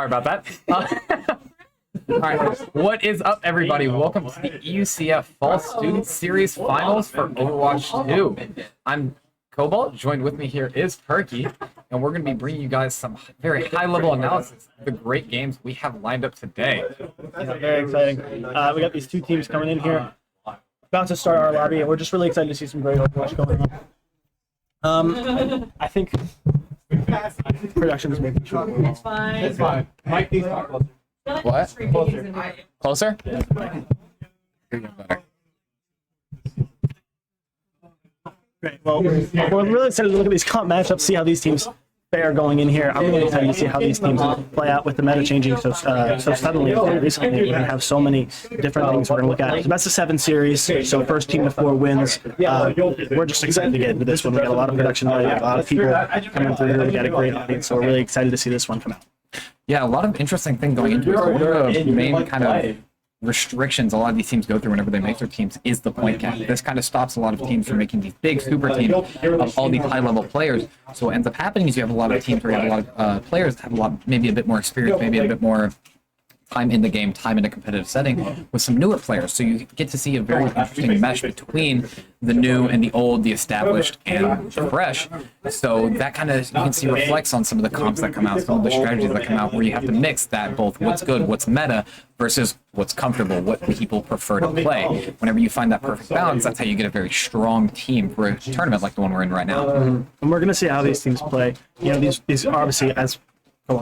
Sorry about that. All right, what is up, everybody? Welcome to the UCF Fall Student Series Finals for Overwatch 2. I'm Cobalt. Joined with me here is Perky, and we're going to be bringing you guys some very high-level analysis of the great games we have lined up today. Yeah, very exciting. We got these two teams coming in here, about to start our lobby, and we're just really excited to see some great Overwatch going on. I think production is making sure. It's fine. It's fine. Mike needs to talk closer. What? Closer? Great. Well, we're really excited to look at these comp matchups, see how these teams fare going in here. I'm really excited to see how these teams play out with the meta changing so suddenly recently. We have so many different things we're going to look at. It's a best of 7 series, so first team to 4 wins. We're just excited to get into this one. We got a lot of production value, a lot of people coming through. We got a great audience, so we're really excited to see this one come out. Yeah, a lot of interesting things going into it. One of the main kind of restrictions a lot of these teams go through whenever they make their teams is the point cap. This kind of stops a lot of teams from making these big super teams of all these high-level players. So what ends up happening is you have a lot of teams where you have a lot of players that have maybe a bit more experience, maybe a bit more time in the game, time in a competitive setting with some newer players. So you get to see a very interesting mesh between the new and the old, the established and the fresh. So that kind of, you can see reflects on some of the comps that come out, some of the strategies that come out where you have to mix that, both what's good, what's meta versus what's comfortable, what people prefer to play. Whenever you find that perfect balance, that's how you get a very strong team for a tournament like the one we're in right now. And we're going to see how these teams play. You know, these are obviously, as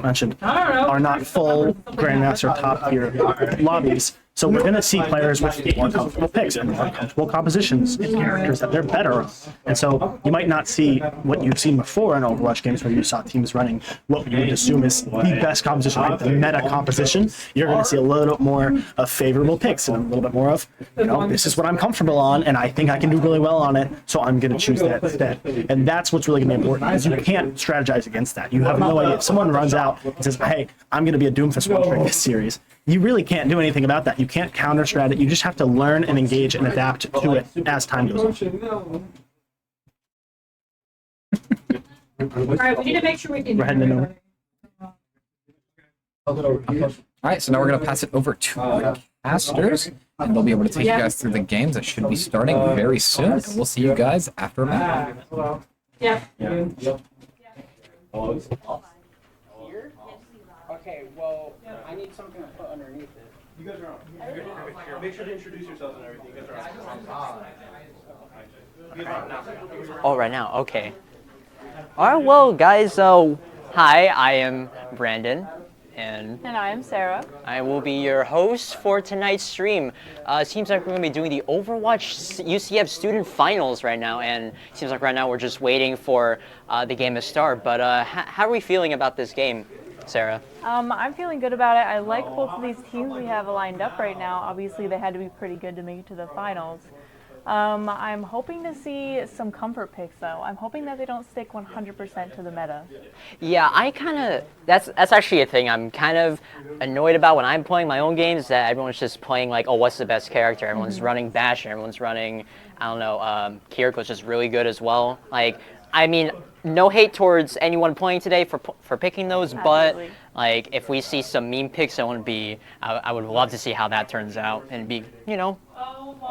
mentioned, are not full Grandmaster top tier lobbies. So we're going to see players with more comfortable picks and more comfortable compositions and characters that they're better on. And so you might not see what you've seen before in Overwatch games where you saw teams running what you would assume is the best composition, like the meta composition. You're going to see a little bit more of favorable picks and a little bit more of, you know, this is what I'm comfortable on and I think I can do really well on it, so I'm going to choose that instead. And that's what's really going to be important, because you can't strategize against that. You have no idea. If someone runs out and says, hey, I'm going to be a Doomfist one during this series, you really can't do anything about that. You can't counter strategy. You just have to learn and engage and adapt to it as time goes on. All right, we need to make sure we can. We're heading in over. All right, so now we're going to pass it over to our casters, and they'll be able to take you guys through the games that should be starting very soon. And we'll see you guys after a minute. Yeah. Okay, well, I need something to put underneath it. You guys are on. Make sure to introduce yourselves and everything. You guys are on. Oh, right now, okay. Alright, well, guys, hi, I am Brandon, and I am Sarah. I will be your host for tonight's stream. Seems like we're going to be doing the Overwatch UCF Student Finals right now, and seems like right now we're just waiting for the game to start. But how are we feeling about this game, Sarah? I'm feeling good about it. I like both of these teams we have lined up right now. Obviously, they had to be pretty good to make it to the finals. I'm hoping to see some comfort picks, though. I'm hoping that they don't stick 100% to the meta. Yeah, I kind of, that's actually a thing I'm kind of annoyed about when I'm playing my own games, that everyone's just playing like, oh, what's the best character? Everyone's running Bastion, everyone's running, I don't know, Kiriko's just really good as well. Like, I mean, no hate towards anyone playing today for picking those, Absolutely. but like if we see some meme picks, I would love to see how that turns out and be, you know,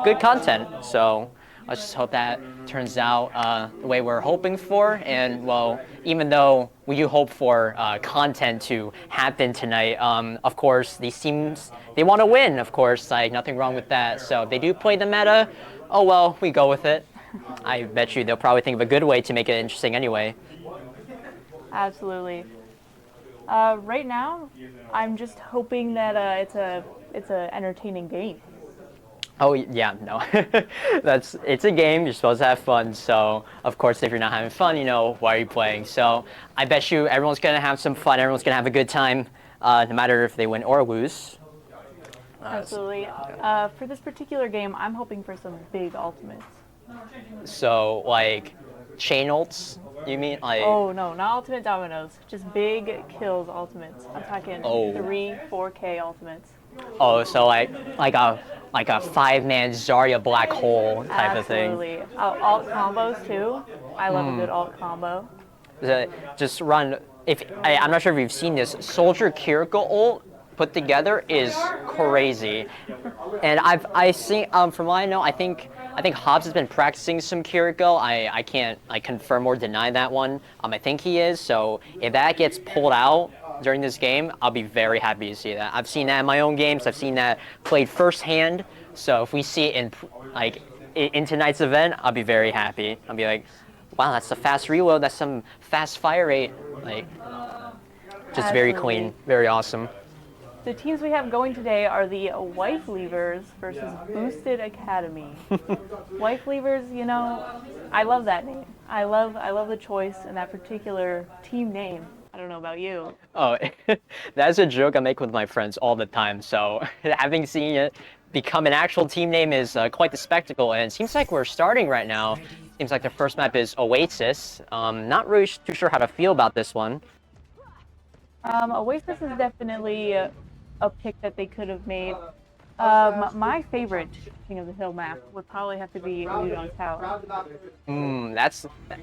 good content. So let's just hope that turns out the way we're hoping for. And well, even though we do hope for content to happen tonight, of course these teams, they want to win. Of course, like nothing wrong with that. So if they do play the meta, oh well, we go with it. I bet you they'll probably think of a good way to make it interesting anyway. Absolutely. Right now, I'm just hoping that it's a entertaining game. Oh yeah, no, it's a game. You're supposed to have fun. So of course, if you're not having fun, you know, why are you playing? So I bet you everyone's gonna have some fun. Everyone's gonna have a good time, no matter if they win or lose. Absolutely. For this particular game, I'm hoping for some big ultimates. So like chain ults, you mean? Like, Oh no, not ultimate dominoes. Just big kills ultimates. I'm talking 3, 4K ultimates. oh, so like a 5-man Zarya black hole type of thing. Absolutely. Alt combos too. I love a good alt combo. just run. I'm not sure if you've seen this, Soldier Kiriko ult put together is crazy. And I seen from what I know, I think Hobbs has been practicing some Kiriko. I can't confirm or deny that one. I think he is. So if that gets pulled out during this game, I'll be very happy to see that. I've seen that in my own games. I've seen that played firsthand. So if we see it in tonight's event, I'll be very happy. I'll be like, wow, that's a fast reload. That's some fast fire rate. Just very clean, very awesome. The teams we have going today are the Wife Leavers versus Boosted Academy. Wife Leavers, you know, I love that name. I love the choice and that particular team name. I don't know about you. Oh, that's a joke I make with my friends all the time. So having seen it become an actual team name is quite the spectacle. And it seems like we're starting right now. Seems like the first map is Oasis. Not really too sure how to feel about this one. Oasis is definitely a pick that they could have made. My favorite King of the Hill map would probably have to be Udon Tower.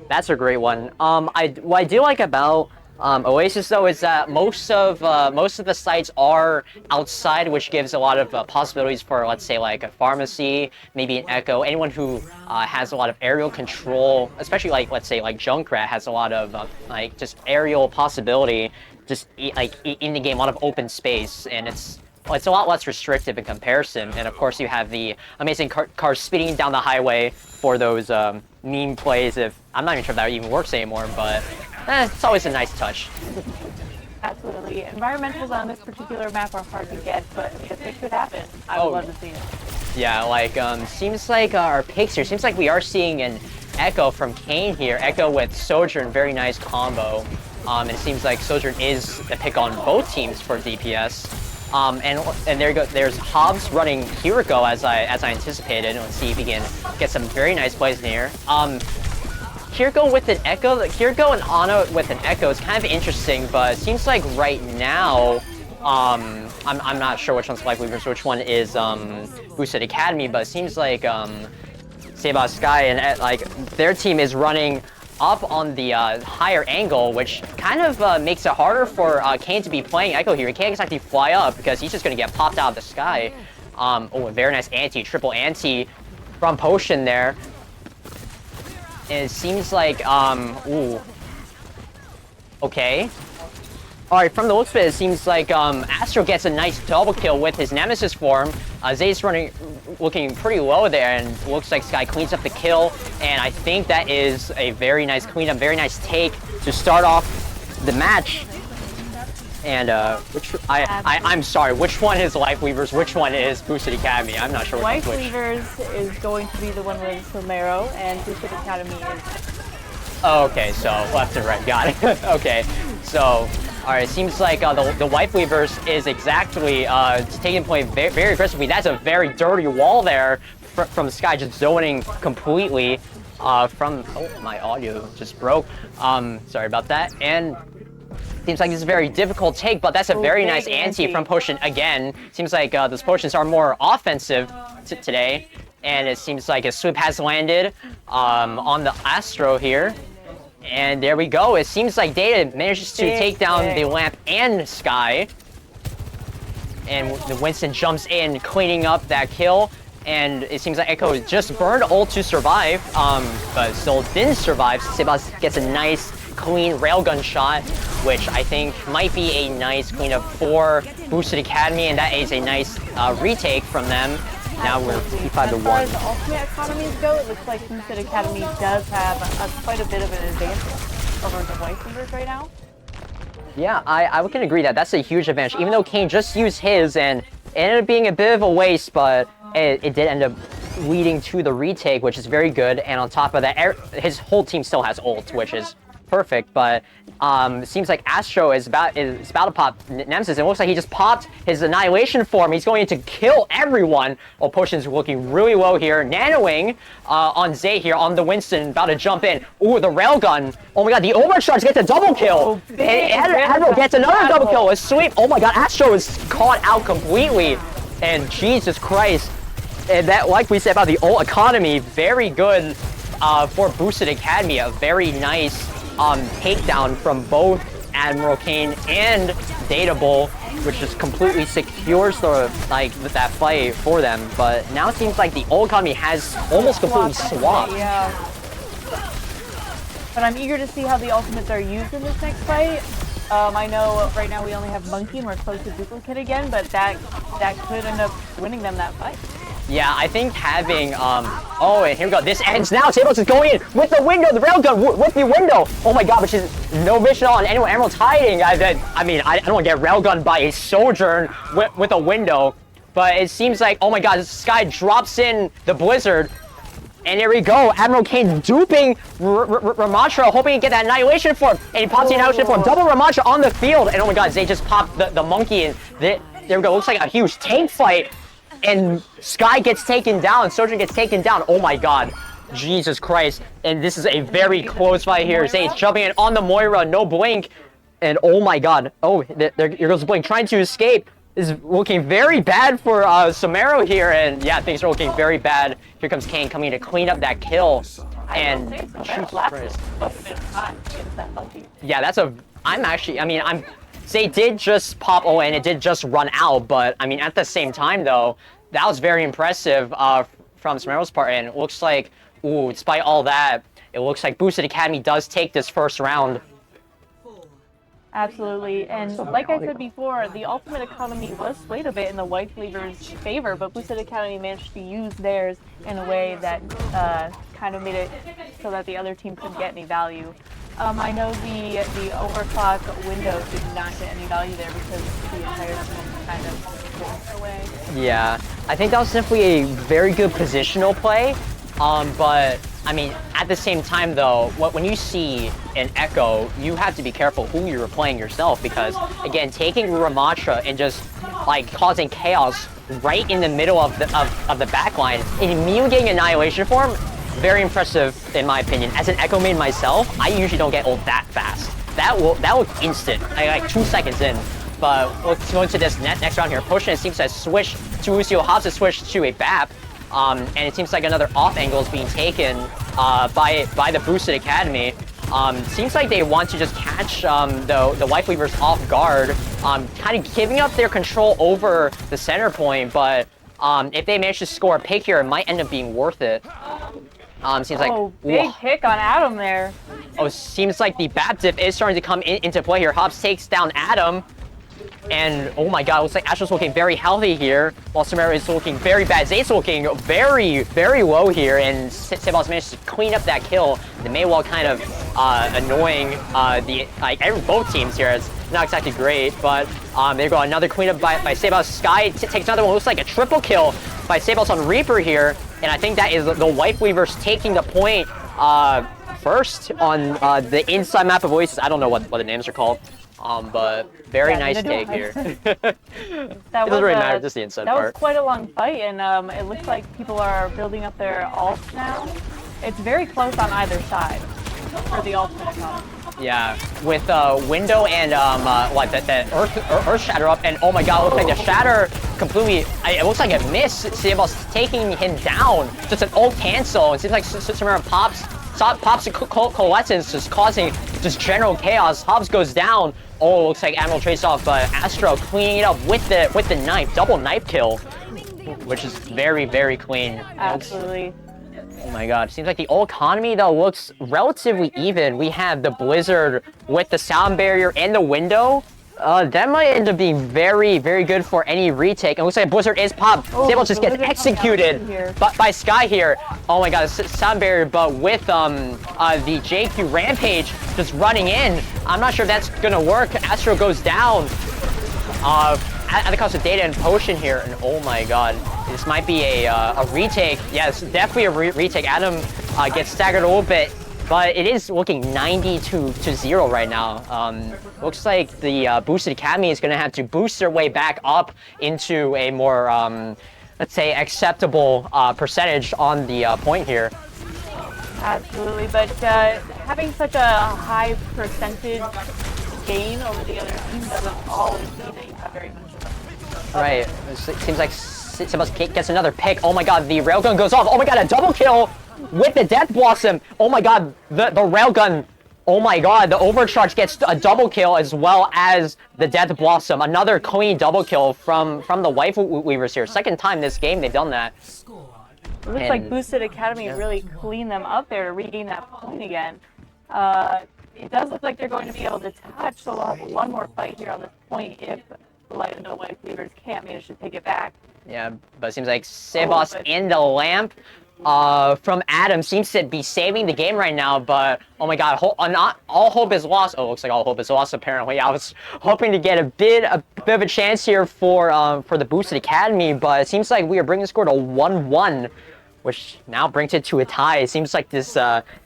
That's a great one. What I do like about Oasis though is that most of the sites are outside, which gives a lot of possibilities for, let's say, like a pharmacy, maybe an Echo, anyone who has a lot of aerial control, especially let's say Junkrat has a lot of just aerial possibility, just in the game, a lot of open space, and it's a lot less restrictive in comparison. And of course you have the amazing cars speeding down the highway for those meme plays. If I'm not even sure if that even works anymore, but it's always a nice touch. Absolutely. Environmentals on this particular map are hard to get, but if it could happen, I would love to see it. Yeah, seems like our picks here, seems like we are seeing an Echo from Kane here. Echo with Sojourn, very nice combo. And it seems like Sojourn is the pick on both teams for DPS. And there you go. There's Hobbs running Kiriko as I anticipated. Let's see if he can get some very nice plays in here. Kiriko with an Echo, Kiriko and Ana with an Echo is kind of interesting, but it seems like right now, I'm not sure which one's Life Weavers, which one is Boosted Academy, but it seems like Seba Sky and their team is running up on the higher angle, which kind of makes it harder for Kane to be playing Echo here. He can't exactly fly up because he's just going to get popped out of the sky. Oh, a very nice triple anti from Potion there. And it seems like, ooh. Okay. Alright, from the looks of it, it seems like Astro gets a nice double kill with his Nemesis form. Zay's looking pretty low there, and looks like Sky cleans up the kill. And I think that is a very nice cleanup, very nice take to start off the match. And I'm sorry, which one is Life Weavers, which one is Boosted Academy? I'm not sure which Life one's which. Weavers is going to be the one with Somero, and Boosted Academy is... Oh, okay, so left and right, got it. Okay, so, alright, seems like the Wife Weavers is exactly taking point very aggressively. That's a very dirty wall there from Sky, just zoning completely from... Oh, my audio just broke. Sorry about that. And seems like it's a very difficult take, but that's a very nice anti from Potion again. Seems like those potions are more offensive today. And it seems like a sweep has landed on the Astro here. And there we go. It seems like Data manages to take down the Lamp and Sky. And the Winston jumps in, cleaning up that kill. And it seems like Echo just burned ult to survive, but still didn't survive. Sebas gets a nice, clean railgun shot, which I think might be a nice cleanup for Boosted Academy, and that is a nice retake from them. Now we're 5-1. As far as the ultimate economies go, it looks like Boosted Academy does have quite a bit of an advantage over the White Weavers right now. Yeah, I can agree that that's a huge advantage, even though Kane just used his and it ended up being a bit of a waste, but it did end up leading to the retake, which is very good. And on top of that, his whole team still has ult, which is perfect. But it seems like Astro is about to pop Nemesis. It looks like he just popped his Annihilation form. He's going to kill everyone. Oh, Potion's looking really low here. Nanoing on Zay here on the Winston, about to jump in. Ooh, the railgun. Oh my god, the Overcharge gets a double kill. And Astro gets another double kill. A sweep. Oh my god, Astro is caught out completely. And Jesus Christ. And that, like we said about the ult economy, very good for Boosted Academy. A very nice takedown from both Admiral Kane and Data Bull, which just completely secures that fight for them. But now it seems like the old economy has almost completely swapped. Yeah. But I'm eager to see how the ultimates are used in this next fight. I know right now we only have Monkey and we're close to Duplicate again, but that could end up winning them that fight. Yeah, I think having, oh, and here we go. This ends now. Sable's is going in with the window, the railgun with the window. Oh my god, but she's no vision on anyone. Emerald's hiding. I don't want to get railgunned by a Sojourn with a window. But it seems like, oh my god, this Sky drops in the Blizzard. And there we go. Admiral Kane duping Ramatra, hoping to get that Annihilation Form. And he pops the Annihilation Form. Double Ramatra on the field. And oh my god, they just popped the Monkey. And there we go. Looks like a huge tank fight. And Sky gets taken down. Sojourn gets taken down. Oh my god. Jesus Christ. And this is a very close fight here. Zane's jumping in on the Moira. No blink. And oh my god. Oh, there goes the blink. Trying to escape. This is looking very bad for Samaro here. And yeah, things are looking very bad. Here comes Kane coming to clean up that kill. And Jesus Christ. Yeah, that's a... They did just pop, oh, and it did just run out, but, I mean, at the same time, though, that was very impressive from Samaro's part, and it looks like, ooh, despite all that, it looks like Boosted Academy does take this first round. Absolutely, and like I said before, the Ultimate Economy was swayed a bit in the White Flavor's favor, but Boosted Academy managed to use theirs in a way that kind of made it so that the other team couldn't get any value. I know the overclock window did not get any value there because the entire team kind of walked away. Yeah, I think that was definitely a very good positional play, but I mean, at the same time though, when you see an Echo, you have to be careful who you're playing yourself because, again, taking Ramatra and just like causing chaos right in the middle of the back line and immediately getting Annihilation Form, very impressive in my opinion. As an Echo main myself, I usually don't get ult that fast. That was instant, like 2 seconds in. But let's go into this next round here. Potion, it seems to switch to Lucio. Hobbs has switched to a BAP. And it seems like another off angle is being taken by the Boosted Academy. Seems like they want to just catch the White Weavers off guard, kind of giving up their control over the center point. But if they manage to score a pick here, it might end up being worth it. Seems like big pick on Adam there. Oh, seems like the BAP diff is starting to come into play here. Hobbs takes down Adam. And oh my god, it looks like Astra's looking very healthy here, while Samara is looking very bad. Zane's looking very, very low here, and Sebas managed to clean up that kill. The Maywall kind of annoying both teams here. It's not exactly great, but there you go, another cleanup by Sebas. Sky takes another one. Looks like a triple kill by Sebas on Reaper here, and I think that is the White Weavers taking the point first on the inside map of Oasis. I don't know what the names are called. But very nice take here. It doesn't really matter, just the inside part. That was quite a long fight, and it looks like people are building up their ults now. It's very close on either side for the ultimate economy. Yeah, with Window and the Earth Shatter up, and oh my god, it looks like the Shatter completely, it looks like it missed. Sebas taking him down, just an ult cancel. It seems like Samara pops Coalescence, just causing just general chaos. Hobbs goes down. Oh, looks like Admiral trades off, but Astro cleaning it up with the knife, double knife kill, which is very, very clean. Absolutely. Oh my god, seems like the old economy though looks relatively even. We have the Blizzard with the sound barrier and the window. That might end up being very, very good for any retake. It looks like Blizzard is popped. Sable just gets executed by Sky here. Oh my god, sound barrier, but with the JQ Rampage just running in. I'm not sure if that's gonna work. Astro goes down at the cost of Data and Potion here. And oh my god, this might be a retake. Yeah, it's definitely a retake. Adam gets staggered a little bit. But it is looking 90-0 right now. Looks like the Boosted Academy is going to have to boost their way back up into a more, let's say, acceptable percentage on the point here. Absolutely, but having such a high percentage gain over the other team doesn't always mean that you have very much. Right. It seems like Sebas gets another pick. Oh my god, the railgun goes off. Oh my god, a double kill! With the Death Blossom, oh my god, the railgun Oh my god, the Overcharge gets a double kill as well as the Death Blossom. Another clean double kill from the Waifu Weavers here. Second time this game they've done that. It looks like Boosted Academy really cleaned them up there to regain that point again. It does look like they're going to be able to touch, so we'll have one more fight here on this point if the Light and the White Weavers can't manage to take it back. Yeah, but it seems like Sebas in the lamp from Adam seems to be saving the game right now, but oh my god, not all hope is lost. Oh, looks like all hope is lost apparently. I was hoping to get a bit of a chance here for the Boosted Academy, but it seems like we are bringing the score to 1-1, which now brings it to a tie. It seems like this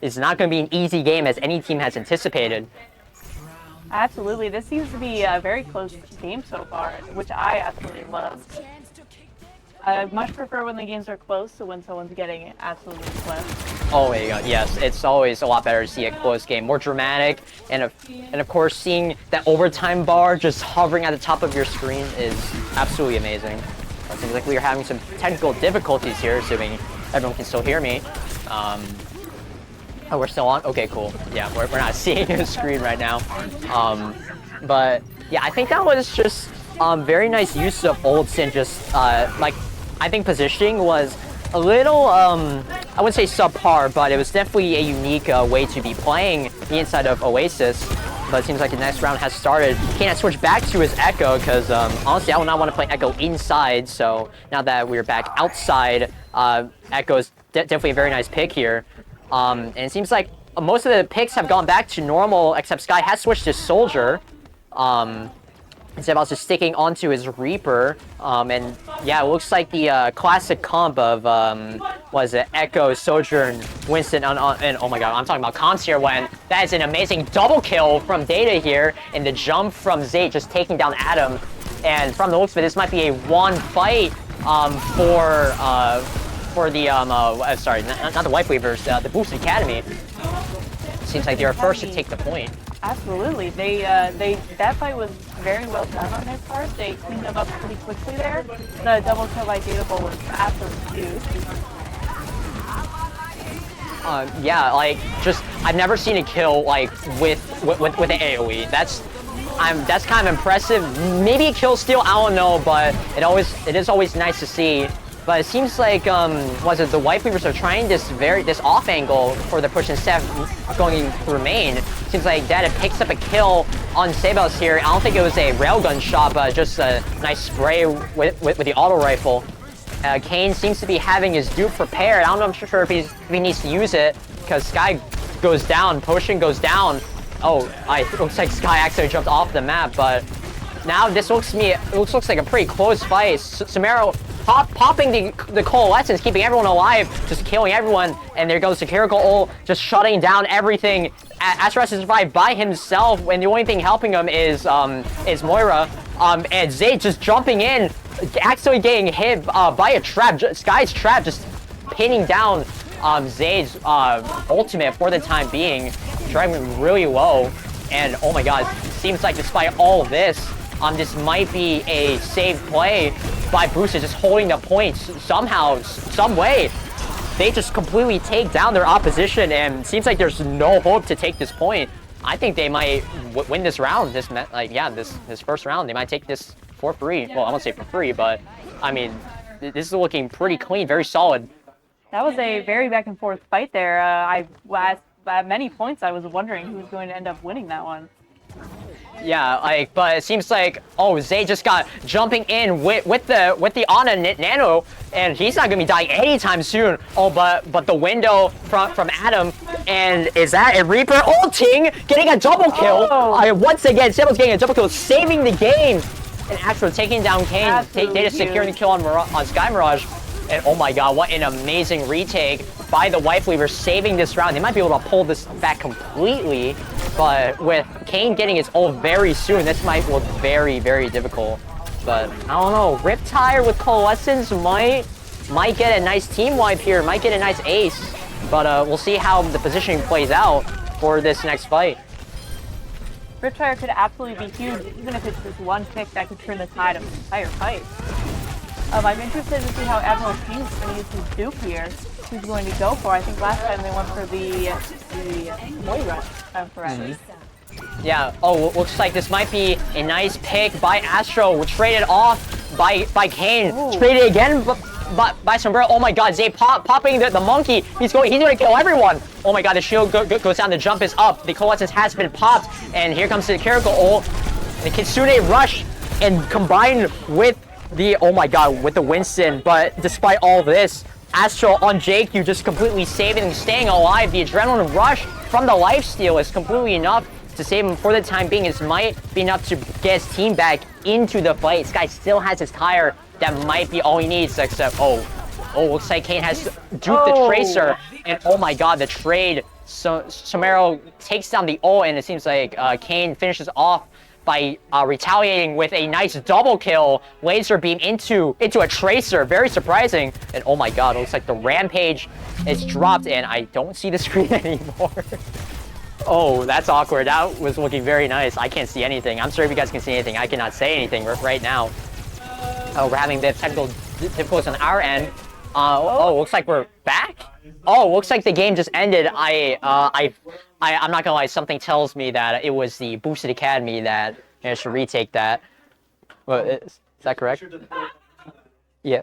is not going to be an easy game as any team has anticipated. Absolutely, this seems to be a very close game so far, which I absolutely love. I much prefer when the games are close to when someone's getting absolutely swept. Oh my god, yes, it's always a lot better to see a close game, more dramatic, and of course seeing that overtime bar just hovering at the top of your screen is absolutely amazing. It seems like we are having some technical difficulties here, assuming everyone can still hear me. Oh, we're still on? Okay, cool. Yeah, we're not seeing the screen right now. But yeah, I think that was just very nice use of ults and just like, I think positioning was a little, I wouldn't say subpar, but it was definitely a unique way to be playing the inside of Oasis. But it seems like the next round has started. Can't switch back to his Echo because honestly, I would not want to play Echo inside. So now that we're back outside, Echo is definitely a very nice pick here. And it seems like most of the picks have gone back to normal, except Sky has switched to Soldier. Instead of also sticking onto his Reaper. And yeah, it looks like the classic comp of, was it Echo, Sojourn, Winston, and oh my god, I'm talking about comps here when that is an amazing double kill from Data here, and the jump from Zay just taking down Adam. And from the looks of it, this might be a one fight for the, sorry, not the White Weavers, the Boosted Academy. Seems like they're first to take the point. Absolutely. That fight was very well done on their part. They cleaned them up pretty quickly there. The double kill by Data Bowl was absolutely huge. Yeah, like I've never seen a kill like with an AOE. That's kind of impressive. Maybe a kill steal, I don't know, but it is always nice to see. But it seems like was it the White Weavers are trying this off angle for the push instead of going through main. Seems like Data picks up a kill on Sebas here. I don't think it was a railgun shot, but just a nice spray with the auto rifle. Kane seems to be having his dupe prepared. I don't know, I'm sure if he needs to use it because Sky goes down, Potion goes down. Oh, it looks like Sky actually jumped off the map, but now this looks like a pretty close fight. Samaro popping the coalescence, keeping everyone alive, just killing everyone, and there goes the Kiriko ult, just shutting down everything. Astrax is survived by himself, and the only thing helping him is Moira. And Zay just jumping in, actually getting hit by a trap. Sky's trap just pinning down Zay's ultimate for the time being, driving really low. And oh my god, it seems like despite all this might be a safe play by Boosted, just holding the points somehow, some way. They just completely take down their opposition, and it seems like there's no hope to take this point. I think they might win this round. This first round, they might take this for free. Well, I won't say for free, but I mean, this is looking pretty clean, very solid. That was a very back and forth fight there. At many points, I was wondering who was going to end up winning that one. Yeah, but it seems like Zay just got jumping in with the Ana Nano, and he's not gonna be dying anytime soon. Oh, but the window from Adam, and is that a Reaper ulting, getting a double kill? Once again, Samuel's getting a double kill, saving the game, and Astro taking down Kane, Data securing the kill on Sky Mirage. And oh my god, what an amazing retake by the White Weavers, saving this round. They might be able to pull this back completely, but with Kane getting his ult very soon, this might look very, very difficult. But I don't know, Riptire with Coalescence might get a nice team wipe here, might get a nice ace, but we'll see how the positioning plays out for this next fight. Riptire could absolutely be huge, even if it's just one pick that could turn the tide of the entire fight. I'm interested to see how Admiral King's going to use his dupe here. who's going to go for. I think last time they went for the Moira, if I'm correct. Yeah, oh, looks like this might be a nice pick by Astro. Traded off by Kane. Ooh. Traded again by Sombrero. Oh my god, Zay popping the monkey. He's gonna kill everyone. Oh my god, the shield goes down, the jump is up. The coalescence has been popped, and here comes the Kiriko ult. The Kitsune rush, and combined with the, oh my god, with the Winston. But despite all this, Astro on Jake, you just completely saving and staying alive. The adrenaline rush from the lifesteal is completely enough to save him for the time being. It might be enough to get his team back into the fight. This guy still has his tire. That might be all he needs, except, oh, looks like Kane has duped the Tracer. And oh my god, the trade. So Somero takes down the ult, and it seems like Kane finishes off by retaliating with a nice double kill. Laser beam into a Tracer. Very surprising. And oh my god, it looks like the Rampage is dropped, and I don't see the screen anymore. Oh, that's awkward. That was looking very nice. I can't see anything. I'm sorry if you guys can see anything. I cannot say anything right now. We're having the technical difficulties on our end. Looks like we're back. Oh, looks like the game just ended. I'm not gonna lie. Something tells me that it was the Boosted Academy that should retake that. Well, is that correct? Yeah.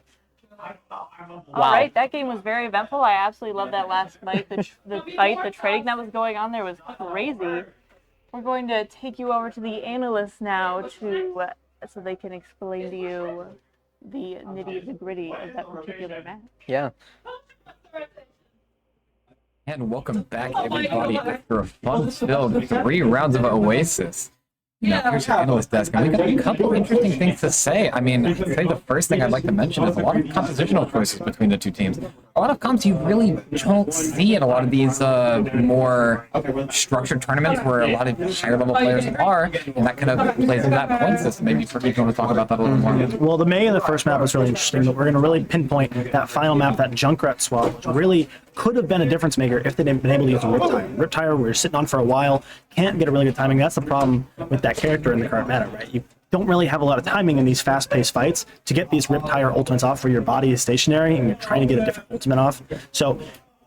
All right, that game was very eventful. I absolutely loved that last fight. The trading that was going on there was crazy. We're going to take you over to the analysts now so they can explain to you the nitty-gritty of that particular match. Yeah. And welcome back, everybody, after a fun-filled 3 rounds of Oasis. Now, here's your analyst desk, and we got a couple interesting things to say. I mean, I'd say the first thing I'd like to mention is a lot of compositional choices between the two teams. A lot of comps you really don't see in a lot of these more structured tournaments where a lot of higher-level players are, and that kind of plays into that point system. Maybe for people want to talk about that a little more. Well, the May in the first map was really interesting, but we're going to really pinpoint that final map, that Junkrat swap, which really could have been a difference maker if they'd been able to use a Riptire. Riptire, we're sitting on for a while, can't get a really good timing. That's the problem with that character in the current meta, right? You don't really have a lot of timing in these fast-paced fights to get these Riptire ultimates off where your body is stationary and you're trying to get a different ultimate off. So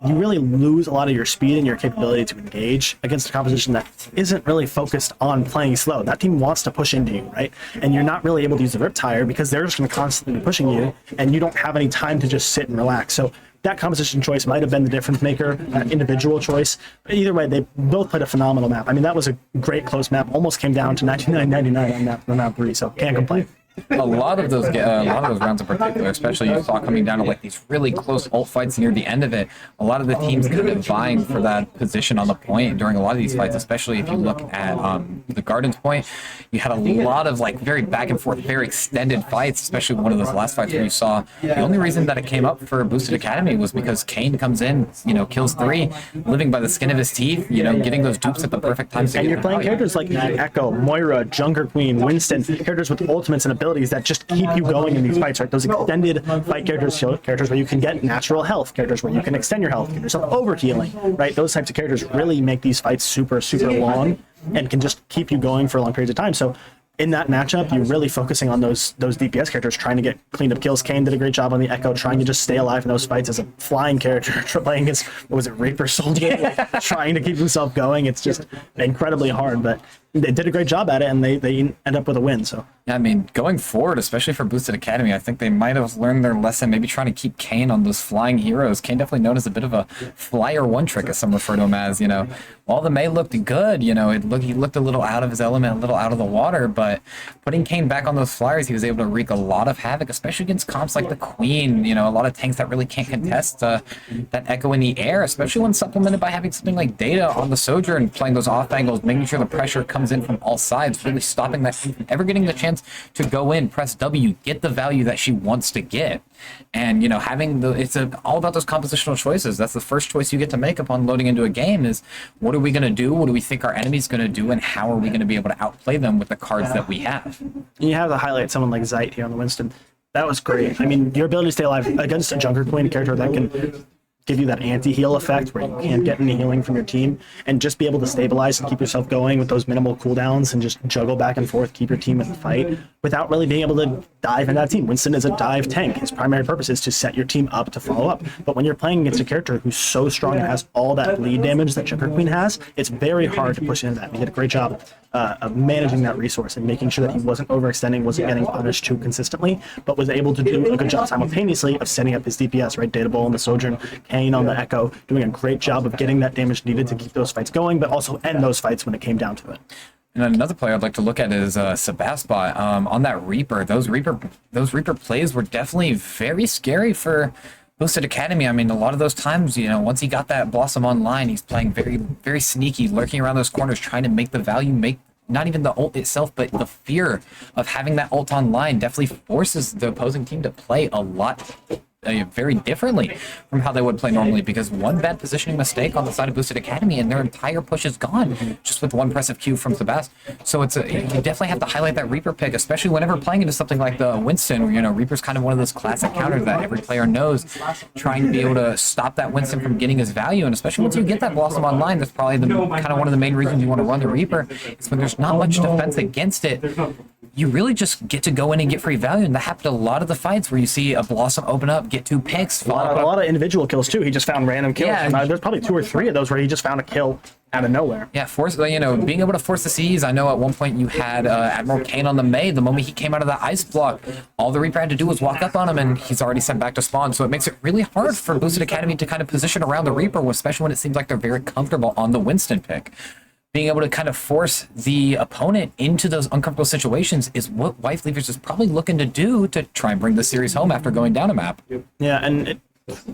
you really lose a lot of your speed and your capability to engage against a composition that isn't really focused on playing slow. That team wants to push into you, right? And you're not really able to use the Riptire because they're just going to constantly be pushing you, and you don't have any time to just sit and relax. So that composition choice might have been the difference maker, that individual choice. But either way, they both played a phenomenal map. I mean, that was a great close map. Almost came down to 99.99 on map 3, so can't complain. A lot of those rounds in particular, especially you saw coming down to like these really close ult fights near the end of it. A lot of the teams kind of vying for that position on the point during a lot of these fights, especially if you look at the Garden's point. You had a lot of like very back and forth, very extended fights, especially one of those last fights where you saw the only reason that it came up for Boosted Academy was because Kane comes in, kills 3, living by the skin of his teeth, getting those dupes at the perfect time. And you're playing characters like Echo, Moira, Junker Queen, Winston, characters with ultimates and abilities that just keep you going in these fights, right? Those extended fight characters where you can get natural health, characters where you can extend your health, get yourself overhealing, right? Those types of characters really make these fights super, super long and can just keep you going for long periods of time. So in that matchup, you're really focusing on those DPS characters trying to get cleaned up kills. Kane did a great job on the Echo, trying to just stay alive in those fights as a flying character, playing against, Reaper Soldier, trying to keep himself going. It's just incredibly hard, but they did a great job at it, and they end up with a win. So yeah, I mean, going forward, especially for Boosted Academy, I think they might have learned their lesson, maybe trying to keep Kane on those flying heroes. Kane definitely known as a bit of a flyer one trick, as some refer to him as, While the May looked good, he looked a little out of his element, a little out of the water, but putting Kane back on those flyers, he was able to wreak a lot of havoc, especially against comps like the Queen, a lot of tanks that really can't contest that Echo in the air, especially when supplemented by having something like Data on the Sojourn, playing those off angles, making sure the pressure comes in from all sides, really stopping that team from ever getting the chance to go in, press W, get the value that she wants to get. And, it's all about those compositional choices. That's the first choice you get to make upon loading into a game is, what are we going to do? What do we think our enemy's going to do? And how are we going to be able to outplay them with the cards that we have? You have to highlight someone like Zeit here on the Winston. That was great. I mean, your ability to stay alive against a Junker Queen, a character that can give you that anti-heal effect where you can't get any healing from your team, and just be able to stabilize and keep yourself going with those minimal cooldowns and just juggle back and forth, keep your team in the fight without really being able to dive into that team. Winston is a dive tank. His primary purpose is to set your team up to follow up. But when you're playing against a character who's so strong and has all that bleed damage that Sugar Queen has, it's very hard to push into that. And he did a great job of managing that resource and making sure that he wasn't overextending, wasn't getting punished too consistently, but was able to do a good job simultaneously of setting up his DPS, right? Data Bowl on the Sojourn, Kane on the Echo, doing a great job of getting that damage needed to keep those fights going, but also end those fights when it came down to it. And another player I'd like to look at is Sebastbot. On that Reaper, those Reaper plays were definitely very scary for Boosted Academy. I mean, a lot of those times, you know, once he got that Blossom online, he's playing very, very sneaky, lurking around those corners, trying to make the value, make not even the ult itself, but the fear of having that ult online definitely forces the opposing team to play a lot very differently from how they would play normally, because one bad positioning mistake on the side of Boosted Academy and their entire push is gone just with one press of Q from Sebast. So you definitely have to highlight that Reaper pick, especially whenever playing into something like the Winston, where, you know, Reaper's kind of one of those classic counters that every player knows, trying to be able to stop that Winston from getting his value. And especially once you get that Blossom online, that's probably kind of one of the main reasons you want to run the Reaper, is when there's not much defense against it. You really just get to go in and get free value, and that happened a lot of the fights where you see a Blossom open up, get 2 picks, A lot of individual kills too. He just found random kills. Yeah. There's probably 2 or 3 of those where he just found a kill out of nowhere. Yeah, you know, being able to force the C's. I know at one point you had Admiral Kane on the May. The moment he came out of that ice block, all the Reaper had to do was walk up on him, and he's already sent back to spawn. So it makes it really hard for Boosted Academy to kind of position around the Reaper, especially when it seems like they're very comfortable on the Winston pick. Being able to kind of force the opponent into those uncomfortable situations is what Wife Leavers is probably looking to do to try and bring the series home after going down a map. Yeah, and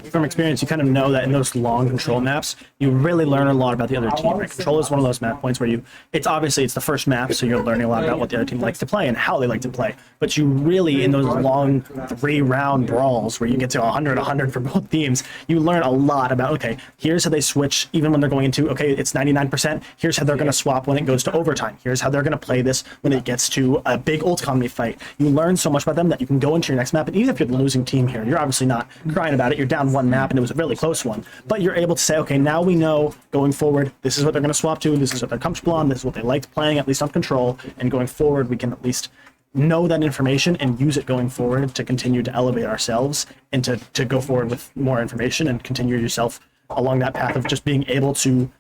from experience, you kind of know that in those long control maps, you really learn a lot about the other team. Right? Control is one of those map points where it's the first map, so you're learning a lot about what the other team likes to play and how they like to play. But you really, in those long 3-round brawls where you get to 100 for both teams, you learn a lot about, okay, here's how they switch even when they're going into, okay, it's 99%, here's how they're going to swap when it goes to overtime, here's how they're going to play this when it gets to a big ult economy fight. You learn so much about them that you can go into your next map, and even if you're the losing team here, you're obviously not crying about it. You're down 1 map and it was a really close one, but you're able to say, okay, now we know going forward, this is what they're going to swap to, this is what they're comfortable on, this is what they liked playing, at least on control, and going forward we can at least know that information and use it going forward to continue to elevate ourselves and to go forward with more information and continue yourself along that path of just being able to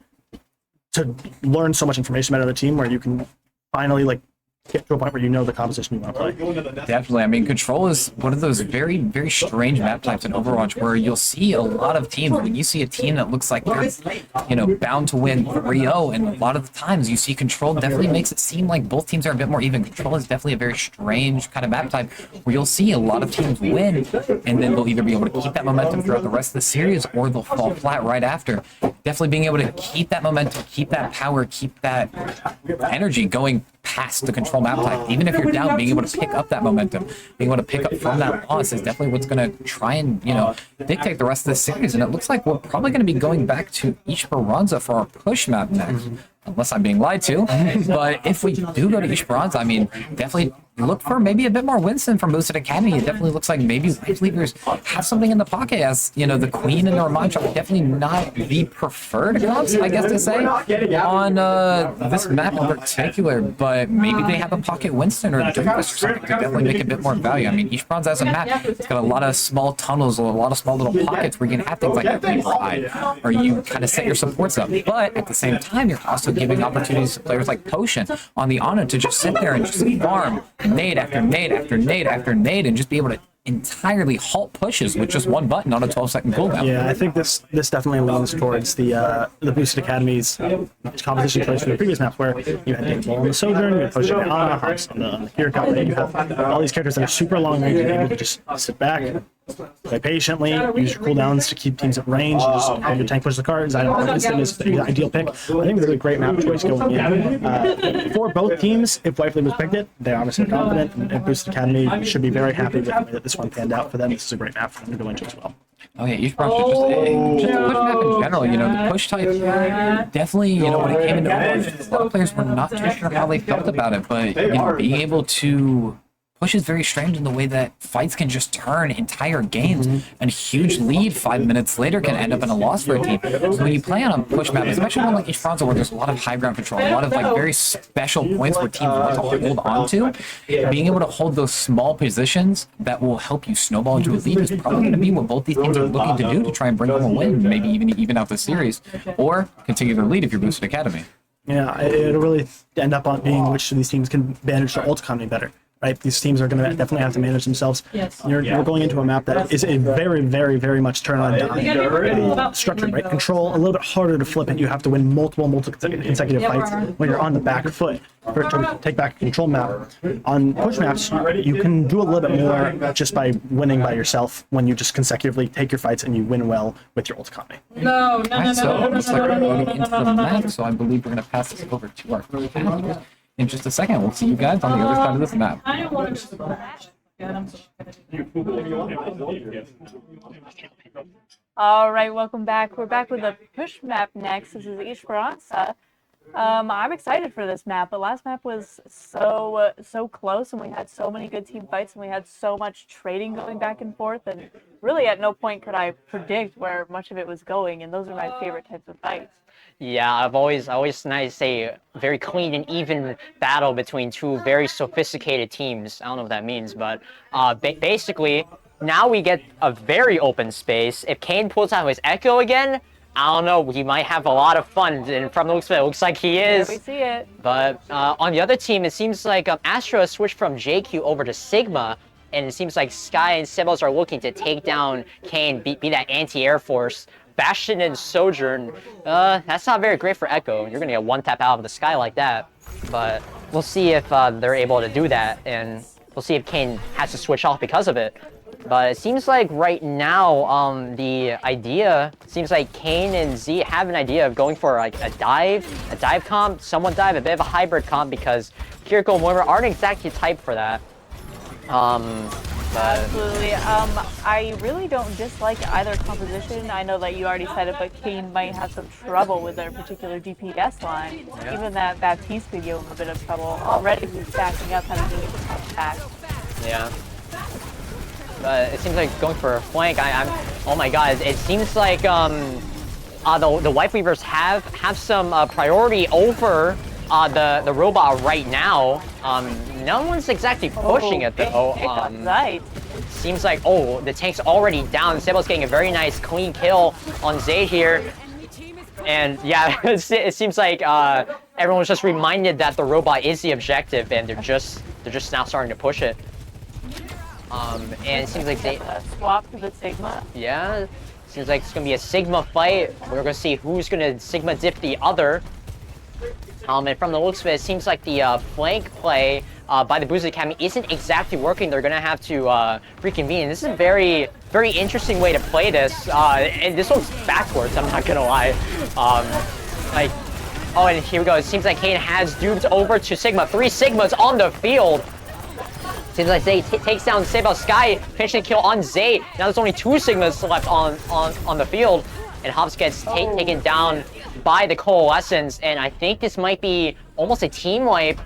learn so much information about the team where you can finally get to a point where you know the composition you want to play. Definitely. I mean, Control is one of those very, very strange map types in Overwatch where you'll see a lot of teams. When you see a team that looks like they're, you know, bound to win 3-0, and a lot of the times you see Control definitely makes it seem like both teams are a bit more even. Control is definitely a very strange kind of map type where you'll see a lot of teams win, and then they'll either be able to keep that momentum throughout the rest of the series, or they'll fall flat right after. Definitely being able to keep that momentum, keep that power, keep that energy going past the Control map type. Even if you're down, being able to pick up that momentum, being able to pick up from that loss is definitely what's going to try and, you know, dictate the rest of the series. And it looks like we're probably going to be going back to Esperanza for our push map next. Unless I'm being lied to. But if we do go to Esperanza, I mean, definitely look for maybe a bit more Winston from Boosted Academy. It definitely looks like maybe Wife Leavers have something in the pocket, as, you know, the Queen and the Ramantra are definitely not the preferred comps, I guess to say, on this map in particular. But maybe they have a pocket Winston or Douglas or something to definitely make a bit more value. I mean, Esperanza as a map, it's got a lot of small tunnels, a lot of small little pockets where you can have things like that Reaper Hide, or you kind of set your supports up. But at the same time, you're also giving opportunities to players like Potion on the Ana to just sit there and just farm nade after nade after nade after nade and just be able to entirely halt pushes with just one button on a 12-second cooldown. Yeah, I think this definitely leans towards the Boosted Academy's composition choice for the previous maps, where you had Data Bowl on the Sojourn, you had Potion on Ana, Hearts on the Hero Company, you have all these characters that are super long range and able to just sit back, play patiently, use your cooldowns to keep teams at range, and just have your tank push the cards. I don't know, Winston is the ideal pick. I think it's a great map choice going in. For both teams, if Wife Leavers picked it, they're obviously confident, and Boosted Academy should be very happy with the way that this one panned out for them. This is a great map for them to go into as well. Oh yeah, each branch just a push map in general, you know, the push type definitely, you know, when it came into Overwatch, a lot of players were not too sure how they felt about it, but, you know, being able to Push is very strange in the way that fights can just turn entire games, and huge lead 5 minutes later can end up in a loss for a team. So when you play on a push map, especially one like Esperanza where there's a lot of high ground control, a lot of like very special points where teams want to hold on to, being able to hold those small positions that will help you snowball into a lead is probably going to be what both these teams are looking to do to try and bring home a win, maybe even out the series, or continue their lead if you're Boosted Academy. Yeah, it'll really end up on being which of these teams can manage their ult economy better. Right, these teams are going to definitely have to manage themselves. You're going into a map that is a very, very, very much turn on down structure, right? Control a little bit harder to flip it. You have to win multiple consecutive fights when you're on the back foot to take back a control map. On push maps, you can do a little bit more just by winning by yourself when you just consecutively take your fights and you win well with your ult economy. Alright, so it looks like we're moving into the map, so I believe we're going to pass this over to our panelists. In just a second, we'll see you guys on the other side of this map. All right, welcome back. We're back with a push map next. This is Esperanza. I'm excited for this map. The last map was so close, and we had so many good team fights, and we had so much trading going back and forth, and really at no point could I predict where much of it was going, and those are my favorite types of fights. Yeah, I've always nice say very clean and even battle between two very sophisticated teams. I don't know what that means, but basically now we get a very open space. If Kane pulls out his Echo again, I don't know, he might have a lot of fun. And from the looks of it, looks like he is. Yeah, we see it. But on the other team, it seems like Astro has switched from JQ over to Sigma. And it seems like Sky and Sibbles are looking to take down Kane, be that anti-air force. Bastion and Sojourn, that's not very great for Echo. You're gonna get one tap out of the sky like that. But we'll see if they're able to do that, and we'll see if Kane has to switch off because of it. But it seems like right now, the idea seems like Kane and Z have an idea of going for like a dive comp, somewhat dive, a bit of a hybrid comp because Kiriko and Moira aren't exactly typed for that. Absolutely. I really don't dislike either composition. I know that you already said it, but Kane might have some trouble with their particular DPS line. Yeah. Even that Baptiste could give him a bit of trouble. Already he's backing up, having to attack. Yeah. But it seems like going for a flank. Oh my god! It seems like the Wife Weavers have some priority over the robot right now. No one's exactly pushing it though. Seems like the tank's already down. Sebel's getting a very nice clean kill on Zay here. And yeah, it seems like everyone was just reminded that the robot is the objective, and they're just now starting to push it. And it seems like they swap to the Sigma. Yeah, seems like it's gonna be a Sigma fight. We're gonna see who's gonna Sigma dip the other. And from the looks of it, it seems like the flank play by the Boosted Academy isn't exactly working. They're gonna have to reconvene. This is a very, very interesting way to play this. And this one's backwards, I'm not gonna lie. And here we go. It seems like Kane has duped over to Sigma. 3 Sigmas on the field. Seems like Zay takes down Sebel. Sky finishing the kill on Zay. Now there's only 2 Sigmas left on the field. And Hobbs gets taken down by the Coalescence. And I think this might be almost a team wipe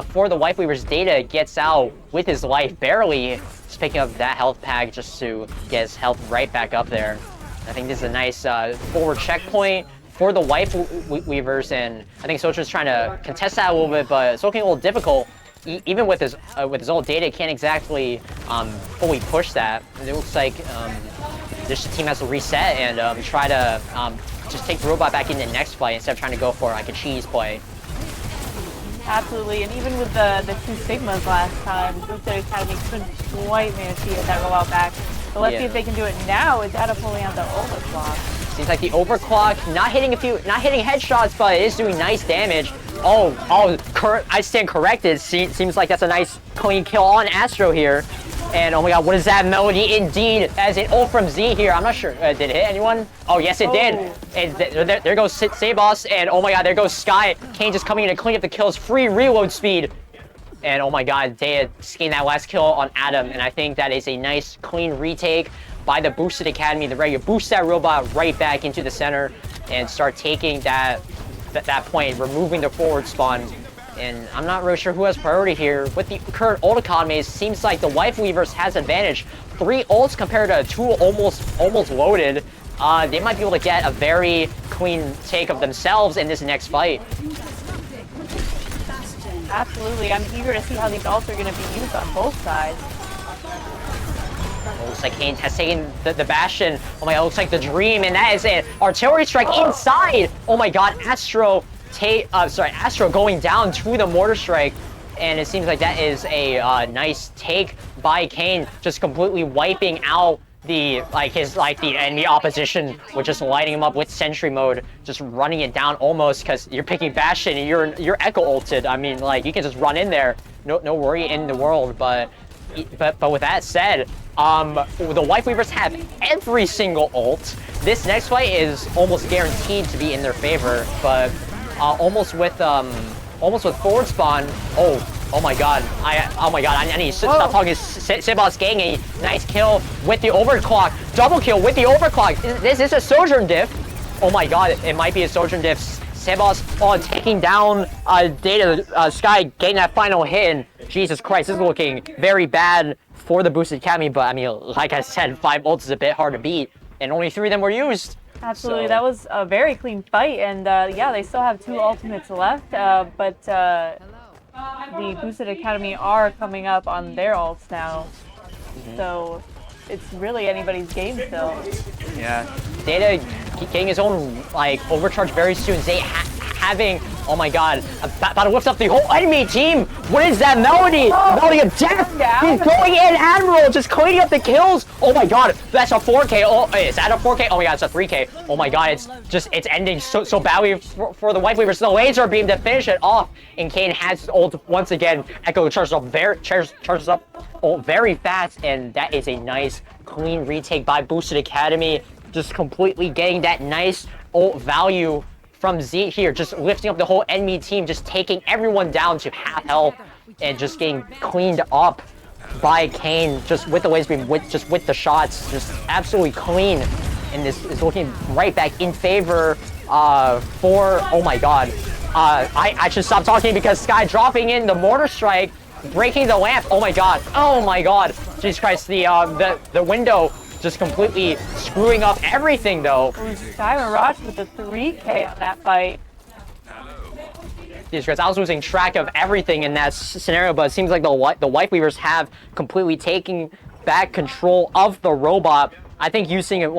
for the Wife Weaver's. Data gets out with his life, barely just picking up that health pack just to get his health right back up there. I think this is a nice forward checkpoint for the Wife Weavers. And I think Sojourn's trying to contest that a little bit, but it's looking a little difficult. Even with his old Data, can't exactly fully push that. It looks like this team has to reset and try to just take the robot back in the next play instead of trying to go for like a cheese play. Absolutely, and even with the 2 Sigmas last time, Boosted Academy couldn't quite manage to get that rollout back. But let's see if they can do it now with Data pulling out the overclock. Seems like the overclock not hitting headshots, but it is doing nice damage. I stand corrected. Seems like that's a nice clean kill on Astro here. And oh my god, what is that melody? Indeed, as an ult from Z here. I'm not sure, did it hit anyone? Oh yes, it did. And there goes Sabos, and oh my god, there goes Sky. Kane just coming in to clean up the kills. Free reload speed. And oh my god, Daya getting that last kill on Adam, and I think that is a nice clean retake by the Boosted Academy. They're ready to boost that robot right back into the center and start taking that point, removing the forward spawn. And I'm not really sure who has priority here. With the current ult economy, it seems like the Wife Weavers has advantage. 3 ults compared to 2 almost loaded. They might be able to get a very clean take of themselves in this next fight. Absolutely. I'm eager to see how these ults are going to be used on both sides. Looks like Kane has taken the Bastion. Oh my god, looks like the Dream, and that is an artillery strike inside. Oh my god, Astro going down to the mortar strike, and it seems like that is a nice take by Kane, just completely wiping out the enemy opposition with just lighting him up with Sentry mode, just running it down almost, because you're picking Bastion and you're Echo ulted. I mean, like, you can just run in there, no worry in the world. But with that said, the Wife Weavers have every single ult. This next fight is almost guaranteed to be in their favor, but almost with forward spawn. Oh my god, I need to stop talking. Sebas getting a nice kill with the overclock. Double kill with the overclock. This is a Sojourn diff. Oh my god, it might be a Sojourn diff. Sebas taking down Data Sky, getting that final hit. And Jesus Christ, this is looking very bad for the Boosted Academy. But I mean, like I said, 5 ults is a bit hard to beat, and only 3 of them were used. Absolutely, that was a very clean fight, and yeah, they still have 2 ultimates left, but the Boosted Academy are coming up on their ults now, so it's really anybody's game still. Yeah, Data getting his own overcharge very soon. Zay having, oh my god, about to lift up the whole enemy team. What is that melody? Melody of death. He's going in, Admiral, just cleaning up the kills. Oh my god, that's a 4K. Oh, is that a 4K? Oh my god, it's a 3K. Oh my god, it's ending so badly for the Wife Weavers. The laser beam to finish it off, and Kane has his ult once again. Echo charges up very fast, and that is a nice clean retake by Boosted Academy, just completely getting that nice ult value from Z here, just lifting up the whole enemy team, just taking everyone down to half health, and just getting cleaned up by Kane, just with the laser beam, with the shots, just absolutely clean. And this is looking right back in favor for, oh my god. I should stop talking because Sky dropping in the mortar strike, breaking the lamp. Oh my god. Oh my god. Jesus Christ, the window just completely screwing up everything, though. Sky Mirage with the 3K on that fight. Jesus Christ, I was losing track of everything in that scenario, but it seems like the Wife Weavers have completely taken back control of the robot. I think using it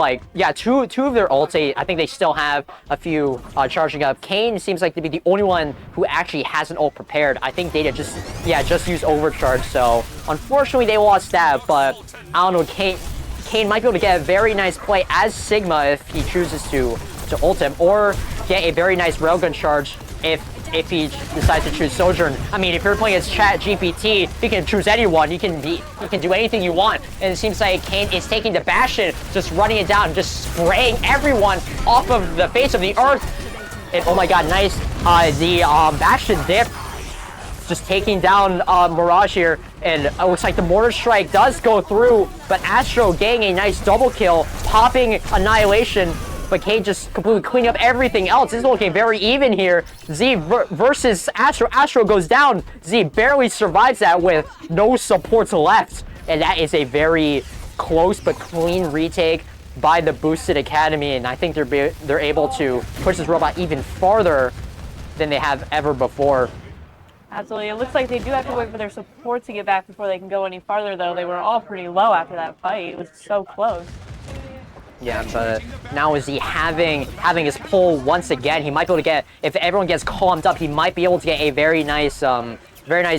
two of their ults, I think they still have a few charging up. Kane seems like to be the only one who actually has an ult prepared. I think Data just used overcharge, so unfortunately they lost that, but I don't know, Kane might be able to get a very nice play as Sigma if he chooses to ult him, or get a very nice railgun charge if he decides to choose Sojourn. I mean, if you're playing as Chat GPT, you can choose anyone. You can do anything you want. And it seems like Kane is taking the Bastion, just running it down, just spraying everyone off of the face of the earth. And oh my god, nice. The Bastion dip, just taking down Mirage here, and it looks like the mortar strike does go through, but Astro getting a nice double kill, popping Annihilation, but Kane just completely cleaning up everything else. This is looking very even here. Z versus Astro. Astro goes down. Z barely survives that with no supports left, and that is a very close but clean retake by the Boosted Academy, and I think they're able to push this robot even farther than they have ever before. Absolutely. It looks like they do have to wait for their support to get back before they can go any farther, though. They were all pretty low after that fight. It was so close. Yeah, but now is he having his pull once again? He might be able to get, if everyone gets calmed up, he might be able to get a very nice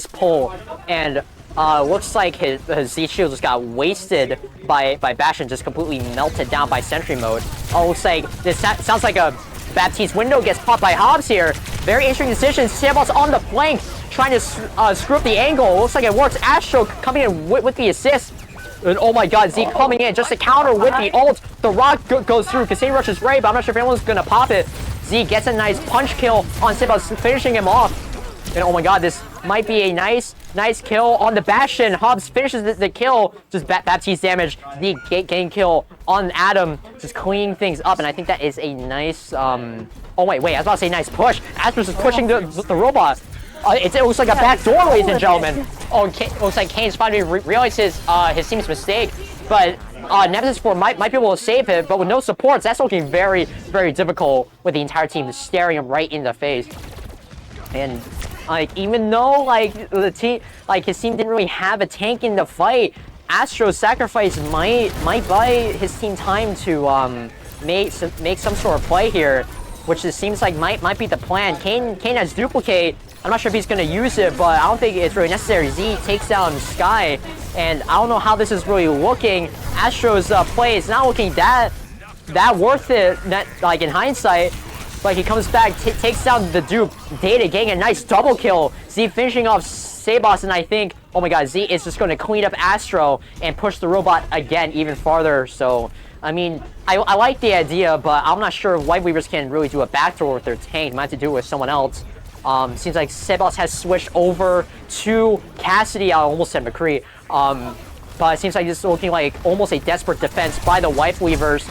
pull. And looks like his Z shield just got wasted by Bastion, just completely melted down by Sentry mode. Oh, looks like this sounds like a Baptiste window gets popped by Hobbs here. Very interesting decision. Sebas on the flank, trying to screw up the angle. Looks like it works. Astro coming in with the assist. And oh my god, Z coming in just to counter with the ult. The rock goes through. Casino Rush is ready, but I'm not sure if anyone's going to pop it. Z gets a nice punch kill on Sebas, finishing him off. And oh my god, this might be a nice kill on the Bastion. Hobbs finishes the kill. Just Baptiste damage. The getting kill on Adam. Just cleaning things up. And I think that is a nice... Oh, wait. I was about to say nice push. Asper's just pushing the robot. It looks like a back door, ladies and gentlemen. Oh, it looks like Kane's finally realized his team's mistake, but Nemesis 4 might be able to save it, but with no supports, that's looking very, very difficult with the entire team staring him right in the face. And like, even though like the team, like his team didn't really have a tank in the fight, Astro's sacrifice might buy his team time to make some sort of play here, which it seems like might be the plan. Kane has duplicate. I'm not sure if he's going to use it, but I don't think it's really necessary. Z takes down Sky, and I don't know how this is really looking. Astro's play is not looking that worth it, like in hindsight. Like he comes back, takes down the dupe. Data getting a nice double kill. Z finishing off Sabos, and I think, oh my god, Z is just going to clean up Astro and push the robot again even farther. So, I mean, I like the idea, but I'm not sure if White Weavers can really do a backdoor with their tank. Might have to do it with someone else. Seems like Sebas has switched over to Cassidy. I almost said McCree. But it seems like this is looking like almost a desperate defense by the Wife Weavers.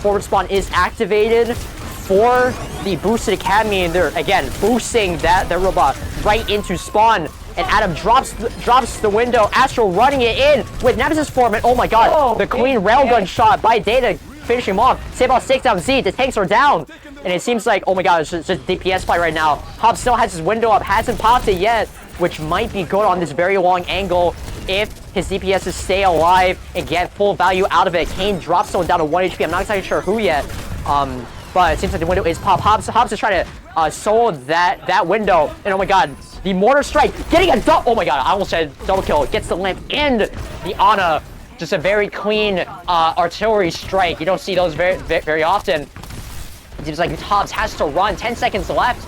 Forward spawn is activated for the boosted Academy, and they're again boosting their robot right into spawn. And Adam drops the window. Astro running it in with Nemesis form, and oh my god, the clean railgun shot by Data finishing him off. Sebas takes down Z. The tanks are down. And it seems like, oh my god, it's just DPS fight right now. Hobbs still has his window up, hasn't popped it yet, which might be good on this very long angle if his DPSs stay alive and get full value out of it. Kane drops someone down to 1 HP. I'm not exactly sure who yet, but it seems like the window is popped. Hobbs is trying to solo that window, and oh my god, the mortar strike, getting a oh my god, I almost said double kill. Gets the lamp and the Ana. Just a very clean artillery strike. You don't see those very often. It seems like Hobbs has to run. 10 seconds left.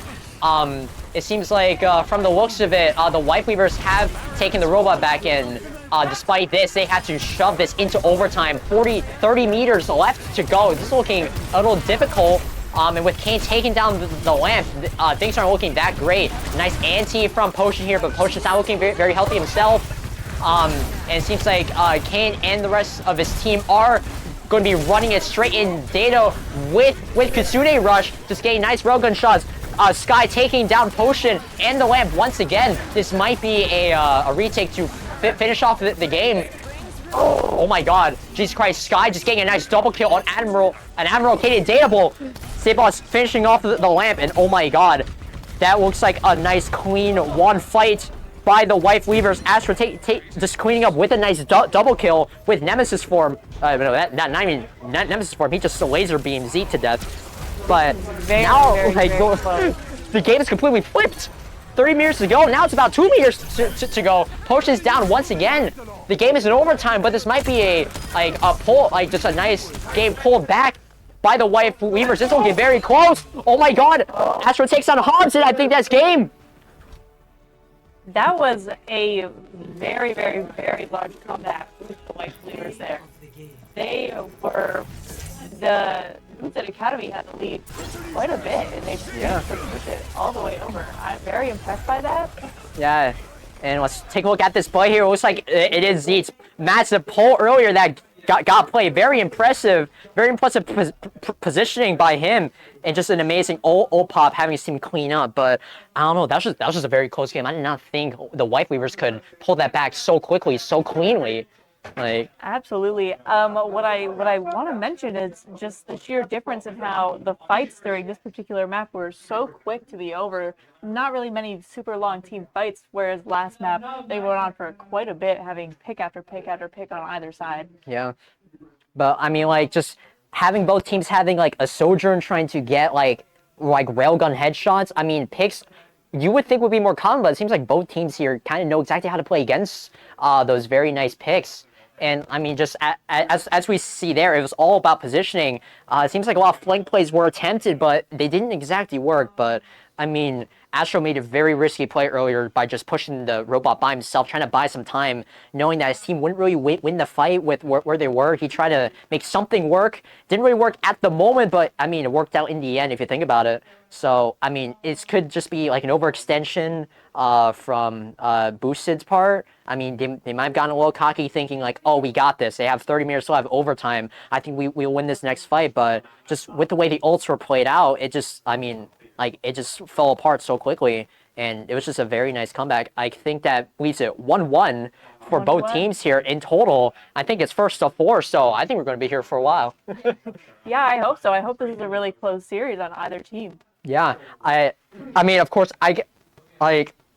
It seems like from the looks of it, the Wife Weavers have taken the robot back in. Despite this, they had to shove this into overtime. 30 meters left to go. This is looking a little difficult. And with Kane taking down the lamp, things aren't looking that great. Nice anti from Potion here, but Potion's not looking very healthy himself. And it seems like Kane and the rest of his team are going to be running it straight in. Data with Kitsune Rush, just getting nice railgun shots. Sky taking down Potion and the lamp once again. This might be a retake to finish off the game. Oh my god, Jesus Christ, Sky just getting a nice double kill on Admiral, an Admiral Katie Dateable. Sabos finishing off the lamp, and oh my god, that looks like a nice clean one fight by the Wife Weavers. Astro just cleaning up with a nice double kill with Nemesis form. No, not even Nemesis form. He just laser beamed Z to death. But now, like, the game is completely flipped. 30 meters to go. Now it's about 2 meters to go. Potion's down once again. The game is in overtime, but this might be a pull, like just a nice game pulled back by the Wife Weavers. This will get very close. Oh my god, Astro takes on Hobbs, and I think that's game. That was a very, very, very large comeback with the Wife Weavers there. They were the Academy had the lead quite a bit, and they pushed it all the way over. I'm very impressed by that. Yeah, and let's take a look at this play here. It looks like it is Z's massive pull earlier that got played. Very impressive positioning by him, and just an amazing ult pop having his team clean up. But I don't know, that was just a very close game. I did not think the Wife Weavers could pull that back so quickly, so cleanly. Like, absolutely. What I want to mention is just the sheer difference in how the fights during this particular map were so quick to be over. Not really many super long team fights, whereas last map they went on for quite a bit, having pick after pick after pick on either side. Yeah, but I mean, like, just having both teams having like a Sojourn trying to get like railgun headshots. I mean, picks you would think would be more common, but it seems like both teams here kind of know exactly how to play against those very nice picks. And I mean, just as we see there, it was all about positioning. It seems like a lot of flank plays were attempted, but they didn't exactly work. But I mean, Astro made a very risky play earlier by just pushing the robot by himself, trying to buy some time, knowing that his team wouldn't really win the fight with where they were. He tried to make something work. Didn't really work at the moment, but I mean, it worked out in the end if you think about it. So, I mean, it could just be like an overextension from Boosted's part. I mean, they might have gotten a little cocky thinking like, oh, we got this. They have 30 minutes left overtime. I think we'll win this next fight. But just with the way the ults were played out, it just, I mean, like, it just fell apart so quickly. and it was just a very nice comeback. I think that leaves it 1-1 for both 1-1. teams here in total. I think it's first to 4, so I think we're going to be here for a while. Yeah, I hope so. I hope this is a really close series on either team. Yeah, I mean, of course, I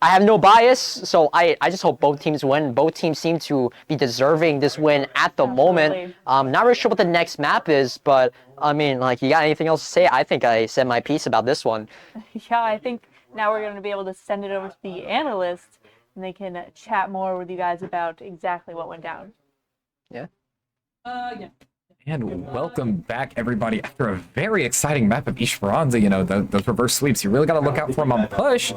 have no bias, so I just hope both teams win. Both teams seem to be deserving this win at the moment. Not really sure what the next map is, but I mean, like, you got anything else to say? I think I said my piece about this one. Yeah, I think now we're going to be able to send it over to the analysts, and they can chat more with you guys about exactly what went down. Yeah. And welcome back, everybody, after a very exciting map of Esperanza. You know, those reverse sweeps, you really got to look out for them on push.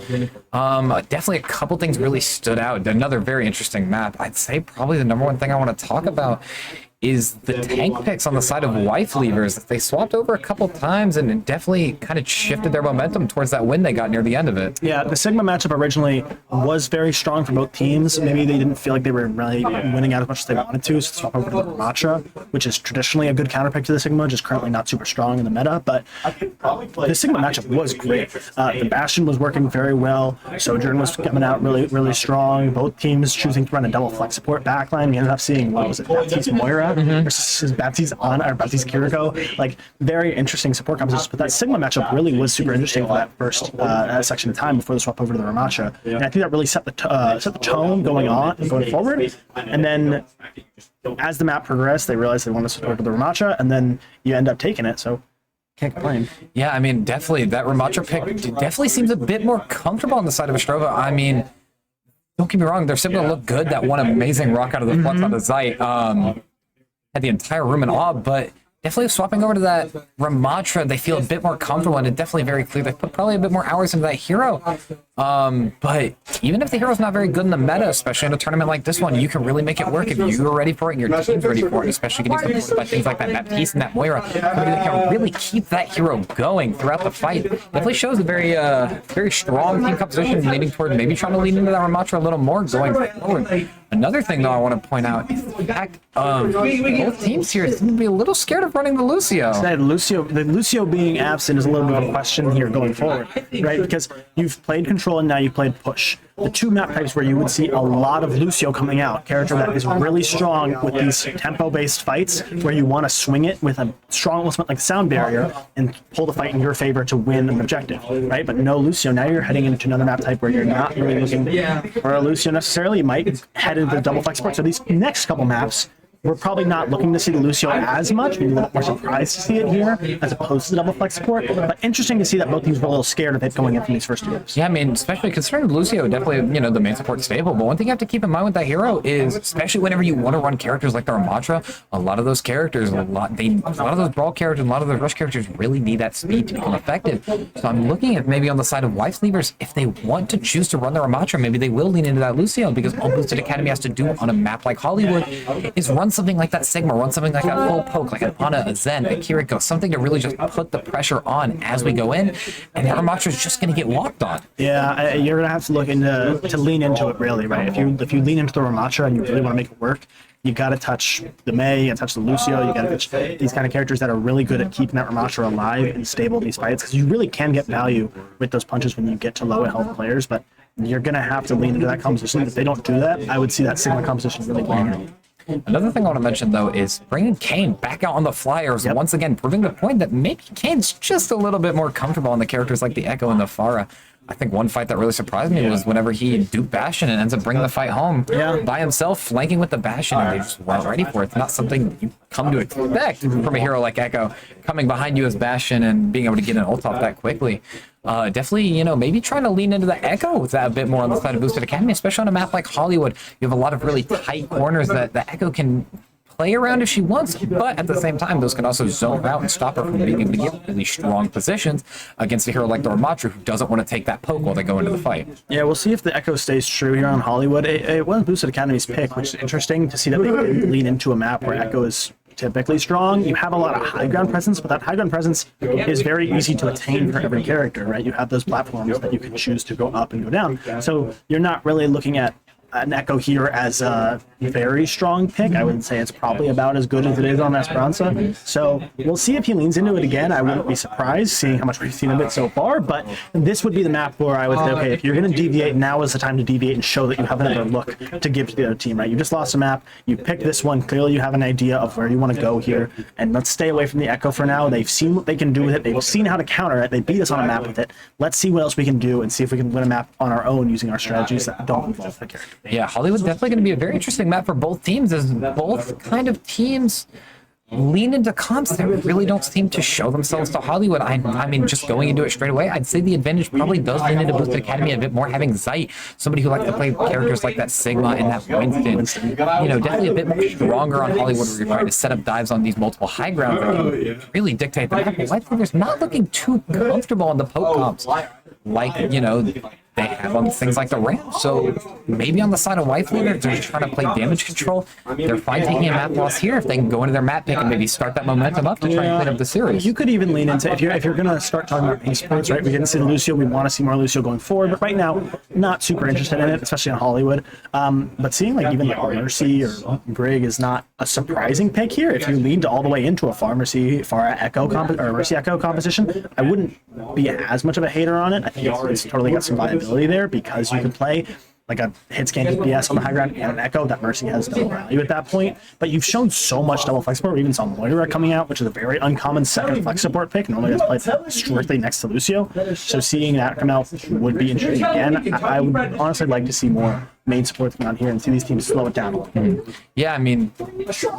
Definitely a couple things really stood out. Another very interesting map. I'd say probably the number one thing I want to talk about is the tank picks on the side of wife levers. They swapped over a couple times, and it definitely kind of shifted their momentum towards that win they got near the end of it. Yeah, the Sigma matchup originally was very strong for both teams. Maybe they didn't feel like they were really winning out as much as they wanted to, so swap over to the Ramatra, which is traditionally a good counterpick to the Sigma, just currently not super strong in the meta. But the Sigma matchup was great. The Bastion was working very well. Sojourn was coming out really strong. Both teams choosing to run a double flex support backline. We ended up seeing, what was it, Baptiste Moira versus Baptiste Ana or Baptiste Kiriko. Like, very interesting support compositions. But that Sigma matchup really was super interesting for that first section of time before the swap over to the Ramatra. And I think that really set the tone going forward. And then as the map progressed, they realized they wanted to switch over to the Ramatra, and then you end up taking it. So can't complain. Yeah, I mean, definitely that Ramatra pick definitely seems a bit more comfortable on the side of Ostrova. I mean, don't get me wrong, they're still going to look good. That one amazing rock out of the flux on the Zeit had the entire room in awe, but definitely swapping over to that Ramatra, they feel a bit more comfortable, and it's definitely very clear they put probably a bit more hours into that hero. But even if the hero's not very good in the meta, especially in a tournament like this one, you can really make it work if you're ready for it and your team's ready for it, especially getting supported by things like that Baptiste and that Moira. They can really keep that hero going throughout the fight. Definitely shows a very strong team composition, leaning toward maybe trying to lean into that Ramatra a little more going forward. Another thing, though, I want to point out is the fact both teams here seem to be a little scared of running the Lucio. The Lucio being absent is a little bit of a question here going forward, right? Because you've played control and now you've played push. The two map types where you would see a lot of Lucio coming out, character that is really strong with these tempo-based fights where you want to swing it with a strong ultimate like Sound Barrier and pull the fight in your favor to win an objective, right? But no Lucio. Now you're heading into another map type where you're not really looking for a Lucio necessarily. You might head into the double flex support. So these next couple maps, we're probably not looking to see the Lucio as much. We're a little more surprised to see it here as opposed to the double flex support. But interesting to see that both teams were a little scared of it going in from these first two games. Yeah, I mean, especially considering Lucio, definitely, the main support stable. But one thing you have to keep in mind with that hero is, especially whenever you want to run characters like the Ramatra, a lot of those characters, a lot of those brawl characters, a lot of those rush characters really need that speed to become effective. So I'm looking at maybe on the side of Wife's Levers, if they want to choose to run the Ramatra, maybe they will lean into that Lucio, because all Boosted Academy has to do on a map like Hollywood is run something like that Sigma, run something like a full poke, like an Ana, a Zen, a Kiriko, something to really just put the pressure on as we go in, and that Ramatra is just going to get walked on. Yeah, you're going to have to look to lean into it, really, right? If you lean into the Ramatra and you really want to make it work, you got to touch the Mei, you got to touch the Lucio, you got to touch these kind of characters that are really good at keeping that Ramatra alive and stable in these fights, because you really can get value with those punches when you get to low health players, but you're going to have to lean into that composition. If they don't do that, I would see that Sigma composition really blowing. Another thing I want to mention, though, is bringing Kane back out on the flyers, once again, proving the point that maybe Kane's just a little bit more comfortable on the characters like the Echo and the Pharah. I think one fight that really surprised me was whenever he duped Bastion and ends up bringing the fight home by himself, flanking with the Bastion, and they just weren't ready for it. It's not something you come to expect from a hero like Echo, coming behind you as Bastion and being able to get an ult off that quickly. Definitely, maybe trying to lean into the Echo with that a bit more on the side of Boosted Academy, especially on a map like Hollywood. You have a lot of really tight corners that the Echo can play around if she wants, but at the same time, those can also zone her out and stop her from being able to get really strong positions against a hero like the Ramatra, who doesn't want to take that poke while they go into the fight. Yeah, we'll see if the Echo stays true here on Hollywood. It was Boosted Academy's pick, which is interesting to see that they can lean into a map where Echo is typically strong. You have a lot of high ground presence, but that high ground presence is very easy to attain for every character, right? You have those platforms that you can choose to go up and go down. So you're not really looking at an Echo here as a very strong pick. I would say it's probably about as good as it is on Esperanza. So we'll see if he leans into it again. I wouldn't be surprised seeing how much we've seen of it so far, but this would be the map where I would say, okay, if you're going to deviate, now is the time to deviate and show that you have another look to give to the other team, right? You just lost a map, you picked this one, clearly you have an idea of where you want to go here, and let's stay away from the Echo for now. They've seen what they can do with it, they've seen how to counter it, they beat us on a map with it. Let's see what else we can do and see if we can win a map on our own using our strategies that don't involve the character. Yeah, Hollywood's definitely going to be a very interesting map for both teams, as both kind of teams lean into comps that really don't seem to show themselves to Hollywood. I mean, just going into it straight away, I'd say the advantage probably does lean into Boosted Academy a bit more, having Zeit, somebody who likes to play characters like that Sigma and that Winston, you know, definitely a bit more stronger on Hollywood, where you're trying to set up dives on these multiple high grounds that can really dictate the map. White Flavor's not looking too comfortable on the poke comps, like, you know, they have on things like the ramp. So maybe on the side of White Flavor, they're just trying to play damage control. They're fine taking a map loss here if they can go into their map pick and maybe start that momentum up to try and clean up the series. You could even lean into, if you're going to start talking about esports, right? We didn't see Lucio. We want to see more Lucio going forward, but right now, not super interested in it, especially in Hollywood. But seeing like even like Mercy or Brig is not a surprising pick here. If you leaned all the way into a Pharmacy, Echo or Mercy Echo composition, I wouldn't be as much of a hater on it. I think it's totally got some viability there, because you can play like a hit scan DPS on the high ground and an Echo. That Mercy has no value at that point. But you've shown so much double flex support. We even saw Moira coming out, which is a very uncommon second flex support pick. Normally that's played strictly next to Lucio. So seeing that come out would be interesting again. I would honestly like to see more main support come out here and see these teams slow it down a little bit. Yeah, I mean,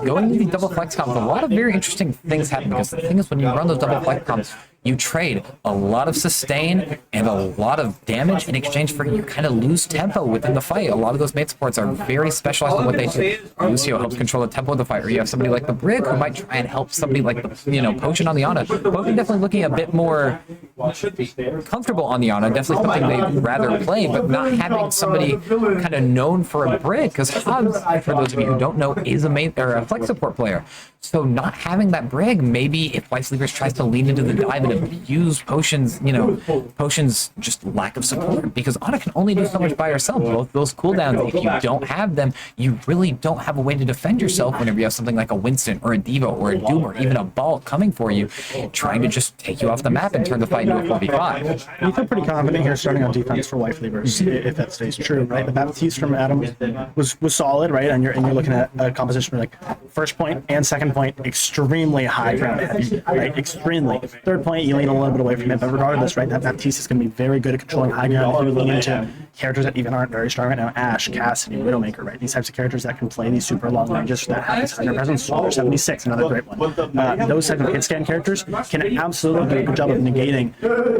going to these double flex comps, a lot of very interesting things happen, because the thing is, when you run those double flex comps, you trade a lot of sustain and a lot of damage in exchange for you kind of lose tempo within the fight. A lot of those main supports are very specialized in what they do. Lucio helps control the tempo of the fight, or you have somebody like the Brig who might try and help somebody like the, you know, Potion on the Ana. Potion definitely looking a bit more comfortable on the Ana, definitely something they'd rather play, but not having somebody kind of known for a Brig, because Hobbs, for those of you who don't know, is a main or a flex support player. So not having that Brig, maybe if White Sleepers tries to lean into the dive and abuse Potion's, you know, Potion's just lack of support, because Ana can only do so much by herself. Both those cooldowns, if you don't have them, you really don't have a way to defend yourself whenever you have something like a Winston or a Devo or a Doom or even a Ball coming for you, trying to just take you off the map and turn the fight into a 4v5. You feel pretty confident here starting on defense for White Flavors, if that stays true, right? The Baptiste from Adam was solid, right? And you're looking at a composition where like first point and second point extremely high ground heavy, right? Extremely. Third point, you lean a little bit away from it, but regardless, right? That Baptiste is going to be very good at controlling high ground. If you lean into characters that even aren't very strong right now, Ashe, Cassidy, Widowmaker, right? These types of characters that can play these super long ranges that have this higher presence. Soldier 76, another great one. Those types of hit scan characters can absolutely do a good job of negating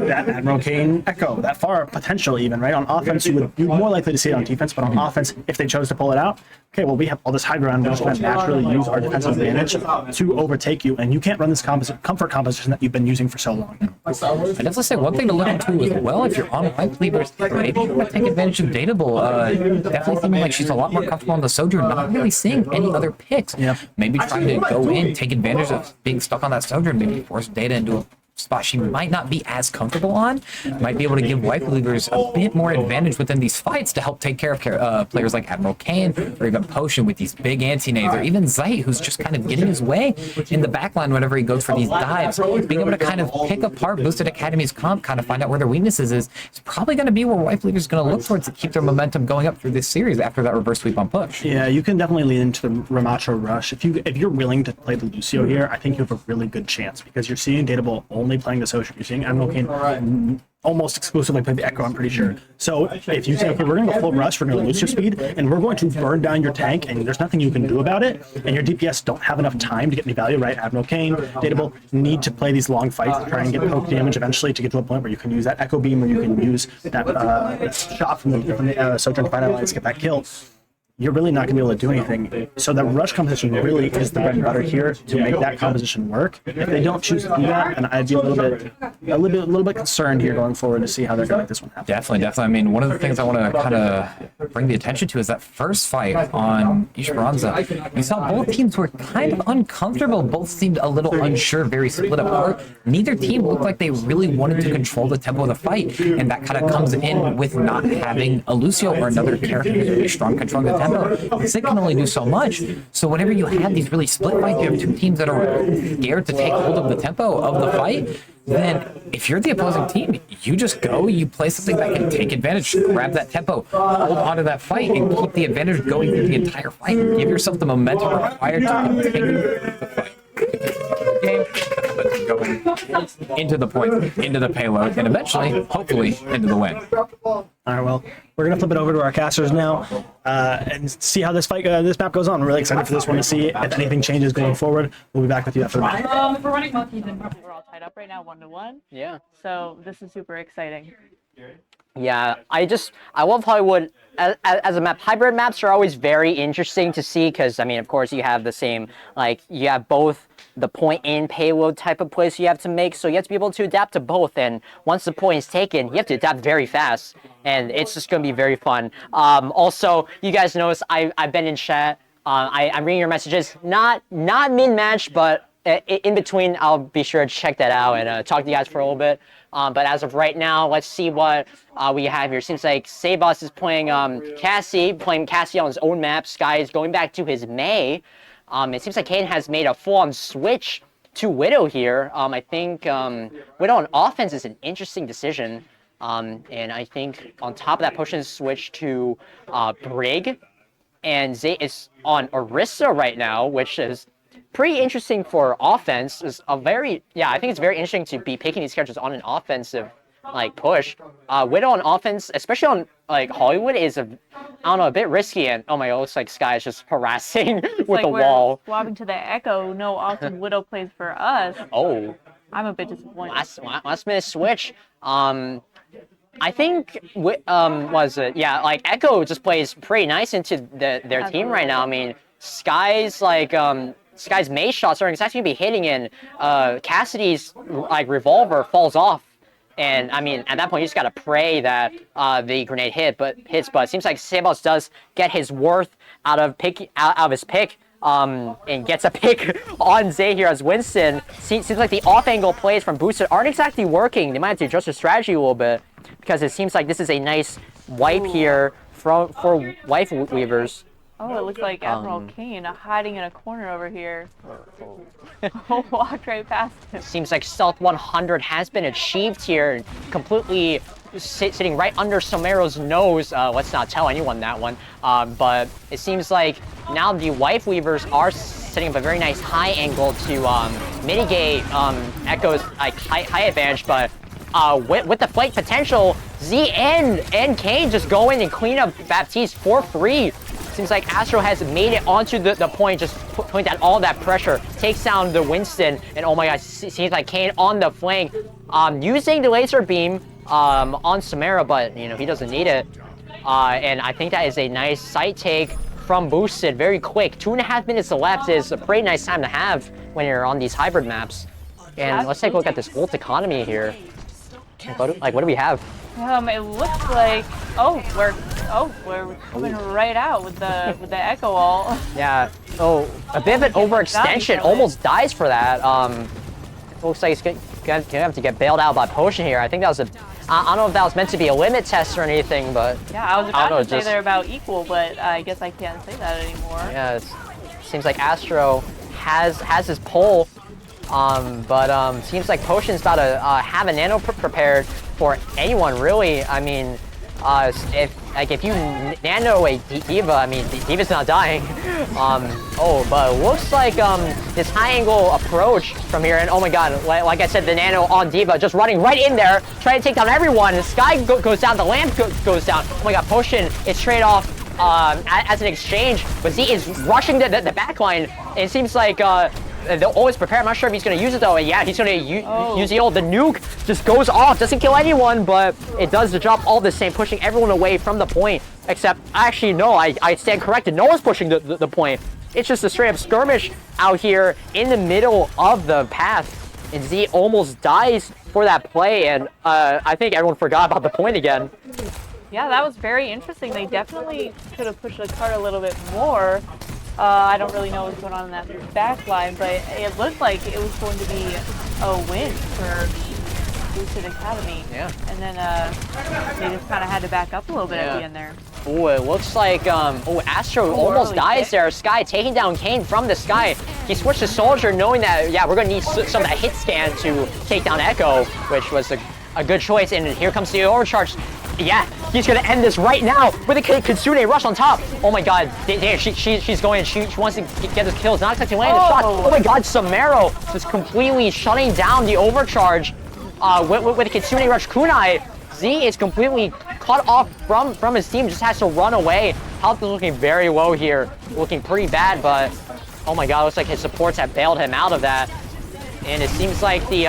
that Admiral Kane Echo, that far potential even, right? On offense, you're more likely to see it on defense, but on offense, if they chose to pull it out, okay, well, we have all this high ground, we're just going to naturally use our defensive advantage to overtake you, and you can't run this comfort composition that you've been using for so long now. I definitely say one thing to look into as well, if you're on White Flavors, maybe you want to take advantage of Dateable. Definitely seeming like she's a lot more comfortable on the Sojourn, not really seeing any other picks. Yeah. Maybe trying to go in, take advantage of being stuck on that Sojourn, maybe force Data into a spot she might not be as comfortable on, might be able to give White Believers a bit more advantage within these fights to help take care of players like Admiral Kane or even Potion with these big anti-nades, or even Zeit, who's just kind of getting his way in the backline whenever he goes for these dives. Being able to kind of pick apart Boosted Academy's comp, kind of find out where their weaknesses is probably going to be where White Believers is going to look towards to keep their momentum going up through this series after that reverse sweep on push. Yeah, you can definitely lean into the Ramacho rush. If you're willing to play the Lucio here, I think you have a really good chance, because you're seeing Dateable only playing the Social. You're seeing Admiral Kane almost exclusively play the Echo, I'm pretty sure. So if you say, okay, we're going to go full rush, we're going to lose your speed, and we're going to burn down your tank, and there's nothing you can do about it, and your DPS don't have enough time to get any value, right? Admiral Kane, Dateable need to play these long fights to try and get poke damage eventually to get to a point where you can use that Echo Beam, or you can use that shot from the Sojourn to find alliance to get that kill. you're really not going to be able to do anything. So the rush composition really is the bread and butter here to make that composition work. If they don't choose to do that, and I'd be a little bit concerned here going forward to see how they're going to make this one happen. Definitely. I mean, one of the things I want to kind of bring the attention to is that first fight on Esperanza. We saw both teams were kind of uncomfortable. Both seemed a little unsure, very split apart. Neither team looked like they really wanted to control the tempo of the fight, and that kind of comes in with not having a Lucio or another character who's really strong controlling the tempo. Zig can only do so much. So whenever you have these really split fights, you have two teams that are scared to take hold of the tempo of the fight. Then if you're the opposing team, you just go, you play something that can take advantage, grab that tempo, hold onto that fight, and keep the advantage going through the entire fight. Give yourself the momentum required to continue the fight. Game, going into the point, into the payload, and eventually, hopefully, into the win. All right, well, we're going to flip it over to our casters now and see how this fight, this map goes on. I'm really excited for this one to see if anything changes going forward. We'll be back with you after that. We're running monkeys and we're all tied up right now, 1-1. Yeah. So this is super exciting. Yeah, I love Hollywood as a map. Hybrid maps are always very interesting to see because, I mean, of course, you have the same, like, you have both the point and payload type of plays you have to make, so you have to be able to adapt to both, and once the point is taken, you have to adapt very fast, and it's just going to be very fun. Also, you guys notice I've been in chat. I'm reading your messages, not mid-match, but in between. I'll be sure to check that out and talk to you guys for a little bit. But as of right now, let's see what we have here. Seems like Sabos is playing Cassie on his own map. Sky is going back to his Mei. It seems like Kane has made a full-on switch to Widow here. I think Widow on offense is an interesting decision. And I think on top of that, Potion switch to Brig. And Zay is on Orisa right now, which is pretty interesting for offense. Is a very, I think it's very interesting to be picking these characters on an offensive like push. Widow on offense, especially on like Hollywood, is I don't know, a bit risky. And oh my god, it looks like Sky is just harassing with like the wall. Swapping to the Echo. No awesome Widow plays for us. Oh, I'm a bit disappointed. last minute switch. I think was it? Yeah, like Echo just plays pretty nice into their team right now. I mean, Sky's like Sky's Mei shots are exactly gonna be hitting, and Cassidy's like revolver falls off. And I mean, at that point, you just gotta pray that the grenade hits. But it seems like Sabos does get his worth out of his pick. And gets a pick on Zay here as Winston. Seems like the off-angle plays from Boosted aren't exactly working. They might have to adjust their strategy a little bit because it seems like this is a nice wipe here for Wife Weavers. Oh, it looks like Admiral Kane hiding in a corner over here. Walked right past him. Seems like Stealth 100 has been achieved here, completely sitting right under Somero's nose. Let's not tell anyone that one. But it seems like now the Wife Weavers are setting up a very nice high angle to mitigate Echo's like high advantage. But with the flight potential, Z and Kane just go in and clean up Baptiste for free. Seems like Astro has made it onto the point, just putting down all that pressure, takes down the Winston, and oh my god, seems like Kane on the flank, using the laser beam on Samara, but you know, he doesn't need it. And I think that is a nice site take from Boosted, very quick. 2.5 minutes left is a pretty nice time to have when you're on these hybrid maps. And let's take a look at this ult economy here. What do we have? It looks like we're coming right out with the Echo ult. Yeah. Oh, a bit of an overextension. Almost dies for that. Looks like he's gonna have to get bailed out by Potion here. I think that was I don't know if that was meant to be a limit test or anything, but yeah, I was about to say they're about equal, but I guess I can't say that anymore. Yeah, it seems like Astro has his pull. But seems like Potion's about to have a nano prepared for anyone, really. I mean, if you nano a D.Va, I mean, D.Va's not dying. But it looks like this high angle approach from here, and oh my god, like I said, the nano on D.Va just running right in there, trying to take down everyone. The Sky goes down, the lamp goes down. Oh my god, Potion is straight off as an exchange, but Z is rushing the backline. It seems like they'll always prepare. I'm not sure if he's going to use it, though. And yeah, he's going to use the ult. The nuke just goes off. Doesn't kill anyone, but it does the job all the same, pushing everyone away from the point. Except, actually, no, I stand corrected. No one's pushing the point. It's just a straight-up skirmish out here in the middle of the path. And Z almost dies for that play, and I think everyone forgot about the point again. Yeah, that was very interesting. They definitely could have pushed the cart a little bit more. I don't really know what's going on in that back line, but it looked like it was going to be a win for the Boosted Academy. Yeah. And then they just kind of had to back up a little bit at the end there. Oh, it looks like, Astro almost dies there. Sky taking down Kane from the sky. He switched to Soldier knowing that, yeah, we're going to need some of that hit scan to take down Echo, which was a good choice. And here comes the overcharge. Yeah, he's going to end this right now with a Kitsune rush on top. Oh my god, she's going, she wants to get this kills, not expecting to land the shot. Oh my god, Samaro just completely shutting down the overcharge with a Kitsune rush kunai. Z is completely cut off from his team, just has to run away. Health is looking very low here, looking pretty bad, but oh my god, looks like his supports have bailed him out of that. And it seems like the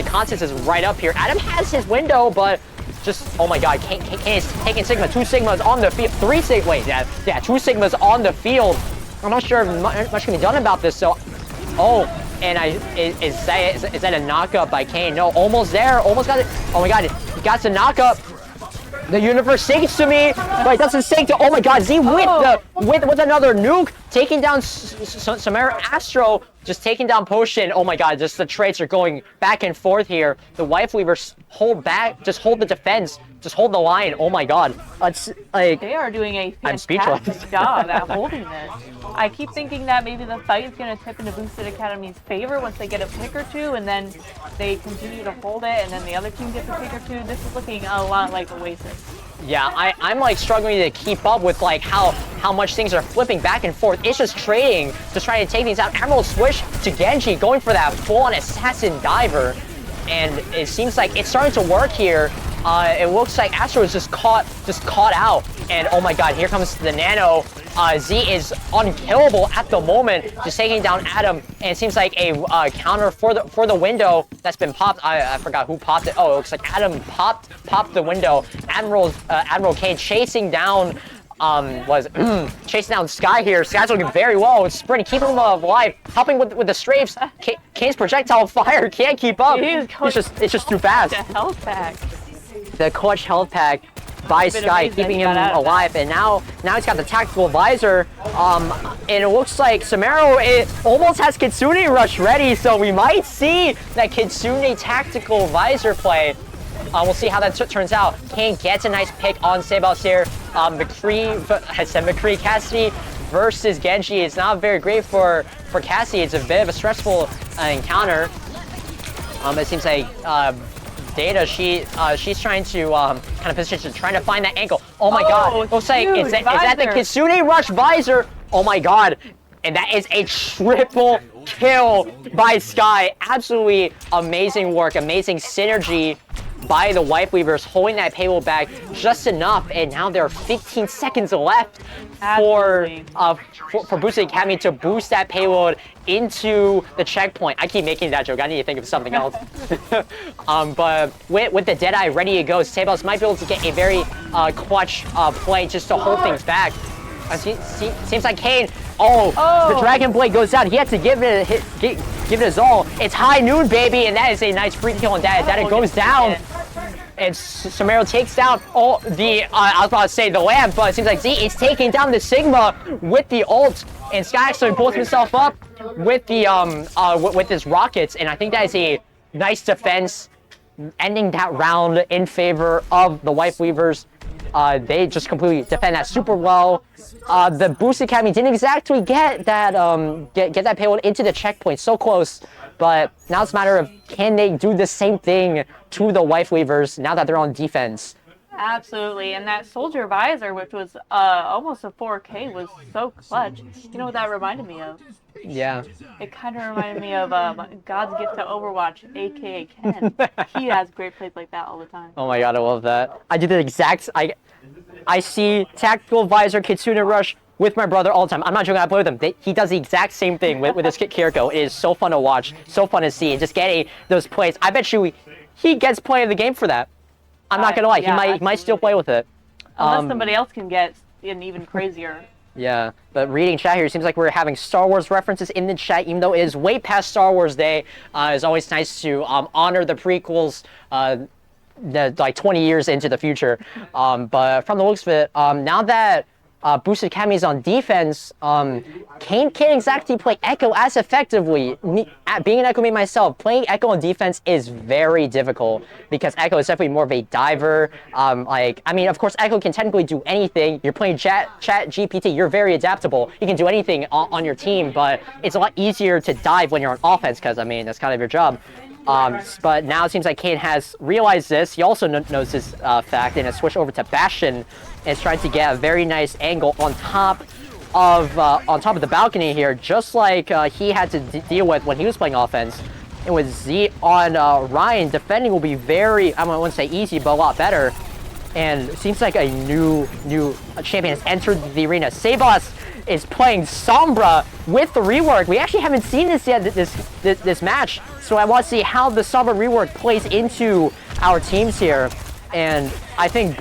consensus is right up here. Adam has his window, but just, oh my god, Kane is taking Sigma. 2 Sigmas on the field. 3 Sigmas, wait, yeah, 2 Sigmas on the field. I'm not sure if much can be done about this, so, oh, and is that a knockup by Kane? No, almost there, almost got it. Oh my god, he got the knockup. The universe sinks to me, but it doesn't sink to, oh my god, Z with another nuke, taking down Samara Astro, just taking down Potion. Oh my god, just the traits are going back and forth here. The Wife Weavers hold back, just hold the defense, just hold the line. Oh my god. It's like, they are doing a I'm speechless. fantastic job at holding this. I keep thinking that maybe the fight is going to tip into Boosted Academy's favor once they get a pick or two, and then they continue to hold it, and then the other team gets a pick or two. This is looking a lot like Oasis. Yeah, I'm like struggling to keep up with like how much things are flipping back and forth. It's just trading, just trying to take things out. Emerald switch to Genji, going for that full-on assassin diver, and it seems like it's starting to work here. It looks like Astro is just caught out, and oh my god, here comes the Nano. Z is unkillable at the moment, just taking down Adam, and it seems like a counter for the window that's been popped. I forgot who popped it. Oh, it looks like Adam popped the window. Admiral Kane chasing down chasing down Sky here. Sky's looking very low, sprinting, keeping him alive, helping with the strafes. Kane's projectile fire can't keep up. It's just too fast. The health pack. The clutch health pack by Sky, keeping him alive, and now he's got the tactical visor, and it looks like Samaro almost has Kitsune rush ready, so we might see that Kitsune tactical visor play. We'll see how that turns out. Kane gets a nice pick on Sebas here. McCree Cassidy versus Genji. It's not very great for Cassidy. It's a bit of a stressful encounter. It seems like Data, she's trying to kind of position, trying to find that angle. Oh my god, looks like, is that the Kitsune rush visor? Oh my god, and that is a triple kill by Sky. Absolutely amazing work, amazing synergy by the Wife Weavers, holding that payload back just enough, and now there are 15 seconds left for Boosted Academy to boost that payload into the checkpoint. I keep making that joke. I need to think of something else. But with the Deadeye ready to go, Sebas might be able to get a very clutch play just to hold things back. Seems like Kane. The Dragon Blade goes down. He has to give it a hit, give it his all. It's high noon, baby, and that is a nice free kill, and that it goes down. And Samaro takes down I was about to say the lamp, but it seems like Z is taking down the Sigma with the ult, and Sky actually pulls himself up with the with his rockets, and I think that is a nice defense, ending that round in favor of the Wife Weavers. They just completely defend that super well. The Boost Academy didn't exactly get that get that payload into the checkpoint, so close. But now it's a matter of, can they do the same thing to the Wife Weavers now that they're on defense? Absolutely, and that Soldier Visor, which was almost a 4K, was so clutch. You know what that reminded me of? Yeah. It kind of reminded me of God's gift to Overwatch, aka Ken. He has great plays like that all the time. Oh my god, I love that. I did the exact. I see tactical visor, Kitsune rush, with my brother all the time. I'm not joking, I play with him. He does the exact same thing with his Kiriko. It is so fun to watch, so fun to see, and just getting those plays. I bet you he gets play of the game for that. I'm not gonna lie, yeah, he might still play with it. Unless somebody else can get an even crazier. Yeah, but reading chat here, it seems like we're having Star Wars references in the chat, even though it is way past Star Wars Day. It's always nice to honor the prequels like 20 years into the future. But from the looks of it, now that Boosted Academy is on defense, Kane can't exactly play Echo as effectively. Being an Echo main myself, playing Echo on defense is very difficult because Echo is definitely more of a diver. I mean, of course, Echo can technically do anything. You're playing Chat GPT, you're very adaptable. You can do anything on your team, but it's a lot easier to dive when you're on offense because, I mean, that's kind of your job. But now it seems like Kane has realized this. He also knows this fact and has switched over to Bastion and is trying to get a very nice angle on top of the balcony here, just like he had to deal with when he was playing offense. And with Z on Ryan, defending will be very, I wouldn't say easy, but a lot better. And it seems like a new champion has entered the arena. Sabas is playing Sombra with the rework. We actually haven't seen this yet, this match. So I want to see how the Sombra rework plays into our teams here. And I think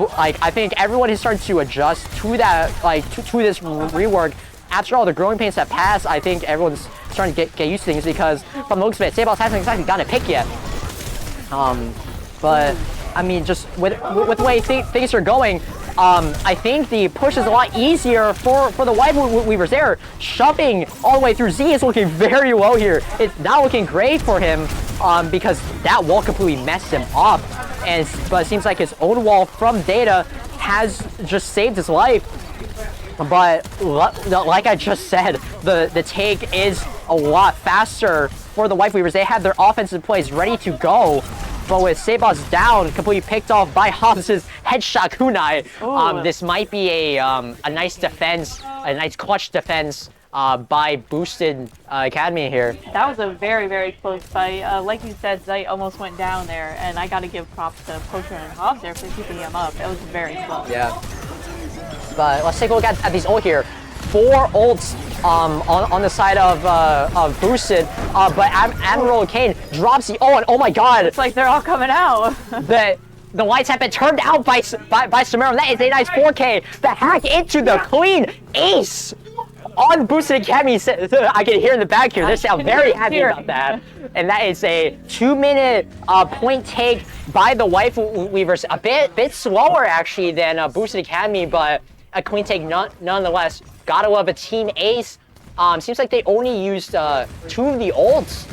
everyone is starting to adjust to that, to this rework. After all the growing pains that passed, I think everyone's starting to get used to things because from the looks of it, Sabas hasn't exactly gotten a pick yet. But I mean, just with the way things are going, I think the push is a lot easier for the White Weavers there. Shoving all the way through Z is looking very low here. It's not looking great for him because that wall completely messed him up. But it seems like his own wall from Data has just saved his life. But like I just said, the take is a lot faster for the White Weavers. They have their offensive plays ready to go. But with Sabas down, completely picked off by Hobbs' headshot kunai, this might be a nice defense, a nice clutch defense by Boosted Academy here. That was a very, very close fight. Like you said, Zeit almost went down there, and I got to give props to Potion and Hobbs there for keeping him up. It was very close. Yeah. But let's take a look at these ult here. 4 ults on the side of Boosted, but Admiral Kane drops the ult, and oh my god! It's like they're all coming out. The lights have been turned out by Samara. That is a nice 4K. The hack into the clean ace on Boosted Academy. I can hear in the back here. They sound very happy about that. And that is a 2-minute point take by the White Weavers. A bit slower actually than Boosted Academy, but a clean take nonetheless. Gotta love a team ace. Seems like they only used 2 of the ults.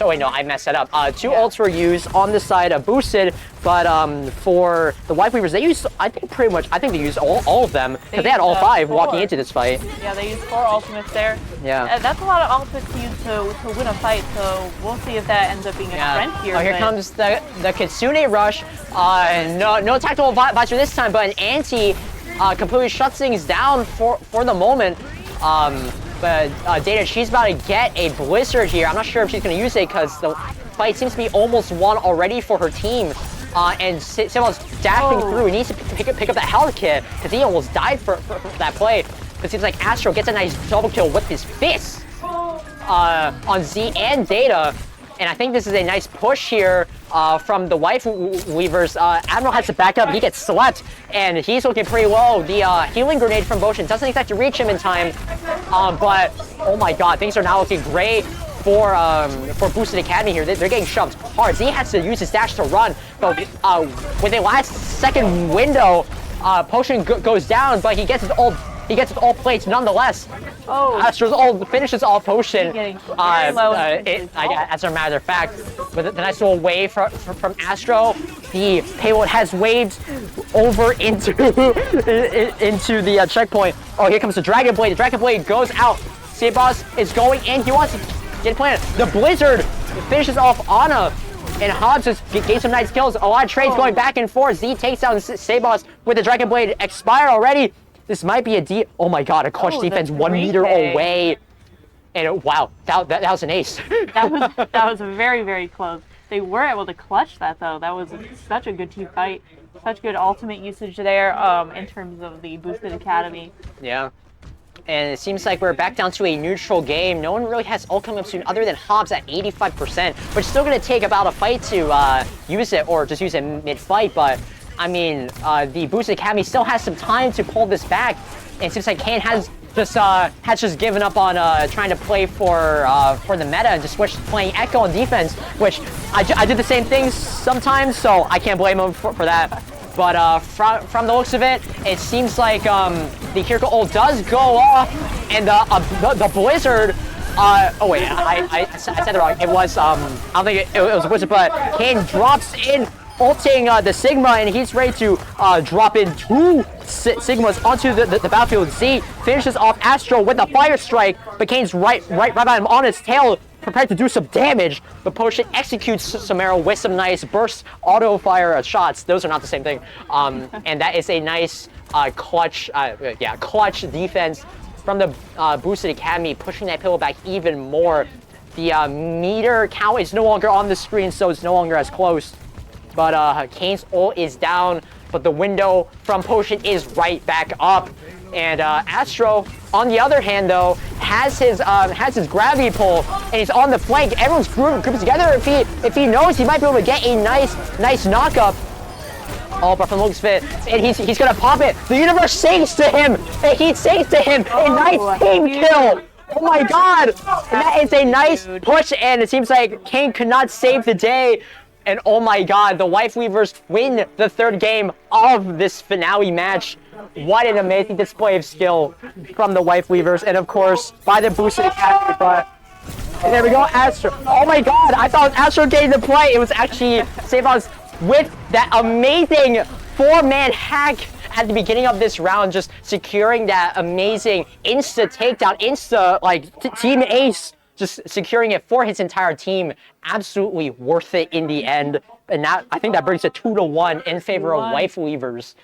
Wait, no, I messed that up. 2 ults were used on the side of Boosted, but for the White Weavers, they used, I think they used all of them, because they had all 5 walking into this fight. Yeah, they used 4 ultimates there. Yeah. That's a lot of ultimates to use to win a fight, so we'll see if that ends up being a trend here. Oh, here comes the Kitsune Rush. No tactical advisor this time, but an anti completely shuts things down for the moment. But Data, she's about to get a Blizzard here. I'm not sure if she's going to use it because the fight seems to be almost won already for her team. And Simon's dashing through. He needs to pick up that health kit because he almost died for that play. But it seems like Astro gets a nice double kill with his fist on Z and Data. And I think this is a nice push here from the White Weavers. Admiral has to back up. He gets slept, and he's looking pretty low. The healing grenade from Boshin doesn't exactly reach him in time. But, oh my god, things are now looking great for Boosted Academy here. They're getting shoved hard. Z has to use his dash to run. But with a last second window, Potion goes down, but he gets his ult. He gets his ult plates nonetheless. Astro's ult finishes off Potion. As a matter of fact, with the nice little wave from Astro, the payload has waved over into the checkpoint. Oh, here comes the Dragon Blade. The Dragon Blade goes out. Sabas is going in. He wants to get planted. The Blizzard finishes off Ana. And Hobbs just gave some nice kills. A lot of trades going back and forth. Z takes down Sabas with the Dragon Blade expire already. This might be a oh my god, a clutch defense 1 meter away. And wow, that was an ace. that was very, very close. They were able to clutch that though. That was such a good team fight. such good ultimate usage there in terms of the boosted academy. Yeah. And it seems like we're back down to a neutral game. No one really has ult coming up soon other than Hobbs at 85%, which is still going to take about a fight to use it or just use it mid-fight. But, I mean, the Boosted Academy still has some time to pull this back. And it seems like Kane has just given up on trying to play for the meta and just switched to playing Echo on defense, which I do the same things sometimes, so I can't blame him for that. But from the looks of it, it seems like the Kiriko ult does go off, and the Blizzard. Oh wait, I said it wrong. It was I don't think it was Blizzard, but Kane drops in, ulting the Sigma, and he's ready to drop in 2 Sigmas onto the battlefield. Z finishes off Astro with a fire strike, but Kane's right behind him on his tail, prepared to do some damage. The Potion executes Samaro with some nice burst auto fire shots. Those are not the same thing. And that is a nice clutch defense from the Boosted Academy, pushing that pillow back even more. The meter count is no longer on the screen, so it's no longer as close. But Kane's ult is down, but the window from Potion is right back up. And Astro, on the other hand, though, has his gravity pull, and he's on the flank. Everyone's grouped together. If he knows, he might be able to get a nice knockup. Oh, but from the looks of it, and he's gonna pop it. The universe sings to him, and he sings to him. A nice team kill. Oh my God! And that is a nice push, and it seems like Kane could not save the day. And oh my God, the Wife Weavers win the 3rd game of this finale match. What an amazing display of skill from the Wife Weavers, and of course, by the Boosted Academy. And there we go, Astro. Oh my God, I thought Astro getting the play. It was actually Savon's with that amazing 4-man hack at the beginning of this round, just securing that amazing insta takedown, team ace. Just securing it for his entire team. Absolutely worth it in the end. And now I think that brings it 2-1 in favor of Wife Weavers.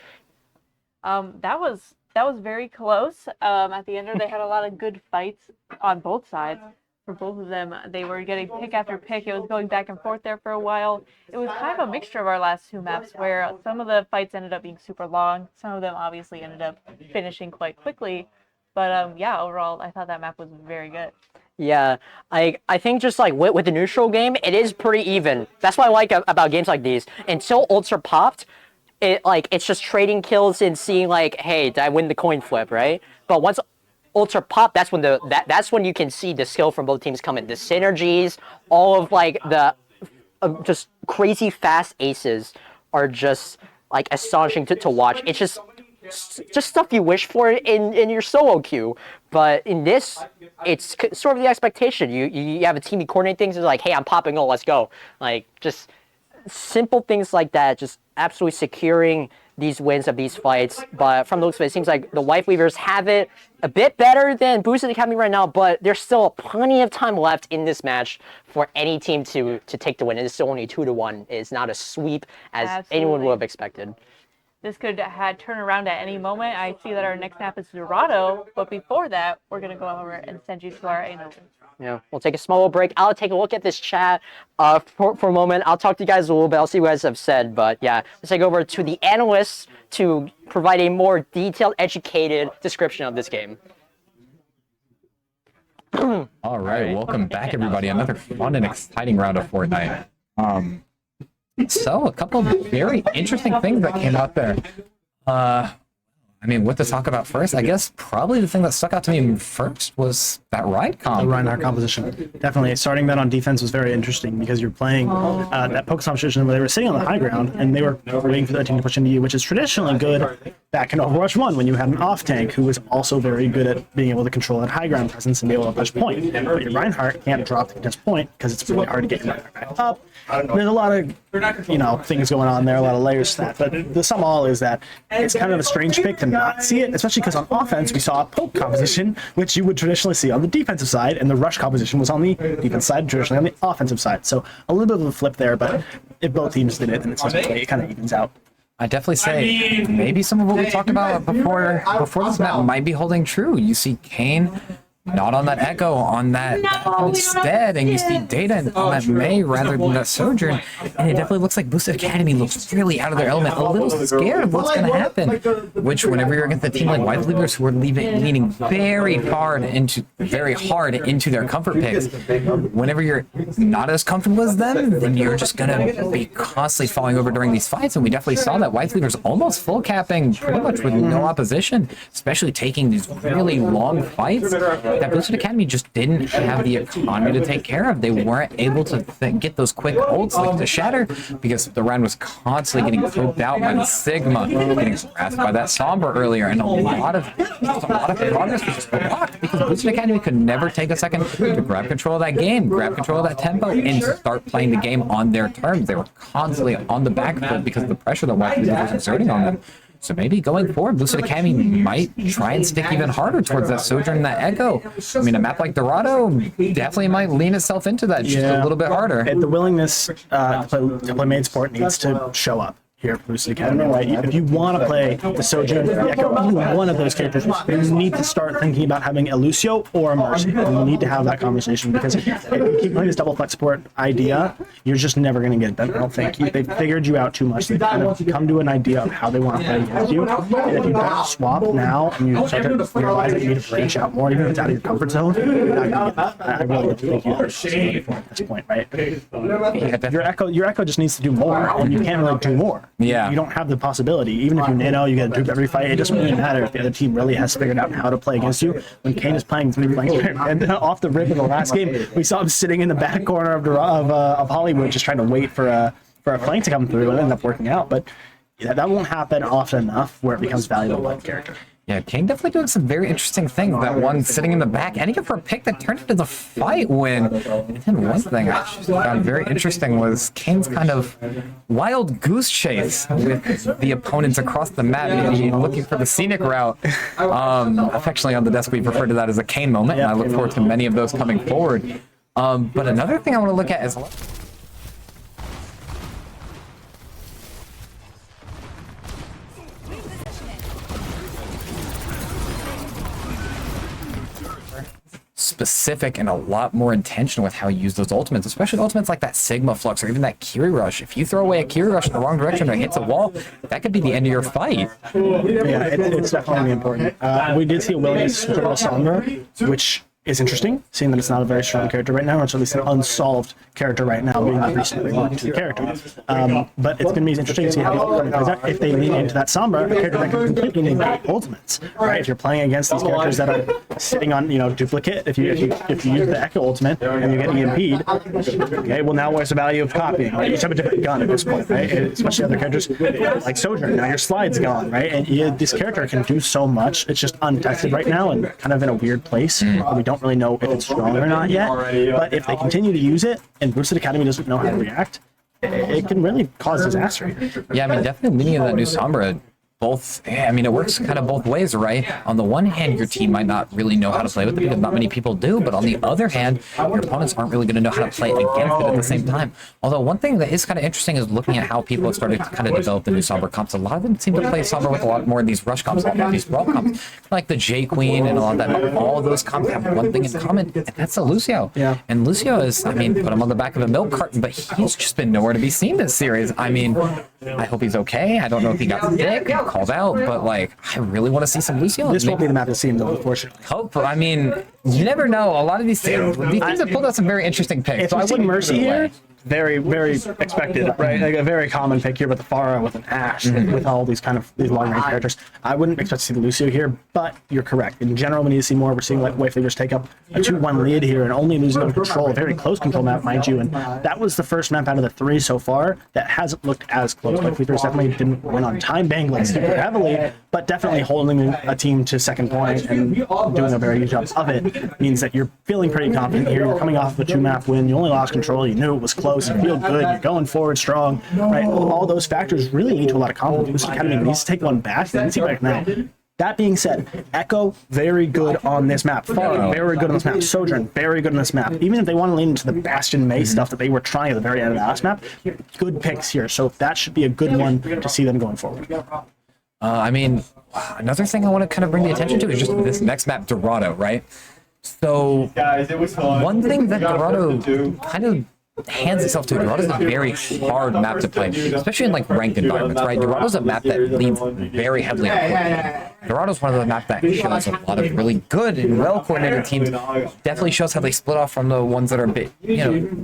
That was very close. At the end, they had a lot of good fights on both sides. For both of them, they were getting pick after pick. It was going back and forth there for a while. It was kind of a mixture of our last 2 maps, where some of the fights ended up being super long. Some of them obviously ended up finishing quite quickly. But yeah, overall, I thought that map was very good. Yeah, I think just like with the neutral game, it is pretty even. That's what I like about games like these. Until ults are popped, it's just trading kills and seeing like, hey, did I win the coin flip, right? But once ults are popped, that's when that's when you can see the skill from both teams come in. The synergies, all of like the just crazy fast aces are just like astonishing to watch. It's just stuff you wish for in your solo queue. But in this, it's sort of the expectation. You have a team, you coordinate things, it's like, hey, I'm popping ult, let's go. Like, just simple things like that, just absolutely securing these wins of these fights. But from the looks of it, it seems like the Wife Weavers have it a bit better than Boosted Academy right now, but there's still plenty of time left in this match for any team to take the win. It's still only 2-1. It's not a sweep as anyone would have expected. This could turn around at any moment. I see that our next map is Dorado, but before that, we're going to go over and send you to our annual. Yeah, we'll take a small break. I'll take a look at this chat for a moment. I'll talk to you guys a little bit. I'll see what you guys have said. But yeah, let's take over to the analysts to provide a more detailed, educated description of this game. All right, welcome back, everybody. Another fun and exciting round of Fortnite. So a couple of very interesting things that came out there. I mean, what to talk about first? I guess probably the thing that stuck out to me first was that ride comp. The Reinhardt composition. Definitely. Starting that on defense was very interesting because you're playing that poke competition where they were sitting on the high ground and they were waiting for the team to push into you, which is traditionally good back in Overwatch 1 when you had an off tank who was also very good at being able to control that high ground presence and be able to push point. But your Reinhardt can't drop to this point because it's really hard to get your Reinhardt back up. There's a lot of things going on there, a lot of layers to that. But the sum all is that it's kind of a strange pick to not see it, especially because on offense we saw a poke composition, which you would traditionally see on the defensive side, and the rush composition was on the defense side, traditionally on the offensive side. So a little bit of a flip there, but if both teams did it, then it kind of evens out. I definitely say maybe some of what we talked about before this map might be holding true. You see Kane not on that Echo, on that instead, and you see Data on that May rather than that Sojourn, and it definitely looks like Boosted Academy looks really out of their element, a little scared of what's going to happen, which whenever you're against a team like White Leaders who are leaning very hard into their comfort picks, whenever you're not as comfortable as them, then you're just going to be constantly falling over during these fights, and we definitely saw that White Leaders almost full capping pretty much with no opposition, especially taking these really long fights that Boosted Academy just didn't have the economy to take care of. They weren't able to get those quick ults like the Shatter because the round was constantly getting poked out by the Sigma, getting harassed by that Sombra earlier, and a lot of progress was just blocked because Boosted Academy could never take a second to grab control of that game, grab control of that tempo, and start playing the game on their terms. They were constantly on the back foot because of the pressure that White Leaders was exerting on them. So maybe going forward, Boosted Academy might try and stick even harder towards that Sojourn and that Echo. I mean, a map like Dorado definitely might lean itself into that just a little bit harder. And the willingness to play main support needs to show up here at Boosted Academy, right? If you want to play the Sojourn, the Echo, either one of those characters, you need to start thinking about having a Lucio or a Mercy. And you need to have that conversation because if you keep playing this double flex support idea, you're just never going to get it done. I don't think. They've figured you out too much. They've kind of come to an idea of how they want to play against you. And if you don't swap now and you start to realize that you need to branch out more, even if it's out of your comfort zone, you're not going to get that. I really don't think you're at this point, right? Your Echo just needs to do more, and you can't really do more. Yeah. You don't have the possibility. Even if you nano, you get a dupe every fight. It doesn't really matter if the other team really has figured out how to play against you. When Kane is playing 3 flanks, and off the rip in the last game, we saw him sitting in the back corner of Hollywood, just trying to wait for a flank to come through, and it ended up working out. But that won't happen often enough where it becomes valuable by the character. Yeah, Kane definitely doing some very interesting things. That one sitting in the back, and even for a pick that turned into the fight win. And then one thing I found very interesting was Kane's kind of wild goose chase with the opponents across the map, maybe looking for the scenic route. Affectionately on the desk, we refer to that as a Kane moment, and I look forward to many of those coming forward. But another thing I want to look at is specific and a lot more intentional with how you use those ultimates, especially ultimates like that Sigma Flux or even that Kiri Rush. If you throw away a Kiri Rush in the wrong direction or it hits a wall, that could be the end of your fight. Yeah, it's definitely important. We did see a willingness to dribble Sombra, which is interesting, seeing that it's not a very strong character right now, or it's at least an unsolved character right now, being recently worked to the character. But it's going to be interesting to see how the upcoming plays out. If they lean into that Sombra, a character that can completely negate ultimates, right? If you're playing against these characters that are sitting on, duplicate, if you use the Echo ultimate and you get EMP'd, okay, well now where's the value of copying? Right? You just have a different gun at this point, right? Especially other characters like Sojourn. Now your slide's gone, right? And this character can do so much. It's just untested right now and kind of in a weird place. We don't really know if it's strong or not yet, but if they continue to use it and Boosted Academy doesn't know how to react, it can really cause disaster here. Yeah, I mean, definitely leaning into that new Sombra. It works kind of both ways, right? On the one hand, your team might not really know how to play with it because not many people do, but on the other hand, your opponents aren't really going to know how to play against it at the same time. Although one thing that is kind of interesting is looking at how people have started to kind of develop the new Sombra comps. A lot of them seem to play Sombra with a lot more of these rush comps, a lot more of these brawl comps, like the J Queen and all of that. But all those comps have one thing in common, and that's the Lucio. Yeah. And Lucio is, put him on the back of a milk carton, but he's just been nowhere to be seen this series. I mean, I hope he's okay. I don't know if he got sick, called out, but I really want to see some Lucio. This won't be the map to see him, though, unfortunately. Hope. I mean, you never know. A lot of these teams have pulled out some very interesting picks. If I see Mercy here, very, very expected, right? Like a very common pick here with the Pharah, with an Ashe, with all these these long range characters. I wouldn't expect to see the Lucio here, but you're correct. In general, we need to see more. We're seeing White Leaders take up a 2-1 lead here and only losing under control, a very close control map, mind you. And that was the first map out of the 3 so far that hasn't looked as close. White Leaders definitely didn't win on time bangling super heavily, but definitely holding a team to second point and doing a very good job of it means that you're feeling pretty confident here. You're coming off of a 2-map win. You only lost control. You knew it was close. You feel good. You're going forward strong, right? All those factors really lead to a lot of confidence. Boosted Academy needs to take one back. They need to take back now. That being said, Echo, very good on this map. Pharah, very good on this map. Sojourn, very good on this map. Even if they want to lean into the Bastion May stuff that they were trying at the very end of the last map, good picks here. So that should be a good one to see them going forward. Another thing I want to kind of bring the attention to is just this next map, Dorado, right? So Guys, it was fun. one thing that We got Dorado to kind of hands itself to, Dorado's a very hard map to play, especially in like ranked environments, right? Dorado's a map that leans very heavily on coordination. Dorado's one of the maps that shows a lot of really good and well-coordinated teams. Definitely shows how they split off from the ones that are a bit,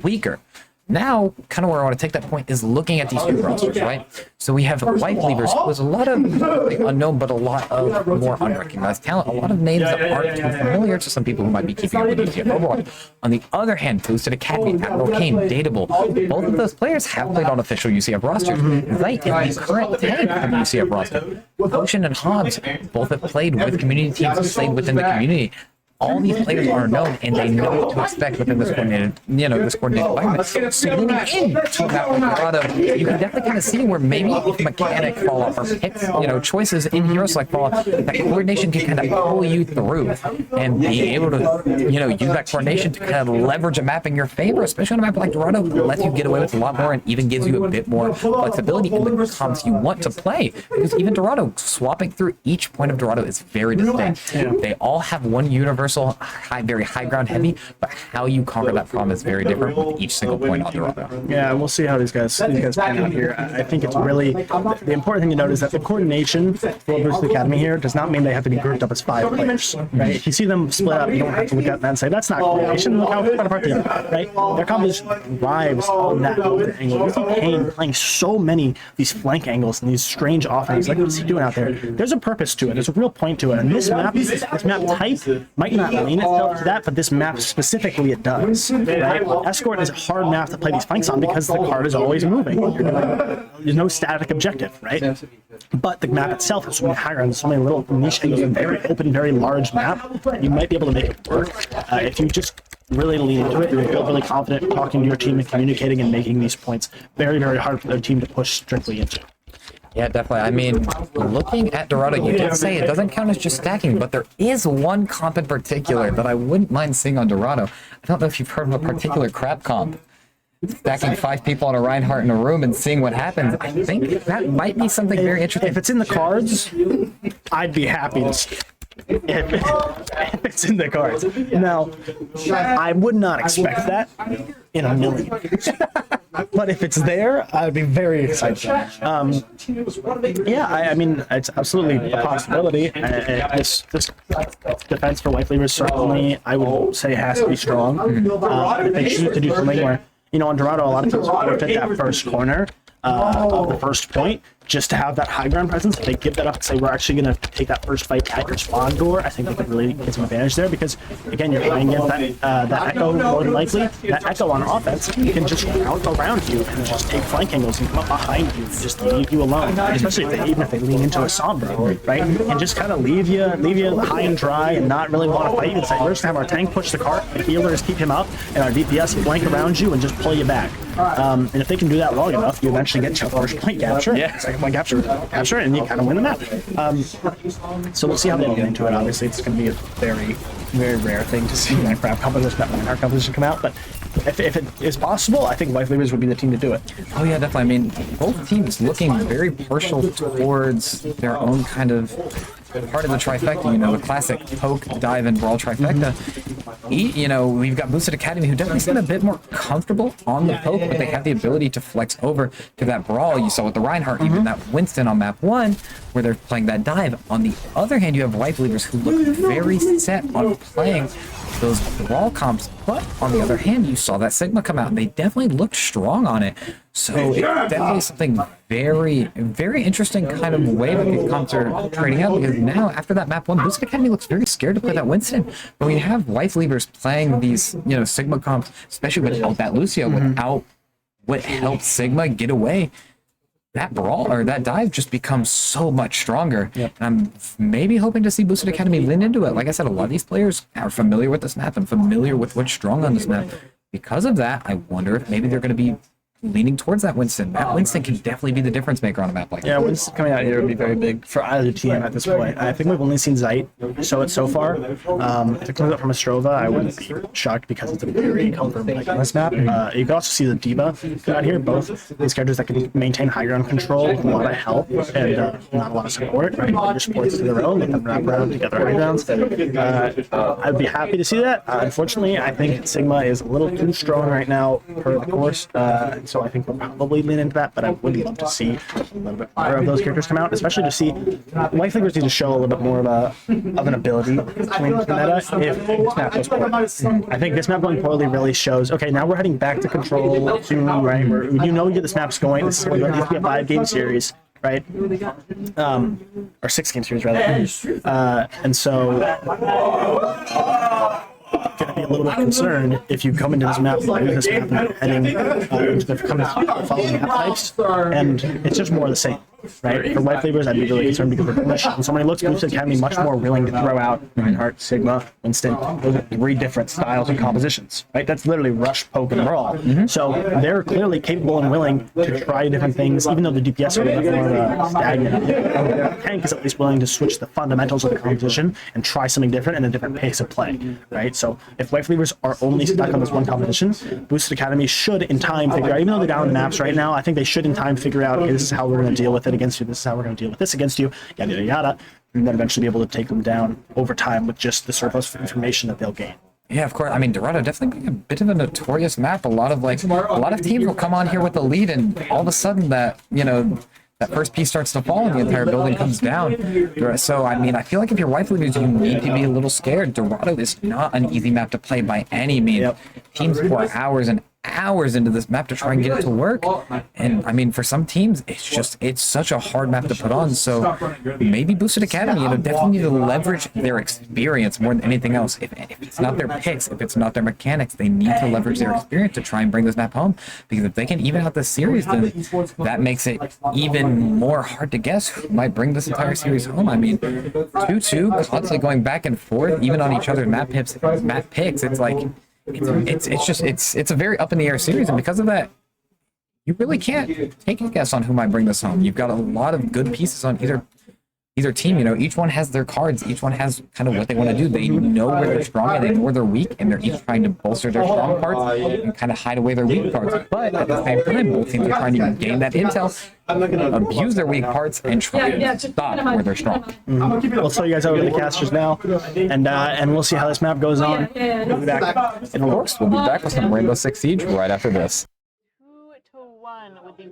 weaker. Now, kind of where I want to take that point is looking at these two rosters, right? So we have White Leavers, who is a lot of unknown, but a lot of more unrecognized talent, a lot of names that aren't too familiar to some people who might be keeping up with UCF Overwatch. On the other hand, Boosted Academy, Admiral Kane, Dateable, both of those players have played on official UCF rosters. Light is the current tank from the UCF roster. Potion and Hobbs both have played with community teams, played within the community. All these players are known, and they know what to expect within this coordinated, environment. So leaning into that with Dorado, you can definitely kind of see where maybe if mechanic fall off or picks, choices in hero select fall off, that coordination can kind of pull you through and be able to, use that coordination to kind of leverage a map in your favor, especially on a map like Dorado, that lets you get away with a lot more and even gives you a bit more flexibility in the comps you want to play. Because even Dorado, swapping through each point of Dorado is very distinct. They all have one universal very high ground heavy, but how you conquer that problem is very different with each single point on Dorado. Yeah, we'll see how these guys pan out here. I think it's really the important thing to note is that the coordination for Boosted Academy here does not mean they have to be grouped up as 5 players, right? If you see them split up, you don't have to look at that and say that's not coordination. Look how far apart they are, right? Their composition thrives on that angle. You see Kane playing so many of these flank angles and these strange offenses. Like, what's he doing out there? There's a purpose to it. There's a real point to it. And this map type might not lend itself to that, but this map specifically it does. Right? Escort is a hard map to play these flanks on because the card is always moving. There's no static objective, right? But the map itself has so many high grounds, so many little niche angles, very open, very large map. You might be able to make it work if you just really lean into it. You feel really confident talking to your team and communicating and making these points very, very hard for their team to push strictly into. Yeah, definitely. I mean, looking at Dorado, you did say it doesn't count as just stacking, but there is one comp in particular that I wouldn't mind seeing on Dorado. I don't know if you've heard of a particular crap comp. Stacking 5 people on a Reinhardt in a room and seeing what happens. I think that might be something very interesting. If it's in the cards, I'd be happy to see if it's in the cards. Now, I would not expect that in a million years. But if it's there, I'd be very excited. I mean, it's absolutely a possibility. This defense for White Leavers certainly, I would say, has to be strong. They need to do something where, on Dorado, a lot of teams will take that first corner of the first point just to have that high ground presence. If they give that up and say, we're actually going to take that first fight at your spawn door, I think they could really get some advantage there because, again, you're playing against that Echo more than likely. That Echo on offense can just route around you and just take flank angles and come up behind you and just leave you alone, especially even if they lean into a Sombra, right? And just kind of leave you high and dry and not really want to fight and say, we're just going to have our tank push the cart, the healers keep him up, and our DPS flank around you and just pull you back. And if they can do that long enough, you eventually get to your first point capture, second point capture, and you kind of win the map. So we'll see how they get into it. Obviously, it's going to be a very, very rare thing to see that crap composition, that Reinhardt composition come out. But if it is possible, I think White Leavers would be the team to do it. Oh yeah, definitely. I mean, both teams looking very partial towards their own kind of part of the trifecta, the classic poke, dive, and brawl trifecta. We've got Boosted Academy, who definitely seem a bit more comfortable on the poke, but they have the ability to flex over to that brawl. You saw with the Reinhardt, even that Winston on map 1, where they're playing that dive. On the other hand, you have White Leavers who look very set on playing those brawl comps, but on the other hand, you saw that Sigma come out, and they definitely looked strong on it. So it's definitely something very, very interesting kind of way that these comps are trading out, because now, after that map 1, Boosted Academy looks very scared to play that Winston. But when you have White Leavers playing these, Sigma comps, especially without that Lucio, without what helps Sigma get away, that brawl or that dive just becomes so much stronger. And I'm maybe hoping to see Boosted Academy lean into it. Like I said, a lot of these players are familiar with this map and familiar with what's strong on this map. Because of that, I wonder if maybe they're going to be leaning towards that Winston. That Winston can definitely be the difference maker on a map like Yeah, that. Winston coming out here would be very big for either team at this point. I think we've only seen Zeit show it so far. If it comes up from Astrova, I wouldn't be shocked because it's a very colorful pick on this map. You can also see the D.Va come out here. Both these characters that can maintain high ground control, a lot of help, and not a lot of support. Right, your supports to their own, let them wrap around together high grounds. I'd be happy to see that. Unfortunately, I think Sigma is a little too strong right now per the course. So I think we'll probably lean into that, but I would love to see a little bit more of those characters come out, especially to see White Flavors need to show a little bit more of an ability to win the meta if this map goes poorly. I think this map going poorly really shows, okay, now we're heading back to Control 2, right, where you know this map's going, this is going to be a 5-game series, right? Or 6-game series, rather. And so going to be a little bit concerned if you come into this map, lose this map, and heading into the following map types, and it's just more of the same. Right? For White Flavors, I'd be really concerned because when somebody looks Boosted Academy much more willing to throw out Reinhardt, Sigma, Winston. Those are 3 different styles and compositions. Right? That's literally rush, poke, and brawl. So they're clearly capable and willing to try different things, even though the DPS are a bit more stagnant. Tank is at least willing to switch the fundamentals of the composition and try something different and a different pace of play. Right? So if White Flavors are only stuck on this one composition, Boosted Academy should in time figure out, even though they're down in the maps right now, I think they should in time figure out, okay, this is how we're going to deal with it against you, this is how we're going to deal with this against you, yada yada yada, and then eventually be able to take them down over time with just the surplus of information that they'll gain. Yeah, of course. I mean, Dorado definitely being a bit of a notorious map. A lot of teams will come on here with the lead, and all of a sudden that first piece starts to fall and the entire building comes down. So, I mean, I feel like if you're White Flavors, you need to be a little scared. Dorado is not an easy map to play by any means. Yep. Teams pour hours and hours into this map to try and get it to work, and I mean, for some teams it's such a hard map to put on. So maybe Boosted Academy definitely need to leverage their experience more than anything else. If it's not their picks, if it's not their mechanics, they need to leverage their experience to try and bring this map home, because if they can even out this series, then that makes it even more hard to guess who might bring this entire series home. I mean, 2-2 constantly going back and forth even on each other's map picks. It's like it's a very up in the air series, and because of that, you really can't take a guess on who might bring this home. You've got a lot of good pieces on either team. Each one has their cards, each one has kind of what they want to do. They know where they're strong and they know where they're weak, and they're each trying to bolster their strong parts and kind of hide away their weak parts. But at the same time, both teams are trying to gain that intel, abuse their weak parts, and try to stop where they're strong. We'll throw you guys over to the casters now, and we'll see how this map goes on. We'll be back. And of course, we'll be back with some Rainbow Six Siege right after this. 2-1 with the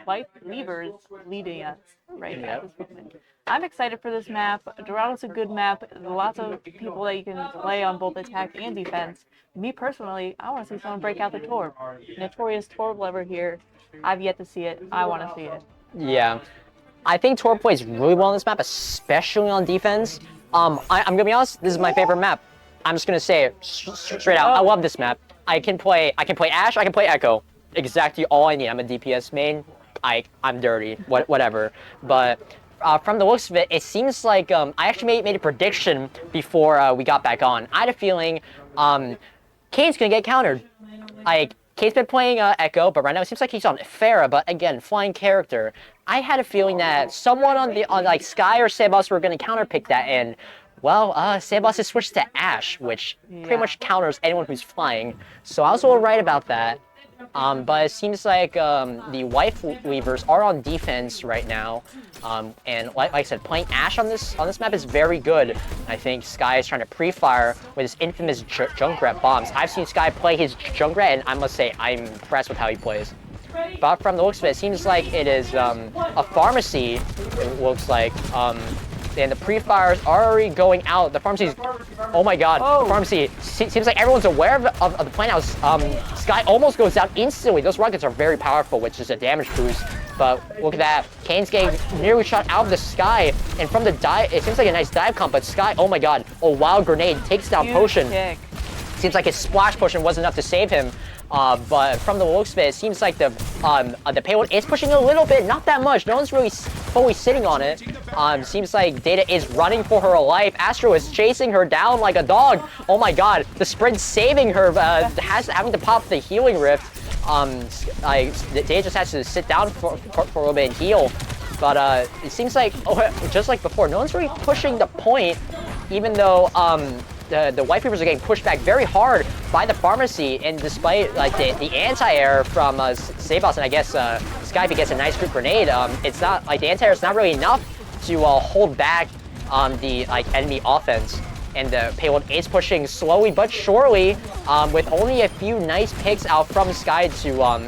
White Flavors leading us right at this moment. I'm excited for this map. Dorado's a good map. There's lots of people that you can play on both attack and defense. Me personally, I want to see someone break out the Torb. Notorious Torb lever here. I've yet to see it. I want to see it. Yeah. I think Torb plays really well on this map, especially on defense. I'm going to be honest, this is my favorite map. I'm just going to say it straight out. I love this map. I can play Ashe, I can play Echo. Exactly all I need. I'm a DPS main. I'm dirty. Whatever. But from the looks of it, it seems like I actually made a prediction before we got back on. I had a feeling Kane's gonna get countered. Kane's been playing Echo, but right now it seems like he's on Pharah. But again, flying character. I had a feeling that someone on like Sky or Sebas were gonna counterpick that, and well, Sebas has switched to Ashe, which pretty much counters anyone who's flying. So I was a little right about that. But it seems like the White Flavors are on defense right now, and like I said, playing Ashe on this map is very good. I think Sky is trying to pre-fire with his infamous Junkrat bombs. I've seen Sky play his Junkrat, and I must say I'm impressed with how he plays. But from the looks of it, it seems like it is a pharmacy. It looks like. And the pre-fires are already going out. The pharmacy's, oh my god, the pharmacy, seems like everyone's aware of the plan now. Sky almost goes down instantly. Those rockets are very powerful, which is a damage boost. But look at that, Kane's getting nearly shot out of the sky. And from the dive, it seems like a nice dive comp, but Sky, oh my god, a wild grenade, takes down Potion. Seems like his splash potion wasn't enough to save him. But from the looks of it, it seems like the payload is pushing a little bit, not that much. No one's really fully sitting on it. Seems like Data is running for her life. Astro is chasing her down like a dog. Oh my god, the sprint saving her, having to pop the healing rift. Day just has to sit down for a little bit and heal. But it seems like, just like before, no one's really pushing the point, even though the White Reavers are getting pushed back very hard by the pharmacy, and despite like the anti-air from Sabos, and I guess Sky, if he gets a nice group grenade, it's not like the anti-air is not really enough to hold back the enemy offense. And the payload is pushing slowly but surely, with only a few nice picks out from Sky to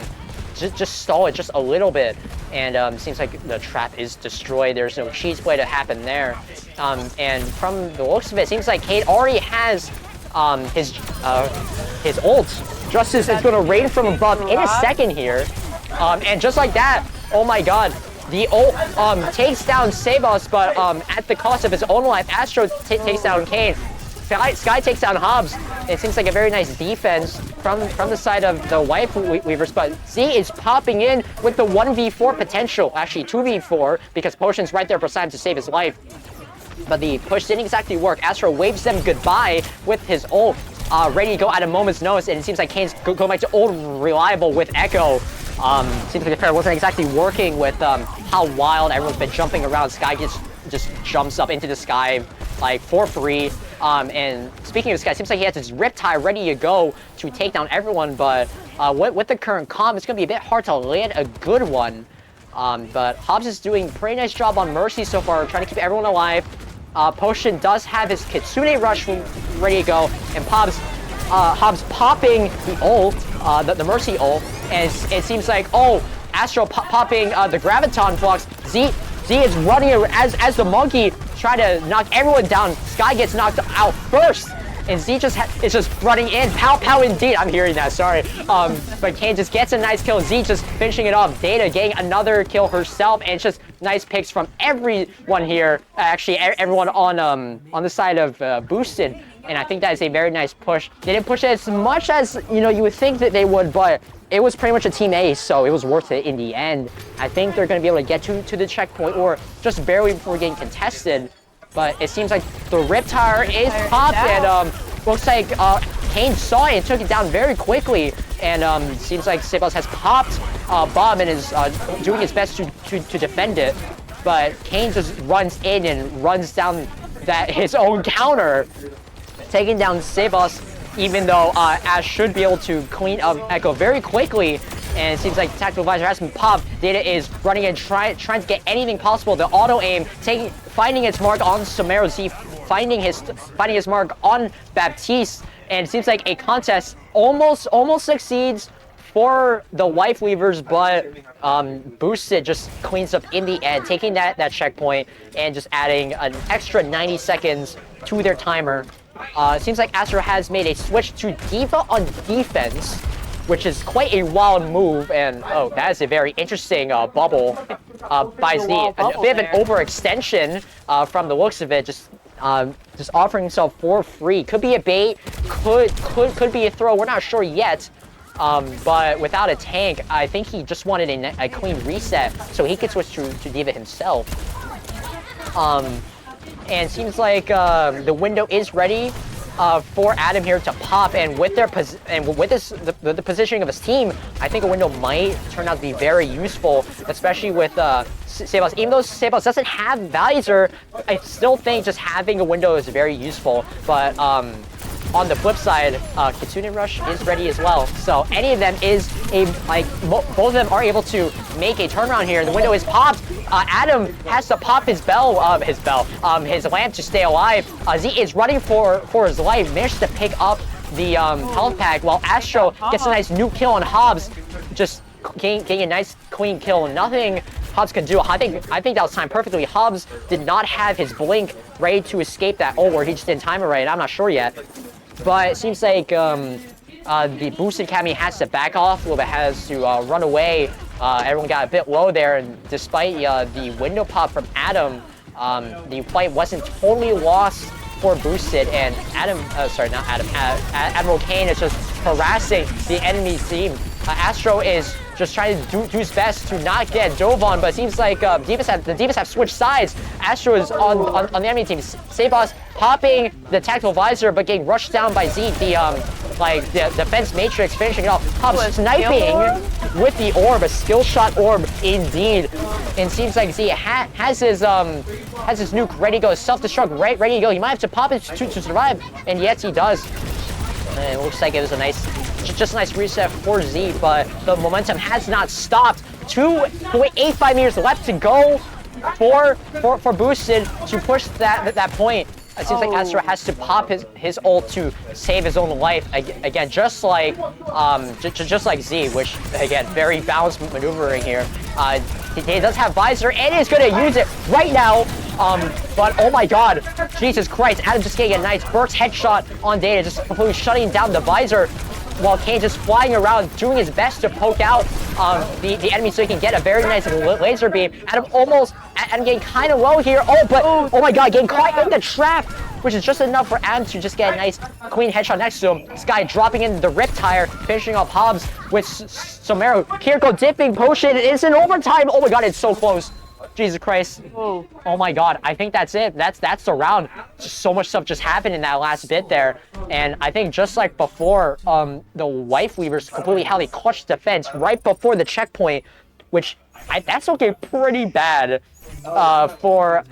just stall it just a little bit. And seems like the trap is destroyed. There's no cheese play to happen there. And from the looks of it, seems like Cade already has his ult. Justice is going to raid from above in a second here. And just like that, oh my god, the ult takes down Sabos, but at the cost of his own life. Astro takes down Cade. Sky takes down Hobbs. It seems like a very nice defense from the side of the White Weavers, but Z is popping in with the 1v4 potential, actually 2v4, because Potion's right there beside him to save his life. But the push didn't exactly work. Astro waves them goodbye with his ult, ready to go at a moment's notice, and it seems like Kane's going back to old reliable with Echo. Seems like the pair wasn't exactly working with how wild everyone's been jumping around. Sky just jumps up into the sky like for free. And speaking of Sky, it seems like he has his Riptide ready to go to take down everyone, but with the current comp, it's going to be a bit hard to land a good one. But Hobbs is doing a pretty nice job on Mercy so far, trying to keep everyone alive. Potion does have his Kitsune Rush ready to go, and Hobbs popping the ult, the Mercy ult, and it seems like, oh, Astro popping the Graviton Flux. Z is running as the monkey, trying to knock everyone down. Sky gets knocked out first, and Z is just running in. Pow indeed. I'm hearing that, sorry. But Kane just gets a nice kill. Z just finishing it off. Data getting another kill herself, and it's just nice picks from everyone here. Actually, everyone on the side of Boosted. And I think that is a very nice push. They didn't push it as much as you would think that they would, but it was pretty much a team ace, so it was worth it in the end. I think they're going to be able to get to the checkpoint, or just barely before getting contested. But it seems like the Riptire is popped, and looks like Kane saw it and took it down very quickly. And seems like Sabos has popped Bomb and is doing his best to defend it. But Kane just runs in and runs down his own counter, taking down Sabos, even though Ash should be able to clean up Echo very quickly. And it seems like Tactical Visor has been popped. Data is running in, trying to get anything possible. The auto aim, finding its mark on Samaro Z, finding his mark on Baptiste. And it seems like a contest almost succeeds for the White Weavers, but Boosted just cleans up in the end, taking that checkpoint and just adding an extra 90 seconds to their timer. It seems like Astro has made a switch to D.Va on defense, which is quite a wild move, and oh, that is a very interesting bubble by Z. A bit of an overextension from the looks of it, just offering himself for free. Could be a bait, could be a throw, we're not sure yet. But without a tank, I think he just wanted a clean reset so he could switch to D.Va himself. And it seems like the window is ready for Adam here to pop, and with the positioning of his team, I think a window might turn out to be very useful, especially with Sabos. Even though Sabos doesn't have Visor, I still think just having a window is very useful. But on the flip side, Kitsune Rush is ready as well. So any of them is both of them are able to make a turnaround here. The window is popped. Adam has to pop his lamp to stay alive. Z is running for his life, managed to pick up the health pack, while Astro gets a nice new kill on Hobbs, just getting a nice clean kill. Nothing Hobbs can do. I think that was timed perfectly. Hobbs did not have his blink ready to escape that ult, or he just didn't time it right. I'm not sure yet. But it seems like the Boosted Academy has to back off a little bit, has to run away. Everyone got a bit low there, and despite the window pop from Adam, the fight wasn't totally lost for Boosted, and Admiral Kane is just harassing the enemy team. Astro is just trying to do his best to not get dove on, but it seems like the Divas have switched sides. Astro is on the enemy team. Sabos popping the tactical visor, but getting rushed down by Z. The defense matrix finishing it off. Hobbs sniping with the orb, a skill shot orb indeed. And seems like Z has his nuke ready to go, self-destruct ready to go. He might have to pop it to survive, and yes, he does. And it looks like it was just a nice reset for Z, but the momentum has not stopped. 2.85 meters left to go for Boosted to push that point. It seems like Astro has to pop his ult to save his own life. Again, just like Z, which again, very balanced maneuvering here. He does have visor and is going to use it right now. But oh my God, Jesus Christ! Adam just getting a nice burst headshot on Data, just completely shutting down the visor, while Kane just flying around, doing his best to poke out the enemy so he can get a very nice laser beam. Adam getting kind of low here. Oh my God, getting caught in the trap, which is just enough for Adam to just get a nice clean headshot next to him. This guy dropping in the rip tire, finishing off Hobbs with Somero. Kiriko dipping potion. It's in overtime. Oh my God, it's so close. Jesus Christ. Oh my God. I think that's it. That's the round. Just so much stuff just happened in that last bit there. And I think just like before, the Wife Weavers completely how they clutched defense right before the checkpoint, which that's looking pretty bad for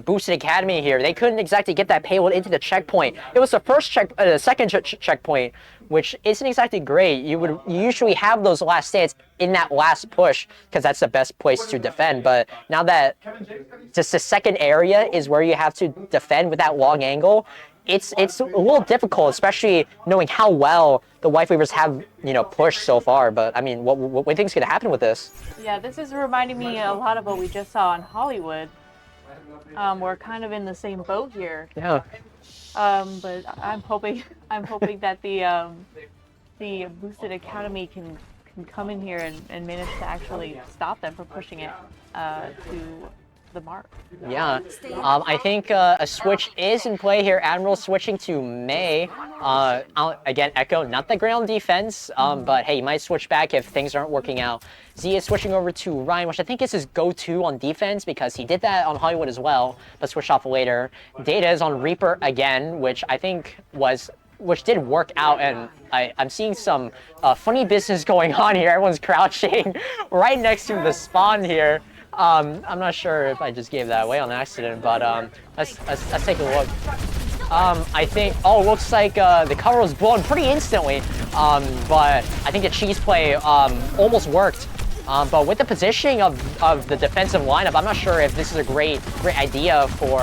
Boosted Academy here. They couldn't exactly get that payload into the checkpoint. It was the second checkpoint, which isn't exactly great. You usually have those last stands in that last push because that's the best place to defend. But now that just the second area is where you have to defend with that long angle, it's a little difficult, especially knowing how well the Wife Weavers have pushed so far. But I mean, what do you think is going to happen with this? Yeah, this is reminding me a lot of what we just saw in Hollywood. We're kind of in the same boat here. Yeah. But I'm hoping that the Boosted Academy can come in here and manage to actually stop them from pushing it to the mark. Yeah, I think a switch is in play here. Admiral switching to May. Again, Echo, not that great on defense, but hey, you might switch back if things aren't working out. Z is switching over to Ryan, which I think is his go-to on defense because he did that on Hollywood as well, but switched off later. Data is on Reaper again, which I think did work out, and I'm seeing some funny business going on here. Everyone's crouching right next to the spawn here. I'm not sure if I just gave that away on accident, but let's take a look. I think, looks like the cover was blown pretty instantly, but I think the cheese play almost worked. But with the positioning of the defensive lineup, I'm not sure if this is a great idea for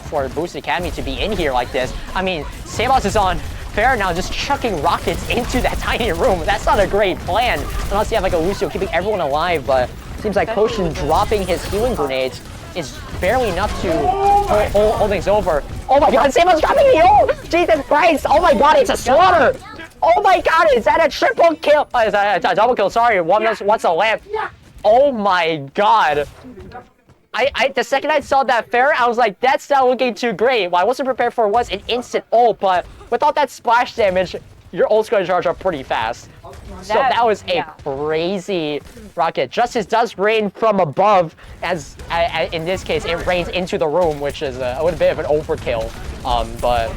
for Boosted Academy to be in here like this. I mean, Sabos is on Fair now, just chucking rockets into that tiny room. That's not a great plan, unless you have like a Lucio keeping everyone alive, but seems like Potion dropping his healing grenades is barely enough to hold things over. Oh my God, Sabos dropping the ult! Jesus Christ! Oh my God, it's a slaughter! Oh my God, is that a triple kill? Is that a double kill? Sorry, what's a lamp? Oh my God. The second I saw that Fair, I was like, that's not looking too great. What I wasn't prepared for was an instant ult, but with all that splash damage, your ult's going to charge up pretty fast. So that was a crazy rocket. Justice does rain from above, as in this case, it rains into the room, which is a little bit of an overkill. But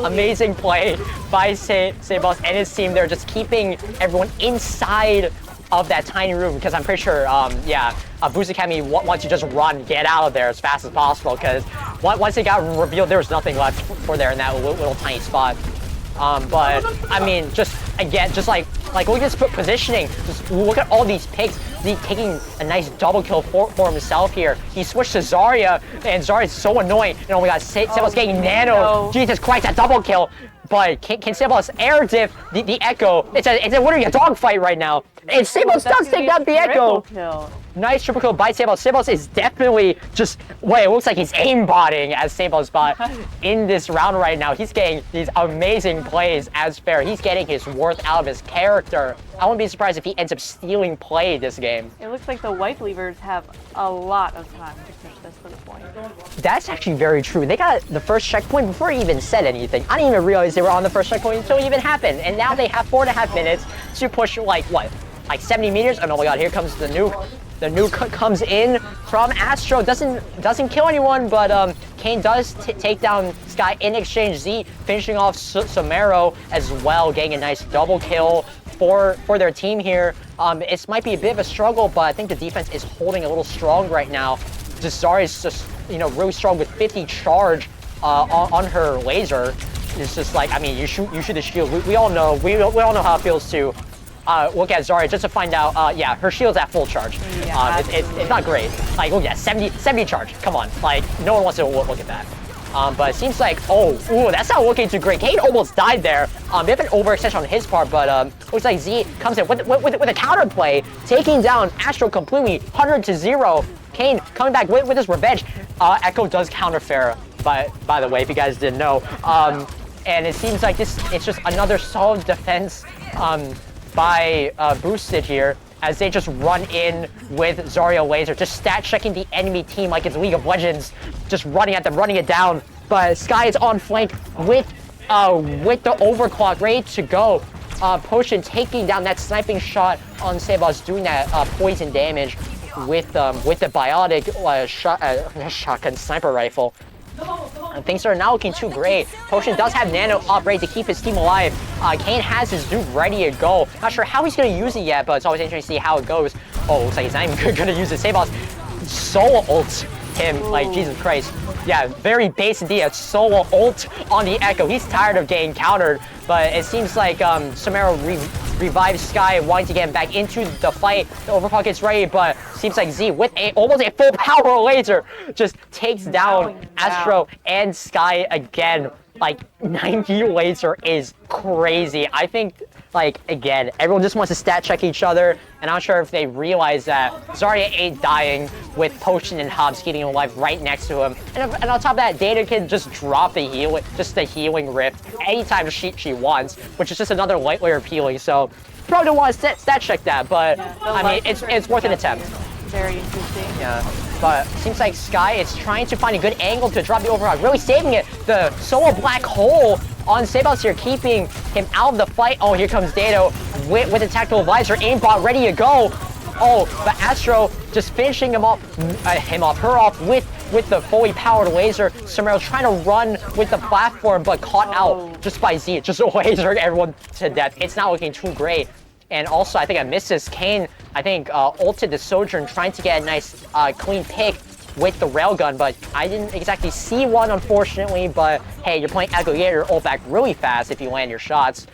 amazing play by Sabos and his team. They're just keeping everyone inside of that tiny room, because I'm pretty sure, Boosted Academy wants to just get out of there as fast as possible, because once it got revealed, there was nothing left for there in that little tiny spot. But I mean, just like look at his positioning. Just look at all these picks. He's taking a nice double kill for himself here. He switched to Zarya, and Zarya's so annoying. And oh my God, Sabos getting nano. No. Jesus Christ, a double kill. But can Sabos air diff the Echo? It's a literally a dogfight right now. And Sabos does take down the Echo. Kill. Nice triple kill by Sabos. Sabos is definitely just, it looks like he's aimbotting as Sabos bot in this round right now. He's getting these amazing plays as Fair. He's getting his worth out of his character. I wouldn't be surprised if he ends up stealing play this game. It looks like the Wife Weavers have a lot of time to push this to the point. That's actually very true. They got the first checkpoint before he even said anything. I didn't even realize they were on the first checkpoint until it even happened. And now they have 4.5 minutes to push like 70 meters? And oh my God, here comes the nuke The nuke comes in from Astro. Doesn't kill anyone, but Kane does take down Sky in exchange. Z finishing off Somero as well, getting a nice double kill for their team here. It might be a bit of a struggle, but I think the defense is holding a little strong right now. Zarya is just, really strong with 50 charge on her laser. It's just like, I mean, you shoot the shield. We all know. We all know how it feels to look at Zarya just to find out. Yeah, her shield's at full charge. Yeah. It's not great. Like, look at 70 charge. Come on, like no one wants to look at that. But it seems like, that's not looking too great. Kane almost died there. Bit of an overextension on his part, but looks like Z comes in with a counter play, taking down Astro completely, 100-0. Kane coming back with his revenge. Echo does counter Pharah, by the way, if you guys didn't know. And it seems like it's just another solid defense by Boosted here, as they just run in with Zarya Laser, just stat checking the enemy team like it's League of Legends, just running at them, running it down. But Sky is on flank with the overclock ready to go. Potion taking down that sniping shot on Sebas, doing that poison damage with the biotic shotgun sniper rifle. And things are not looking too great. Potion does have Nano up ready to keep his team alive. Kane has his Duke ready to go. Not sure how he's going to use it yet, but it's always interesting to see how it goes. Oh, looks like he's not even going to use it. Sebas solo ults him, like Jesus Christ. Yeah, very base indeed. Solo ult on the Echo. He's tired of getting countered, but it seems like Somero revives Sky, wanting to get him back into the fight. The overclock gets ready, but seems like Z with almost a full power laser just takes down Astro and Sky again. Like 90 laser is crazy. I think, like, again, everyone just wants to stat check each other, and I'm not sure if they realize that Zarya ain't dying with Potion and Hobbs getting alive right next to him. And on top of that, Data can just drop the healing rift anytime she wants, which is just another light layer of healing. So probably don't want to stat check that, but I mean, it's worth an attempt. Very interesting. Yeah, but seems like Sky is trying to find a good angle to drop the overclock, really saving it. The solo black hole on Sebas here, keeping him out of the fight. Oh, here comes Dado with a tactical visor, aimbot ready to go. Oh, but Astro just finishing her off with the fully powered laser. Somero trying to run with the platform, but caught out just by Z. Just lasered everyone to death. It's not looking too great. And also, I think I missed this. Kane, I think, ulted the Sojourn, trying to get a nice, clean pick with the railgun, but I didn't exactly see one, unfortunately. But hey, you're playing Echo, you get your ult back really fast if you land your shots.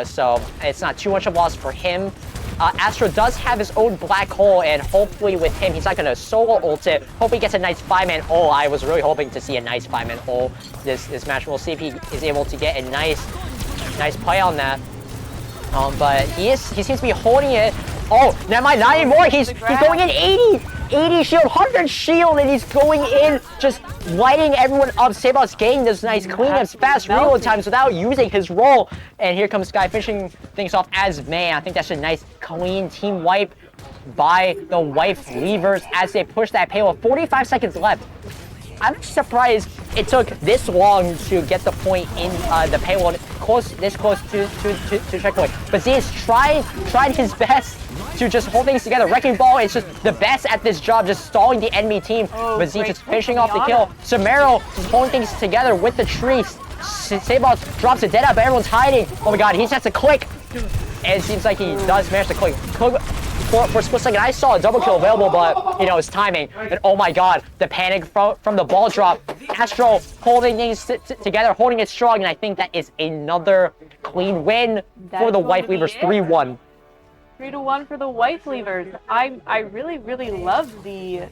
So it's not too much of a loss for him. Astro does have his own black hole, and hopefully with him, he's not going to solo ult it. Hope he gets a nice 5-man ult. I was really hoping to see a nice 5-man ult this match. We'll see if he is able to get a nice play on that. But he seems to be holding it. Oh, never mind, not anymore. He's going in 80 shield, 100 shield, and he's going in, just lighting everyone up. Sebas getting those nice cleanups, fast reload times without using his roll. And here comes Sky finishing things off as man. I think that's a nice clean team wipe by the Wife Leavers as they push that payload. 45 seconds left. I'm surprised it took this long to get the point in the payload, this close to checkpoint. But Z has tried his best to just hold things together. Wrecking Ball is just the best at this job, just stalling the enemy team. But Z just finishing off the kill. Somero just holding things together with the tree. Sebas drops a dead up, but everyone's hiding. Oh my god, he just has to click. And it seems like he does manage to click. For a split second, I saw a double kill available, but, his timing. And oh my god, the panic from the ball drop. Astro holding things together, holding it strong, and I think that is another clean win for the Wife Leavers, 3-1. 3-1 for the Wife Leavers. I really love the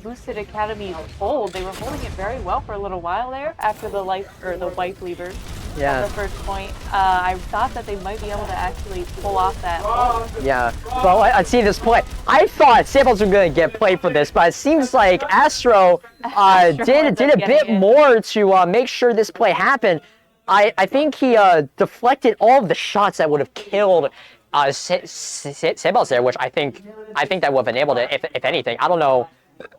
Boosted Academy hold. They were holding it very well for a little while there after the Wife Leavers. Yeah. The first point. I thought that they might be able to actually pull off that hold. Yeah. Well, I see this play. I thought Samples were going to get played for this, but it seems like Astro did a bit more to make sure this play happened. I think he deflected all of the shots that would have killed Sebas there, which I think that would have enabled it, if anything. I don't know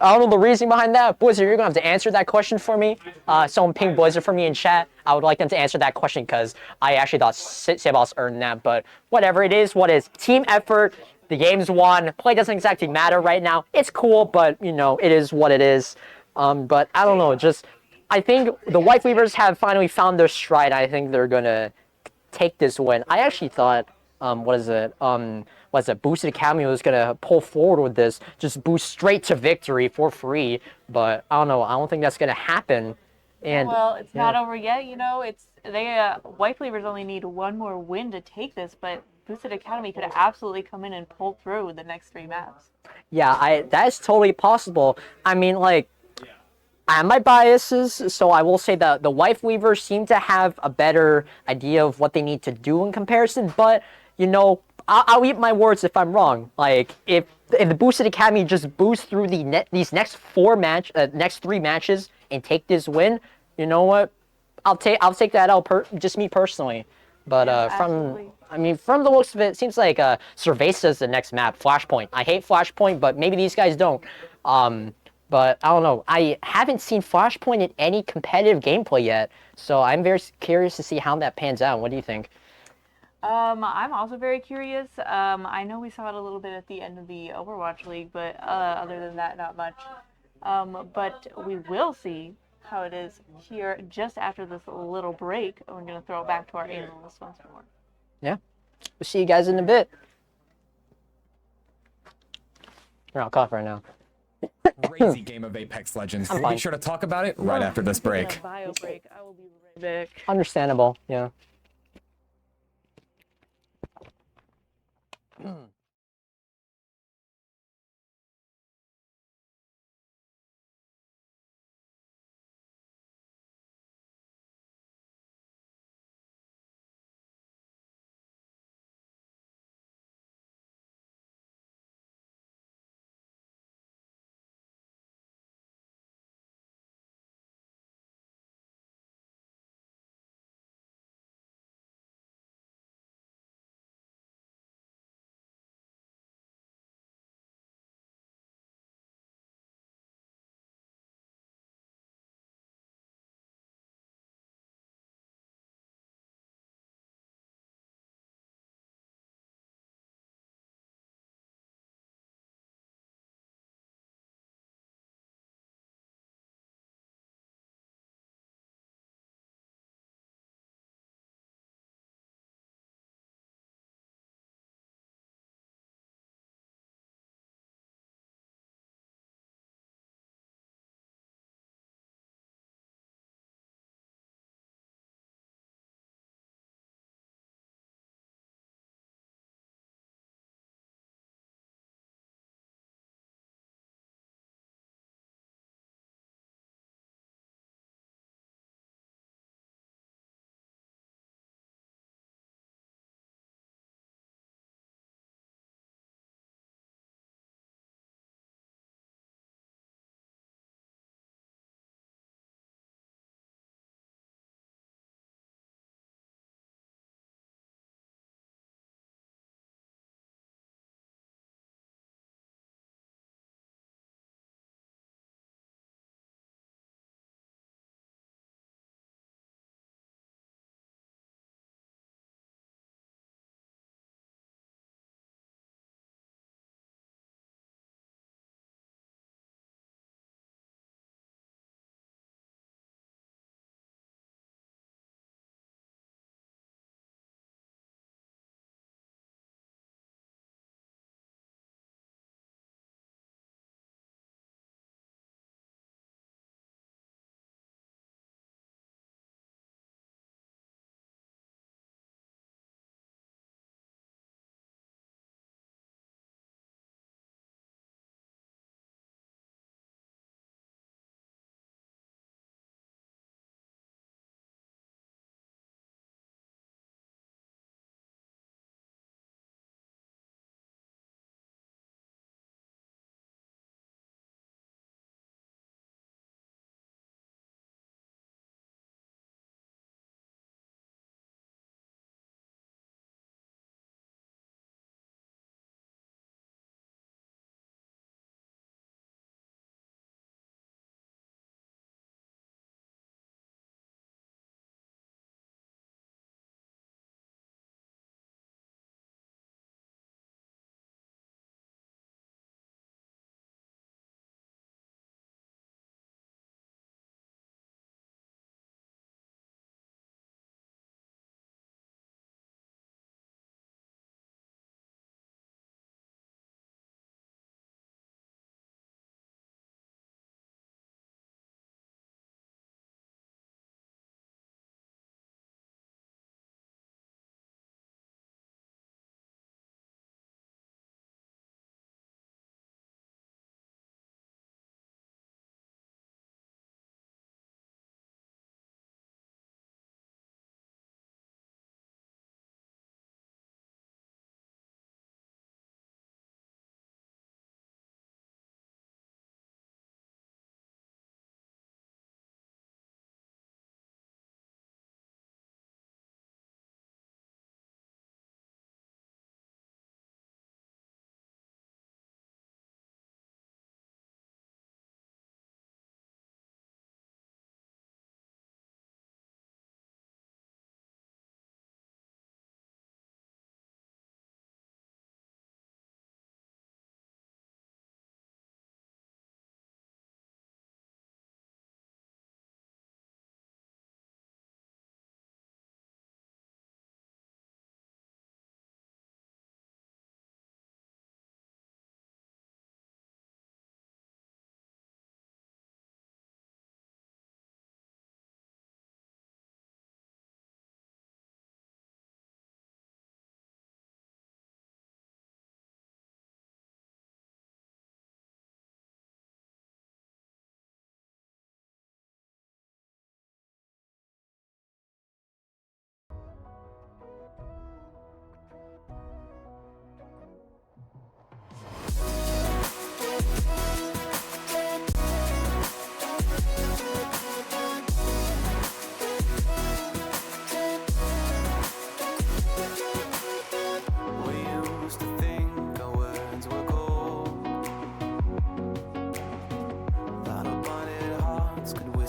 the reasoning behind that. Blizzard, you're going to have to answer that question for me. Someone ping Blizzard for me in chat. I would like them to answer that question because I actually thought Sebas earned that, but whatever it is, what is. Team effort. The game's won. Play doesn't exactly matter right now. It's cool, but you know, it is what it is. But I don't know. Just I think the White Weavers have finally found their stride. I think they're gonna take this win. I actually thought, Boosted Academy was gonna pull forward with this, just boost straight to victory for free. But I don't know. I don't think that's gonna happen. And Well, it's not over yet. You know, White Cleavers only need one more win to take this, but Boosted Academy could absolutely come in and pull through the next 3 maps. yeah, that's totally possible. I mean, like, I have my biases, so I will say that the Wife Weavers seem to have a better idea of what they need to do in comparison. But you know, I'll eat my words if I'm wrong. Like, if the Boosted Academy just boosts through these next next 3 matches and take this win, you know what? I'll take that out. Just me personally. But Absolutely. from the looks of it, it seems like Cerveza's the next map. Flashpoint. I hate Flashpoint, but maybe these guys don't. But I don't know. I haven't seen Flashpoint in any competitive gameplay yet, so I'm very curious to see how that pans out. What do you think? I'm also very curious. I know we saw it a little bit at the end of the Overwatch League, but other than that, not much. But we will see how it is here just after this little break. We're going to throw it back to our analysts once more. Yeah. We'll see you guys in a bit. You're on cough right now. Crazy game of Apex Legends. We'll be sure to talk about it right after this break. Bio break. I will be right back. Understandable, yeah.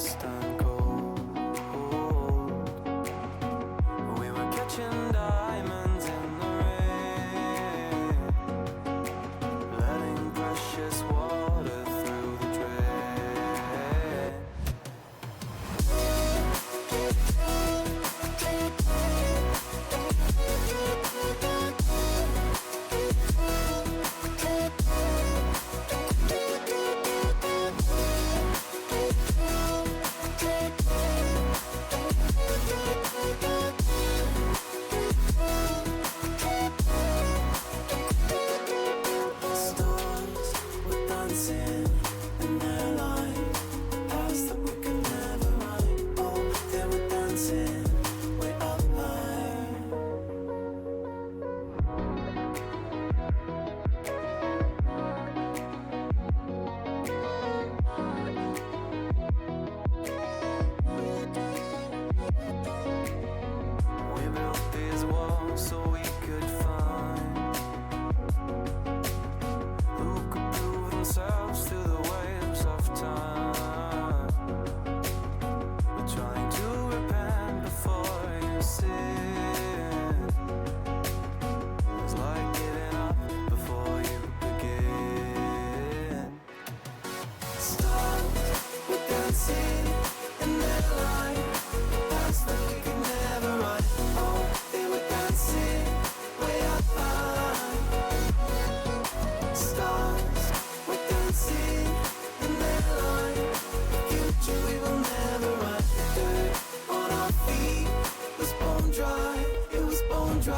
stone cold. We were catching diamonds in the rain, letting precious water through the drain. Stars were dancing in their light, paths that we could never ride. Oh, they were dancing way up high. We built these walls so we could find who could prove themselves through the waves of time. We're trying to repent before you sin. It's like giving up before you begin. Stars were dancing in their light, paths that we could never ride. Oh, they were dancing way up high. Stars were dancing in their light, the future we will never ride. Dirt on our feet was bone dry, it was bone dry.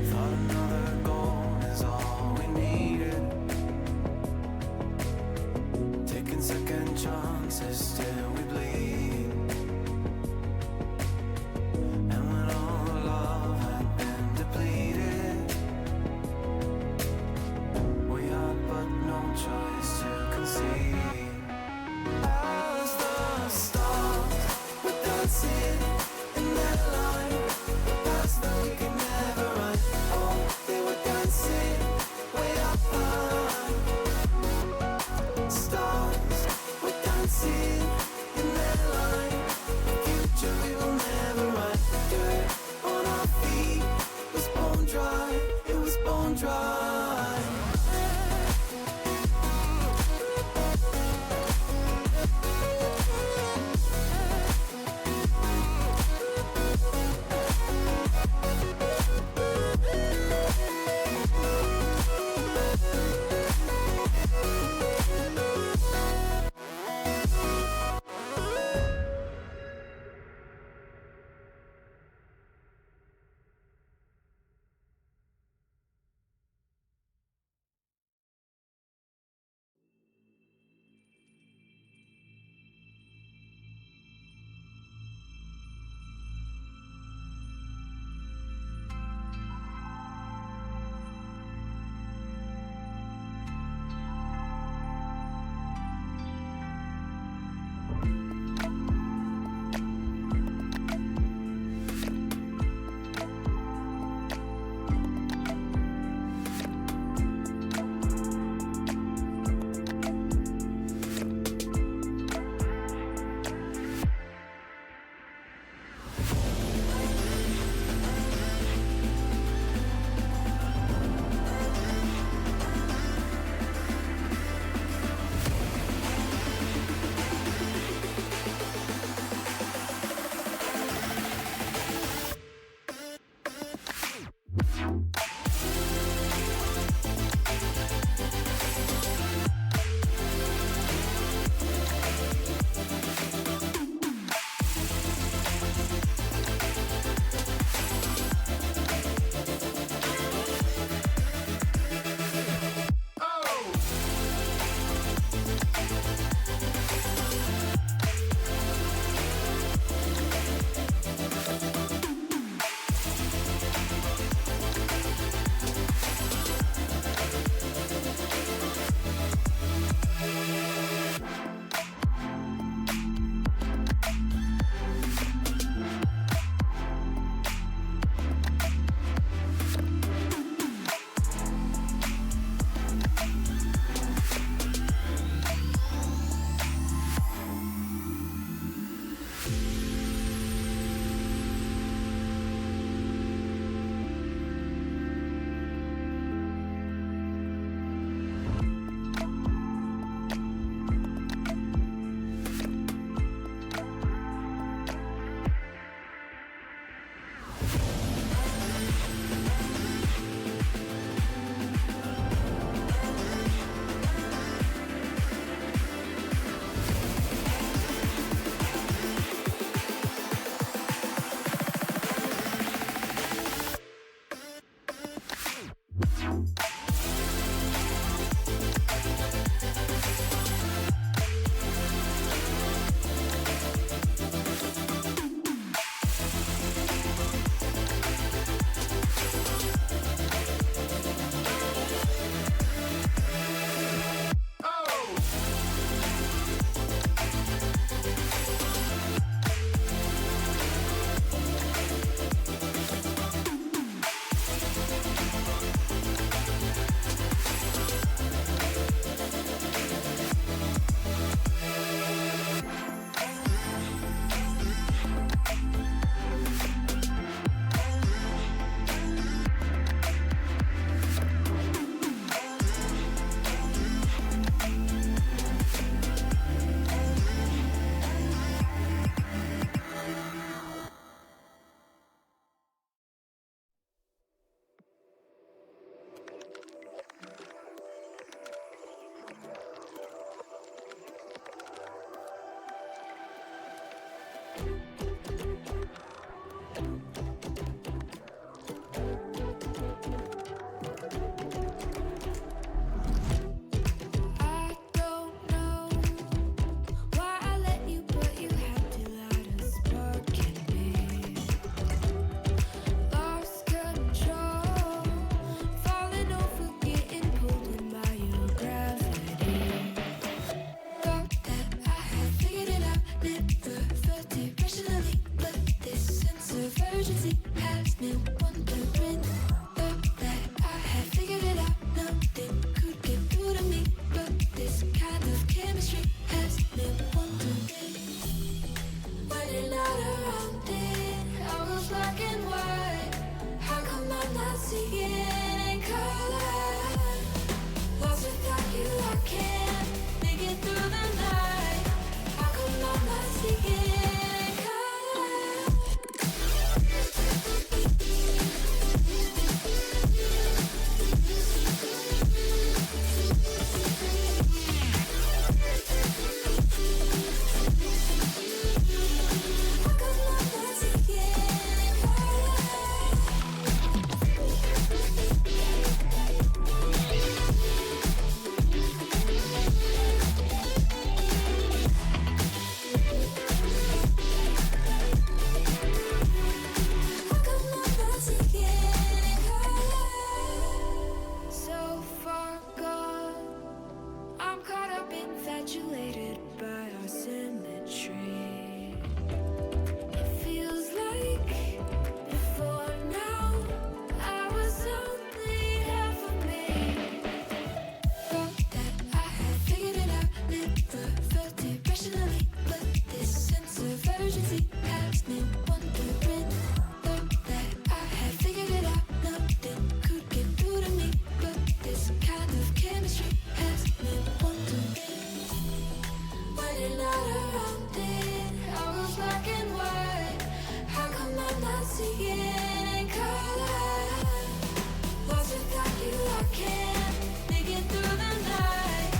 Thought another goal is all we needed, taking second chances till we bleed. And when all the love had been depleted, we had but no choice to concede. As the stars were dancing in their light, paths that we could never ride. Oh, they were dancing way up high. Stars were dancing in their light, the future we will never ride. Dirt on our feet was bone dry, it was bone dry. infatuated by our symmetry. It feels like before now I was only half of me. Thought that I had figured it out, never felt it rationally, but this sense of urgency has me wondering. Thought that I had figured it out, nothing could get through to me, but this kind of chemistry has me wondering. When you're not around it, I was black and white. How come I'm not seeing in color? Lost without you, I can't make it through the night.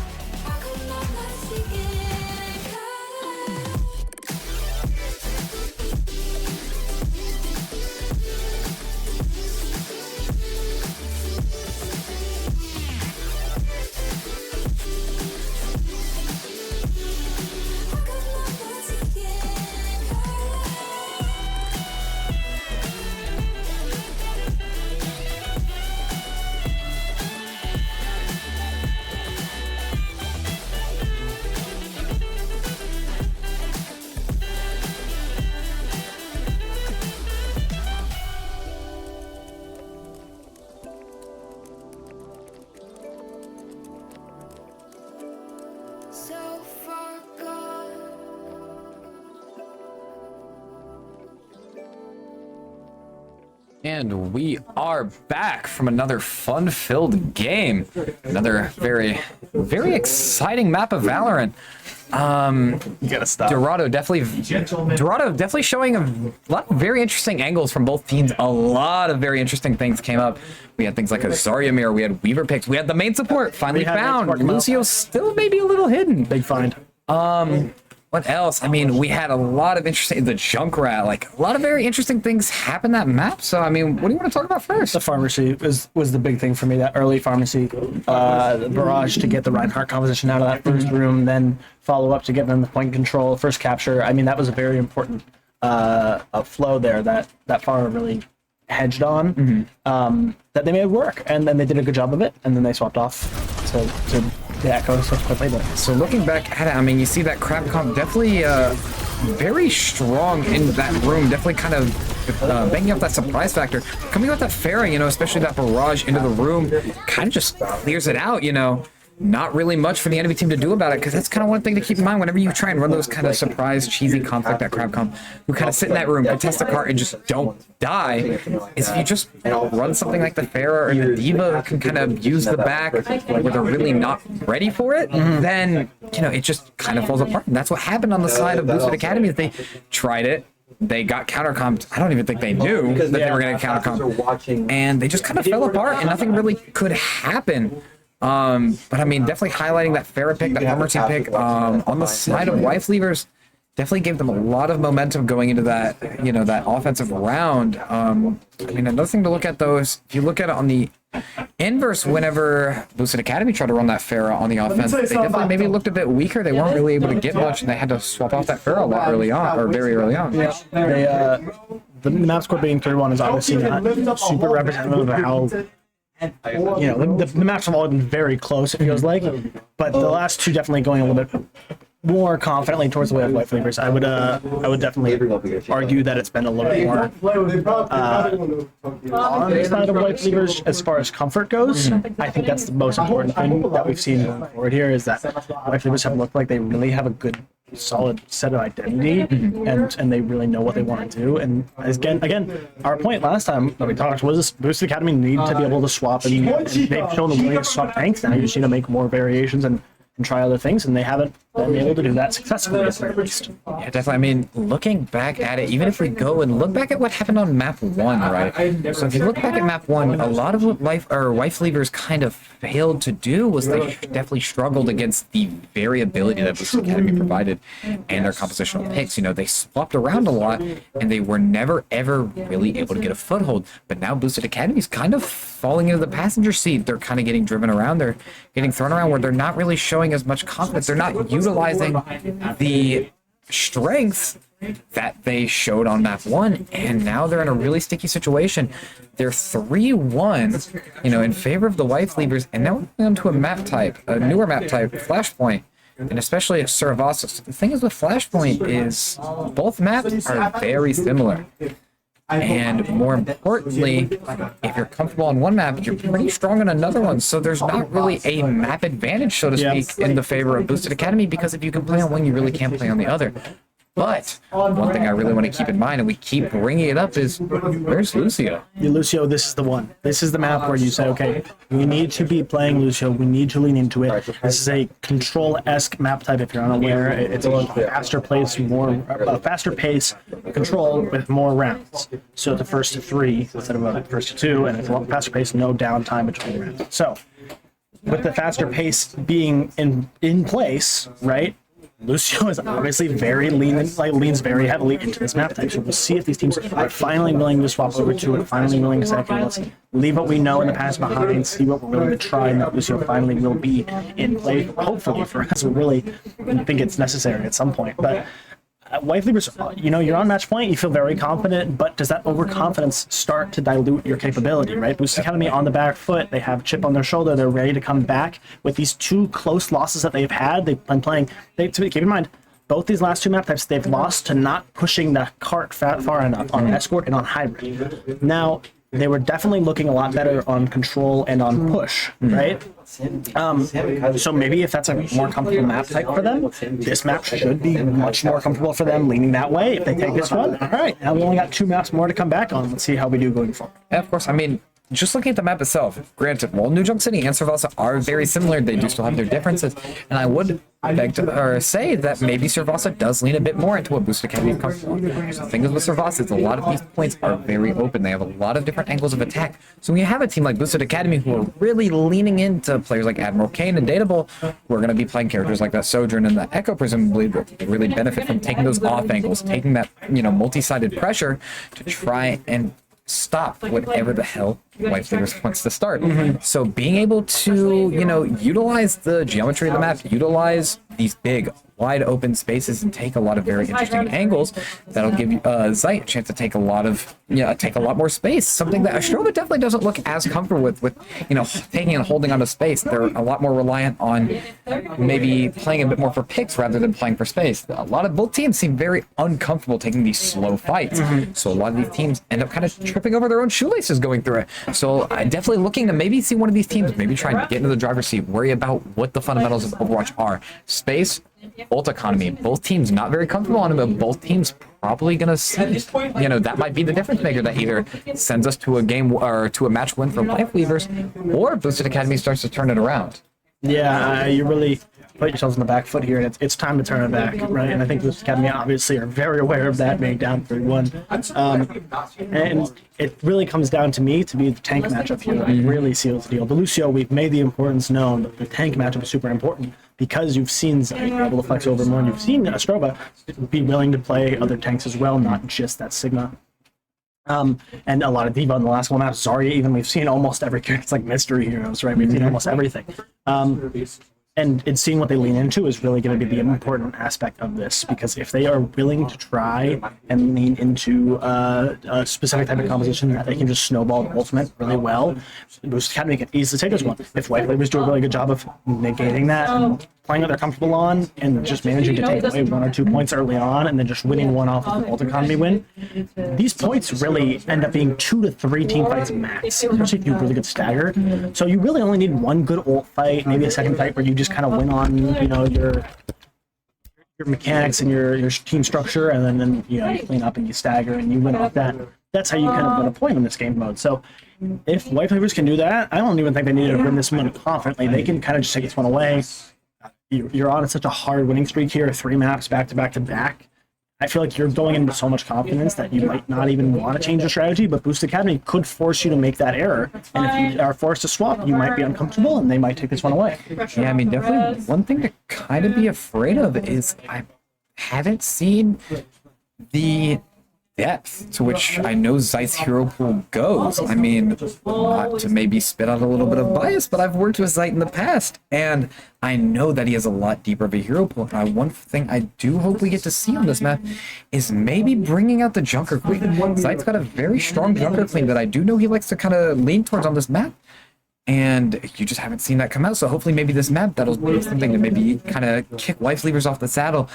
How come I'm not seeing in color? How come I'm not seeing in color? So far gone. And we are back from another fun-filled game. Another very, very exciting map of Valorant. You gotta stop. Dorado definitely showing a lot of very interesting angles from both teams. A lot of very interesting things came up. We had things like a Zarya mirror, we had Weaver picks, we had the main support finally We had main found. support come out. Lucio still maybe a little hidden. Big find. What else? I mean, we had a lot of interesting, the Junkrat, like a lot of very interesting things happen that map. So, I mean, what do you want to talk about first? The pharmacy was the big thing for me. That early pharmacy, the barrage to get the Reinhardt composition out of that first room, then follow up to get them the point control, first capture. I mean, that was a very important flow there that Pharma really hedged on. That they made work, and then they did a good job of it, and then they swapped off to the Echo subsequently. But So looking back at it, I mean, you see that crab comp definitely very strong in that room, definitely kind of banging up that surprise factor. Coming out that Pharah, you know, especially that barrage into the room, kind of just clears it out, you know. Not really much for the enemy team to do about it, because that's kind of one thing to keep in mind whenever you try and run those kind of surprise, cheesy conflict at crab comp, who kind of sit in that room, contest the cart, and just don't die, is if you just run something like the Pharah or the Diva who can kind of use the back where they're really not ready for it, then, you know, it just kind of falls apart. And that's what happened on the side of Boosted Academy. They tried it. They got countercomped. I don't even think they knew that they were going to countercomp. And they just kind of fell apart, and nothing really could happen. But I mean, definitely highlighting that Pharah pick, that Armor team pick, on the side of Wife Leavers, definitely gave them a lot of momentum going into that, you know, that offensive round. I mean, another thing to look at though is if you look at it on the inverse, whenever Boosted Academy tried to run that Pharah on the offense, they definitely maybe looked a bit weaker. They weren't really able to get much, and they had to swap off that Pharah a lot early on, or very early on. yeah, the map score being 3-1 is obviously not super representative of how. You know, the maps have all been very close, it feels like, but the last two definitely going a little bit more confidently towards the way of White Flavors. I would definitely argue that it's been a little bit more on the side of White Flavors as far as comfort goes. I think that's the most important thing that we've seen going forward here, is that White Flavors have looked like they really have a good, solid set of identity, and they really know what they want to do. And again, our point last time that we talked was Boosted Academy need to be able to swap, and they've shown the willingness to swap tanks. Now you just need to make more variations and try other things, and they haven't been able to do that successfully, at least. Yeah, definitely. I mean, looking back at it, even if we go and look back at what happened on map 1, right? So if you look back at map 1, a lot of what Wife Leavers kind of failed to do was they definitely struggled against the variability that Boosted Academy provided and their compositional picks. You know, they swapped around a lot, and they were never, ever really able to get a foothold. But now Boosted Academy is kind of falling into the passenger seat. They're kind of getting driven around. They're getting thrown around where they're not really showing as much confidence. They're not utilizing the strengths that they showed on map 1, and now they're in a really sticky situation. They're 3-1, you know, in favor of the Wife Leavers, and now we're on to a map type, a newer map type, Flashpoint. and especially at Cervasos. The thing is with Flashpoint is both maps are very similar. And more importantly, if you're comfortable on one map, you're pretty strong on another one. So there's not really a map advantage, so to speak, in the favor of Boosted Academy, because if you can play on one, you really can't play on the other. But one thing I really want to keep in mind, and we keep bringing it up, is where's Lucio? Yeah, Lucio, this is the one. This is the map where you say, okay, we need to be playing Lucio. We need to lean into it. This is a control-esque map type, if you're unaware. It's a faster pace, faster pace control with more rounds. So the first 3 instead of the first 2, and it's a lot faster pace, no downtime between rounds. So with the faster pace being in place, right? Lucio is obviously leans very heavily into this map type. So we'll see if these teams are finally willing to swap over to it, finally willing to say, okay, let's leave what we know in the past behind, see what we're willing to try, and that Lucio finally will be in play, hopefully for us. We really think it's necessary at some point. But White Fleavers, you're on match point, you feel very confident, but does that overconfidence start to dilute your capability, right? Boosted Academy on the back foot, they have chip on their shoulder, they're ready to come back with these 2 close losses that they've had. They've been playing, keep in mind, both these last 2 map types, they've lost to not pushing the cart far enough on Escort and on Hybrid. Now, they were definitely looking a lot better on control and on push, right? So maybe if that's a more comfortable map type for them, this map should be much more comfortable for them leaning that way. If they take this one, all right, now we only got 2 maps more to come back on. Let's see how we do going forward. Yeah, of course. I mean, just looking at the map itself, granted, while New Junk City and Cervasa are very similar, they do still have their differences. And I would beg to say that maybe Cervasa does lean a bit more into what Boosted Academy is comfortable on. The thing is with Cervasa is a lot of these points are very open. They have a lot of different angles of attack. So when you have a team like Boosted Academy who are really leaning into players like Admiral Kane and Dateable, who are going to be playing characters like that Sojourn and the Echo, presumably will really benefit from taking those off angles, taking that multi-sided pressure to try and stop whatever the hell White Fleavers wants to start. So being able to, utilize the geometry of the map, utilize these big, wide open spaces and take a lot of very interesting angles, that'll give you Zeit a chance to take a lot more space. Something that Astrova definitely doesn't look as comfortable with taking and holding onto space. They're a lot more reliant on maybe playing a bit more for picks rather than playing for space. A lot of both teams seem very uncomfortable taking these slow fights. So a lot of these teams end up kind of tripping over their own shoelaces going through it. So I'm definitely looking to maybe see one of these teams maybe try and get into the driver's seat, worry about what the fundamentals of Overwatch are. Space, ult economy. Both teams not very comfortable on it, but both teams probably going to see, that might be the difference maker that either sends us to a game or to a match win for White Fleavers, or Boosted Academy starts to turn it around. Yeah, you really put yourselves on the back foot here, and it's time to turn it back, right? And I think Boosted Academy obviously are very aware of that, being down 3-1. And it really comes down to me to be the tank matchup here that really seals the deal. The Lucio, we've made the importance known, but the tank matchup is super important because you've seen Zeit be able to flex over more, and you've seen Astrova be willing to play other tanks as well, not just that Sigma. And a lot of Diva in the last one maps, Zarya even, we've seen almost every character. It's like mystery heroes, right? We've seen almost everything. And seeing what they lean into is really going to be the important aspect of this, because if they are willing to try and lean into a specific type of composition that they can just snowball the ultimate really well, Boosted Academy can easily take this one. If White Fleavers do a really good job of negating that and playing what they're comfortable on and just managing to take away 1 or 2 points early on and then just winning one off of the ult economy win, these points really end up being 2 to 3 team fights max, especially if you do a really good stagger. So you really only need one good ult fight, maybe a second fight where you just kind of win on your mechanics and your team structure, and then you clean up and you stagger and you win off that. That's how you kind of win a point in this game mode. So if White Fleavers can do that, I don't even think they need to win this one confidently. They can kind of just take this one away. You're on such a hard winning streak here, 3 maps back to back to back. I feel like you're going in with so much confidence that you might not even want to change your strategy, but Boosted Academy could force you to make that error. And if you are forced to swap, you might be uncomfortable and they might take this one away. Yeah, I mean, definitely one thing to kind of be afraid of is I haven't seen the depth to which I know Zeit's hero pool goes. I mean, not to maybe spit out a little bit of bias, but I've worked with Zeit in the past, and I know that he has a lot deeper of a hero pool. And one thing I do hope we get to see on this map is maybe bringing out the Junker Queen. Zeit's got a very strong Junker Queen that I do know he likes to kind of lean towards on this map. and you just haven't seen that come out. So hopefully maybe this map, that'll be something to maybe kind of kick Wife Leavers off the saddle,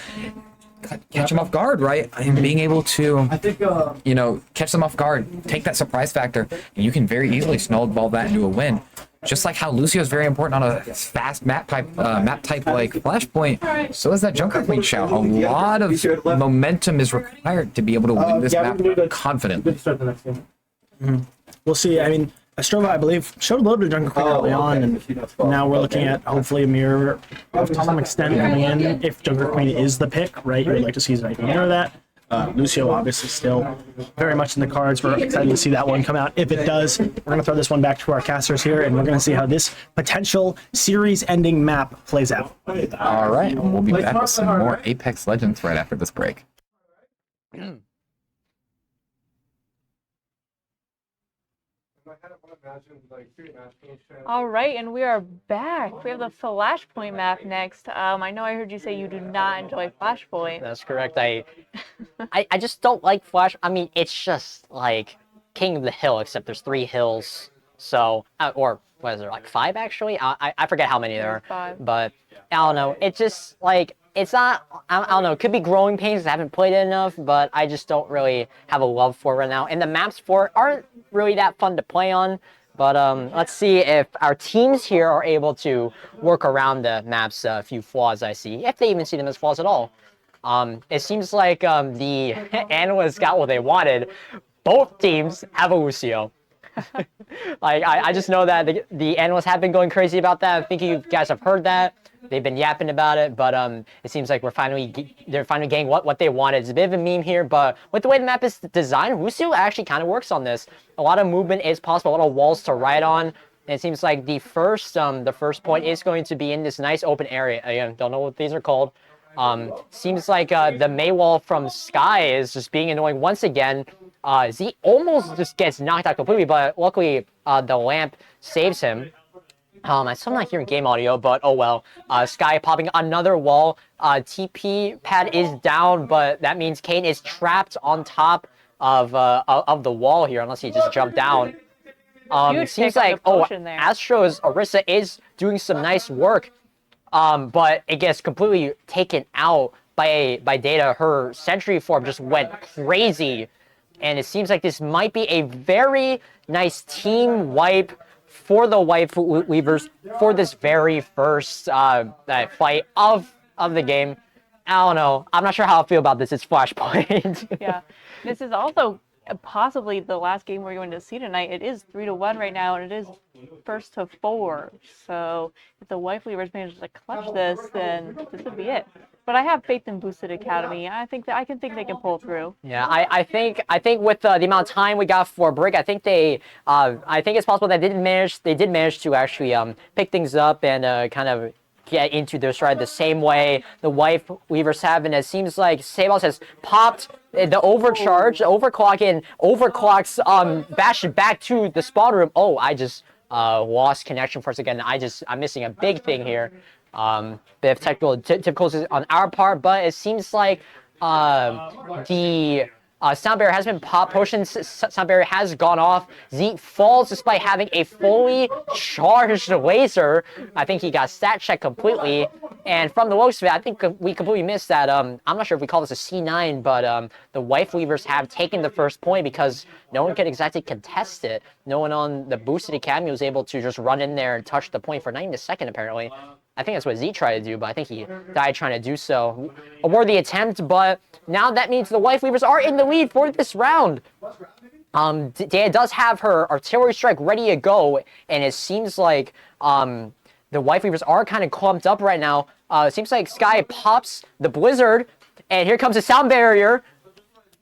catch them off guard, right? And being able to, catch them off guard, take that surprise factor, and you can very easily snowball that into a win. Just like how Lucio is very important on a fast map type like Flashpoint, so is that Junker Queen shout. A lot of momentum is required to be able to win this map confidently. We'll see. I mean, Astrova, I believe, showed a little bit of Junker Queen early on, and now we're looking at hopefully a mirror to some extent coming in. If Junker Queen is the pick, right, you would like to see something mirror that. Lucio obviously still very much in the cards. We're excited to see that one come out. If it does, we're going to throw this one back to our casters here, and we're going to see how this potential series-ending map plays out. All right, and we'll be back with some more Apex Legends right after this break. All right, and we are back. We have the Flashpoint map next. I know I heard you say you do not enjoy Flashpoint. That's correct. I just don't like Flash. I mean, it's just like King of the Hill, except there's 3 hills. So, or what is there, like 5 actually? I forget how many there are. 5. But I don't know. It's just like, it's not, I don't know. It could be growing pains. I haven't played it enough, but I just don't really have a love for it right now. And the maps for it aren't really that fun to play on. But let's see if our teams here are able to work around the map's few flaws I see, if they even see them as flaws at all. It seems like the analysts got what they wanted. Both teams have a Lucio. Like, I just know that the analysts have been going crazy about that. I think you guys have heard that. They've been yapping about it, but it seems like they're finally getting what they wanted. It's a bit of a meme here, but with the way the map is designed, Lucio actually kind of works on this. A lot of movement is possible, a lot of walls to ride on. And it seems like the first point is going to be in this nice open area. Again, don't know what these are called. Seems like the May wall from Sky is just being annoying once again. Z almost just gets knocked out completely, but luckily the lamp saves him. I'm still not hearing game audio, but oh well. Sky popping another wall. TP pad is down, but that means Kane is trapped on top of the wall here, unless he just jumped down. Seems like, Astro's Orisa is doing some nice work, but it gets completely taken out by Data. Her Sentry form just went crazy, and it seems like this might be a very nice team wipe for the Wife Weavers for this very first fight of the game. I don't know. I'm not sure how I feel about this. It's Flashpoint. Yeah. This is also possibly the last game we're going to see tonight. It is 3-1 right now, and it is first to 4. So if the Wife Weavers manage to clutch this, then this would be it. But I have faith in Boosted Academy. I think they can pull through. Yeah, I think with the amount of time we got for break, I think it's possible that they did manage to actually pick things up and kind of get into their stride the same way the Wife Weavers have. And it seems like Sabos has popped the overcharge, overclock, and overclocks bashed back to the spawn room. Oh, I just lost connection for us again. I'm missing a big thing here. Bit of technical difficulties on our part, but it seems like the sound barrier has been popped. Potion's sound barrier has gone off. Zeke falls despite having a fully charged laser. I think he got stat checked completely. And from the looks of it, I think we completely missed that. I'm not sure if we call this a C9, but the Wife Weavers have taken the first point because no one could exactly contest it. No one on the Boosted Academy was able to just run in there and touch the point for not even a second, apparently. I think that's what Z tried to do, but I think he died trying to do so. A worthy attempt, but now that means the Wife Weavers are in the lead for this round. Daya does have her artillery strike ready to go, and it seems like the Wife Weavers are kind of clumped up right now. It seems like Sky pops the Blizzard, and here comes the sound barrier.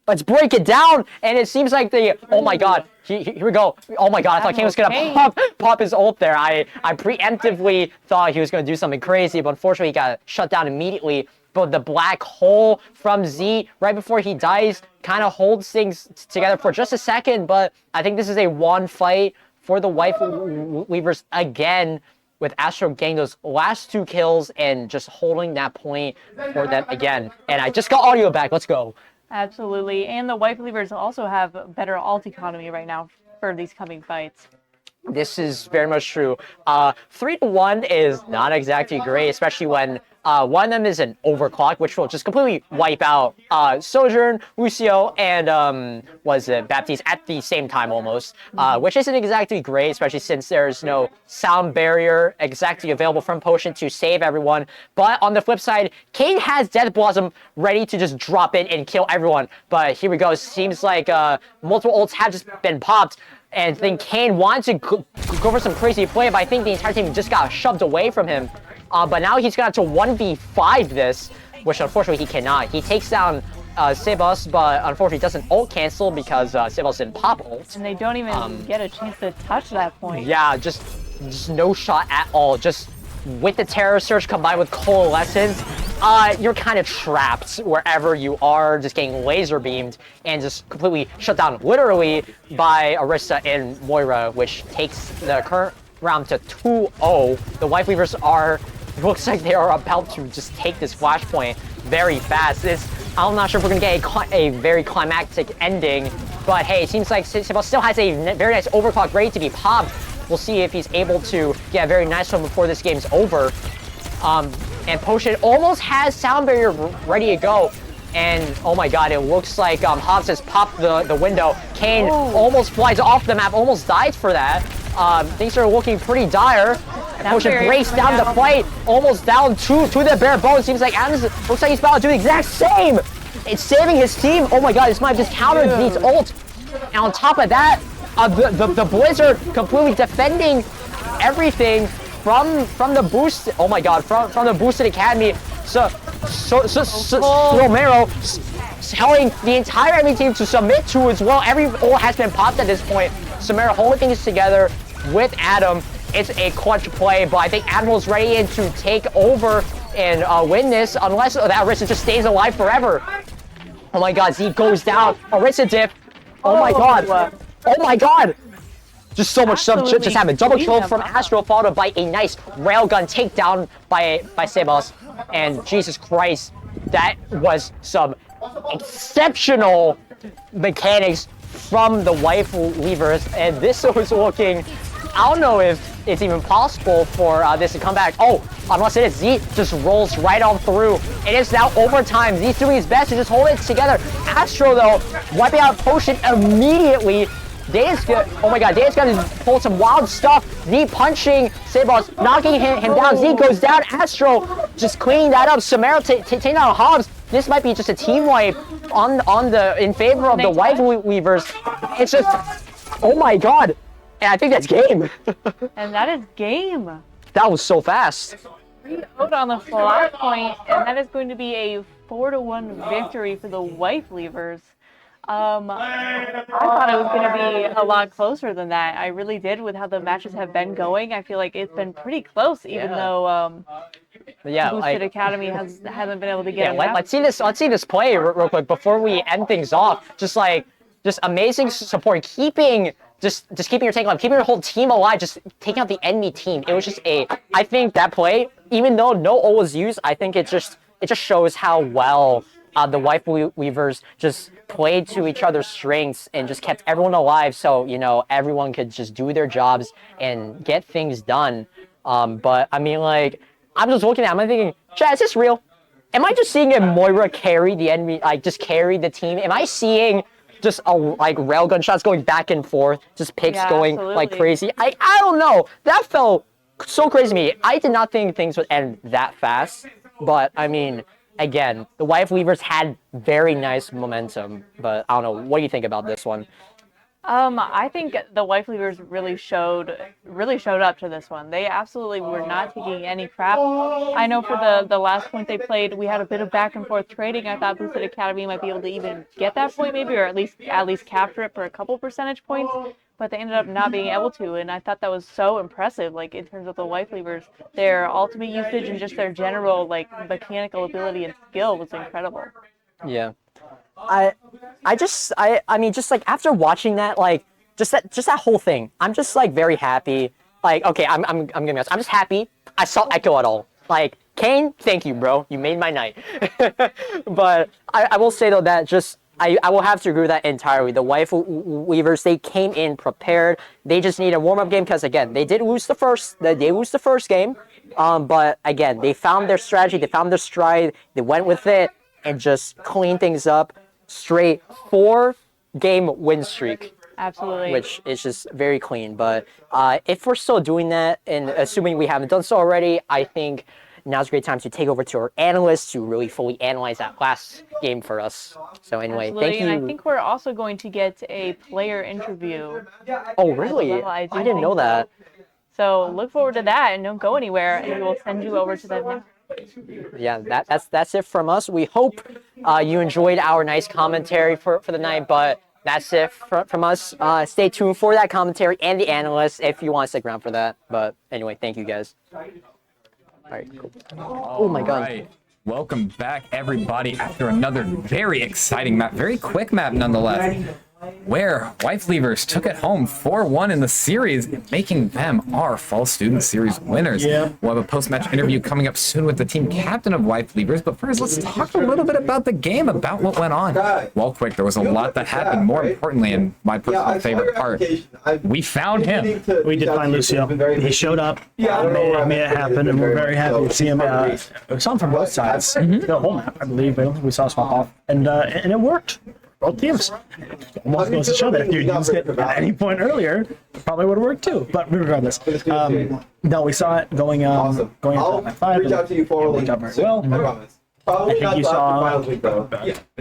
Let's break it down, and it seems like oh my god, here we go. Oh my god, I thought Kane was gonna pop his ult there. I preemptively thought he was gonna do something crazy, but unfortunately he got shut down immediately. But the black hole from Z right before he dies kind of holds things together for just a second, but I think this is a one fight for the Wife Weavers again, with Astro getting those last 2 kills and just holding that point for them again. And I just got audio back, let's go. Absolutely, and the Wife Weavers also have better ult economy right now for these coming fights. This is very much true. 3-1 is not exactly great, especially when one of them is an overclock, which will just completely wipe out Sojourn, Lucio, and Baptiste at the same time almost, which isn't exactly great, especially since there's no sound barrier exactly available from Potion to save everyone. But on the flip side, Kane has Death Blossom ready to just drop in and kill everyone. But here we go. Seems like multiple ults have just been popped. And then Kane wanted to go for some crazy play, but I think the entire team just got shoved away from him. But now he's going to have to 1v5 this, which unfortunately he cannot. He takes down Sebas, but unfortunately doesn't ult cancel because Sebas didn't pop ult. And they don't even get a chance to touch that point. Yeah, just no shot at all. Just with the Terror Surge combined with Coalescence, you're kind of trapped wherever you are, just getting laser beamed and just completely shut down literally by Orisa and Moira, which takes the current round to 2-0. The Wife Weavers looks like they are about to just take this flashpoint very fast. I'm not sure if we're gonna get a very climactic ending, but hey, it seems like Sebas still has a very nice overclock ready to be popped. We'll see if he's able to get a very nice one before this game's over. And Potion almost has Sound Barrier ready to go. And oh my god, it looks like Hobbs has popped the window. Kane almost flies off the map, almost died for that. Things are looking pretty dire. Potion breaks down the fight, almost down to the bare bones. Seems like Adams looks like he's about to do the exact same. It's saving his team. Oh my god, this might have just countered Neat's ult. And on top of that, the Blizzard completely defending everything from the boost. Oh my god, from the boosted academy. Romero telling the entire enemy team to submit to as well. Every ult has been popped at this point. Samara holding things together with Adam. It's a clutch play, but I think Admiral's ready in to take over and win this, unless that Orisa just stays alive forever. Oh my god, Z goes down. Orisa dip. Oh my god. Oh my god. Just so much stuff just happened. Double kill from Astro, followed by a nice railgun takedown by Sebas. And Jesus Christ, that was some exceptional mechanics from the Wife Weavers. And this was looking, I don't know if it's even possible for this to come back. Oh, unless it is. Z just rolls right on through. It is now overtime. Z's doing his best to just hold it together. Astro, though, wiping out Potion immediately. Data's good. Oh my god, Data's gonna pull some wild stuff. Z punching Sebas, knocking him down. Z goes down. Astro just cleaning that up. Samara taking out Hobbs. This might be just a team wipe in favor of the Wife Weavers. It's just, oh my god. And I think that's game. And that is game. That was so fast. 3-0 on the flashpoint, and that is going to be a 4-1 victory for the Wife Weavers. I thought it was going to be a lot closer than that. I really did with how the matches have been going. I feel like it's been pretty close, even though Boosted Academy hasn't been able to get it. Let's see this play real quick before we end things off. Just amazing support, keeping your tank alive, keeping your whole team alive, just taking out the enemy team. It was just I think that play, even though no ult was used, I think it just shows how well the Wife Weavers just played to each other's strengths and just kept everyone alive, so everyone could just do their jobs and get things done. But I mean, like, I'm just looking at it, I'm thinking, Chad, is this real? Am I just seeing a Moira carry the enemy, like just carry the team? Am I seeing just railgun shots going back and forth, just picks going like crazy? I don't know. That felt so crazy to me. I did not think things would end that fast, but I mean, again, the Wife Weavers had very nice momentum, but I don't know. What do you think about this one? I think the Wife Weavers really showed up to this one. They absolutely were not taking any crap. I know for the last point they played, we had a bit of back and forth trading. I thought Boosted Academy might be able to even get that point maybe, or at least capture it for a couple percentage points, but they ended up not being able to, and I thought that was so impressive, like, in terms of the Wife Weavers. Their ultimate usage and just their general, like, mechanical ability and skill was incredible. Yeah. I mean, just like after watching that, like just that whole thing, I'm just like very happy. Like, okay, I'm gonna be honest, I'm just happy I saw Echo at all. Like, Kane, thank you, bro. You made my night. But I will say though that just I will have to agree with that entirely. The Wife Weavers, they came in prepared. They just need a warm-up game because, again, they did lose the first game. But, again, they found their strategy. They found their stride. They went with it and just cleaned things up. Straight 4-game win streak. Absolutely. Which is just very clean. But if we're still doing that, and assuming we haven't done so already, I think now's a great time to take over to our analysts to really fully analyze that last game for us. So anyway, Absolutely. thank you. And I think we're also going to get a player interview. Oh, really? I didn't know that. So look forward to that, and don't go anywhere, and we will send you over to them now. Yeah, that's it from us. We hope you enjoyed our nice commentary for the night, but that's it from us. Stay tuned for that commentary and the analysts if you want to stick around for that. But anyway, thank you guys. All right, cool. Oh my God. Right. Welcome back, everybody, after another very exciting map, very quick map nonetheless, where Wife Leavers took it home 4-1 in the series, making them our Fall Student Series winners. Yeah. We'll have a post-match interview coming up soon with the team captain of Wife Leavers, but first, let's talk a little bit about the game, about what went on. Well, quick, there was a lot that happened. More importantly, and my personal favorite part, we found him. We did find Lucio. He showed up, made it happen, and we're very happy to see him. We saw him from both sides, the whole map, I believe. I don't think we saw a swap off, and it worked. Both teams. Almost goes to show that if you used it at any point earlier, it probably would have worked too. But regardless, no, we saw it going Awesome. going into that 5. Reach out to you formally. It worked very well. I promise. Probably I think not you till after saw finals week, though.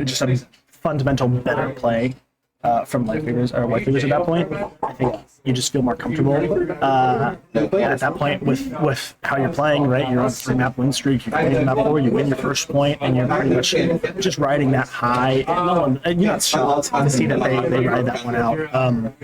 just a fundamental better play from Wife Leavers at that point. I think you just feel more comfortable. At that point, with how you're playing, right? You're on a 3-map win streak. You're playing map 4. You win your first point, and you're pretty much just riding that high. And you're not shocked to see that they ride that one out.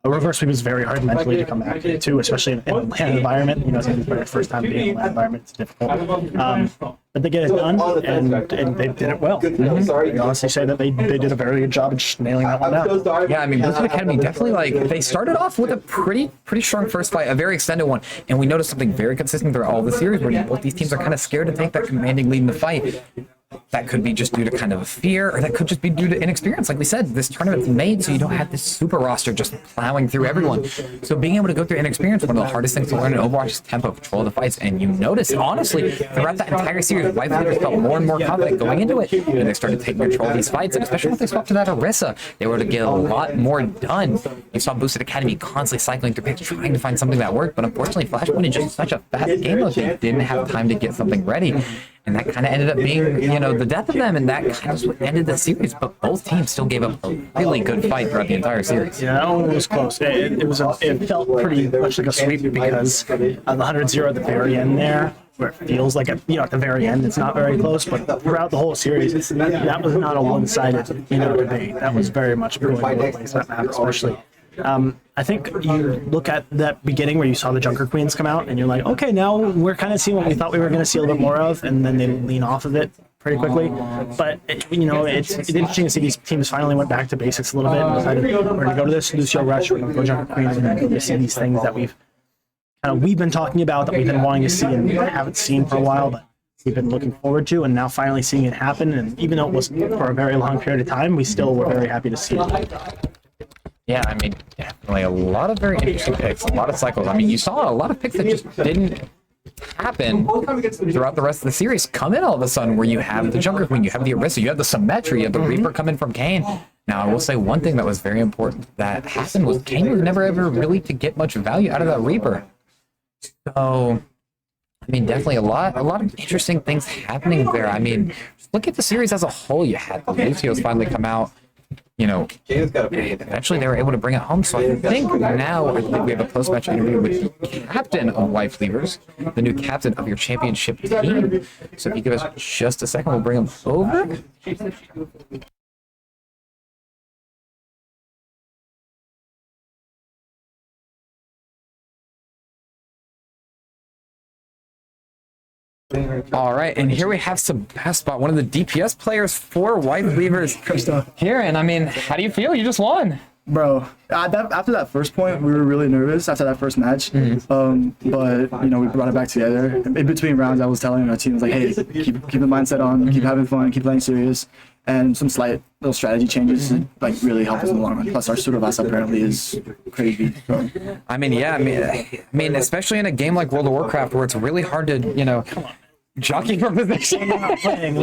A reverse sweep is very hard mentally to come back to, too, especially in a land environment. It's going to be the first time being in a land environment. It's difficult. But they get it done, and they did it well. I honestly say that they did a very good job of just nailing that one out. Yeah, I mean, Blizzard Academy definitely, they started off with a pretty strong first fight, a very extended one, and we noticed something very consistent throughout all the series where both these teams are kind of scared to take that commanding lead in the fight. That could be just due to kind of fear, or that could just be due to inexperience. Like we said, this tournament's made so you don't have this super roster just plowing through everyone. So being able to go through inexperience, one of the hardest things to learn in Overwatch is tempo, control of the fights. And you notice, honestly, throughout that entire series, Wife Leavers felt more and more confident going into it. And they started taking control of these fights, and especially when they swapped to that Orisa, they were able to get a lot more done. You saw Boosted Academy constantly cycling through picks, trying to find something that worked, but unfortunately, Flashpoint is just such a fast game mode, they didn't have time to get something ready. And that kind of ended up being, the death of them, and that kind of ended the series. But both teams still gave up a really good fight throughout the entire series. Yeah, that one was close. It felt pretty much like a sweep because the 100-0 at the very end there, where it feels like at the very end it's not very close, but throughout the whole series, that was not a one-sided debate. That was very much going both ways, that map especially. I think you look at that beginning where you saw the Junker Queens come out, and you're like, okay, now we're kind of seeing what we thought we were going to see a little bit more of, and then they lean off of it pretty quickly. But it's interesting to see these teams finally went back to basics a little bit and decided we're going to go to this Lucio Rush, we're going to go Junker Queens, and we're going to see these things that we've been talking about, that we've been wanting to see and haven't seen for a while, but we've been looking forward to, and now finally seeing it happen. And even though it wasn't for a very long period of time, we still were very happy to see it. Yeah, I mean, definitely a lot of very interesting picks, a lot of cycles. I mean, you saw a lot of picks that just didn't happen throughout the rest of the series come in all of a sudden, where you have the Junker Queen, you have the Orisa, you have the Symmetry, you have the Reaper coming from Kayn. Now, I will say one thing that was very important that happened was Kayn was never ever really to get much value out of that Reaper. So, I mean, definitely a lot of interesting things happening there. I mean, just look at the series as a whole. You had the Lucio's finally come out. Eventually they were able to bring it home. So I think now we have a post-match interview with the captain of Wife Leavers, the new captain of your championship team. So if you give us just a second, we'll bring him over. All right, and here we have Sebastbot, one of the DPS players for Wife Leavers here. And I mean, how do you feel? You just won. Bro, after that first point, we were really nervous after that first match. But we brought it back together. In between rounds, I was telling our team, like, hey, keep the mindset on, keep having fun, keep playing serious. and some slight little strategy changes like really help us in the long run. Plus, our Sudovasa apparently is crazy. So. I mean, yeah, I mean, especially in a game like World of Warcraft where it's really hard to, you know, jockey for position. I don't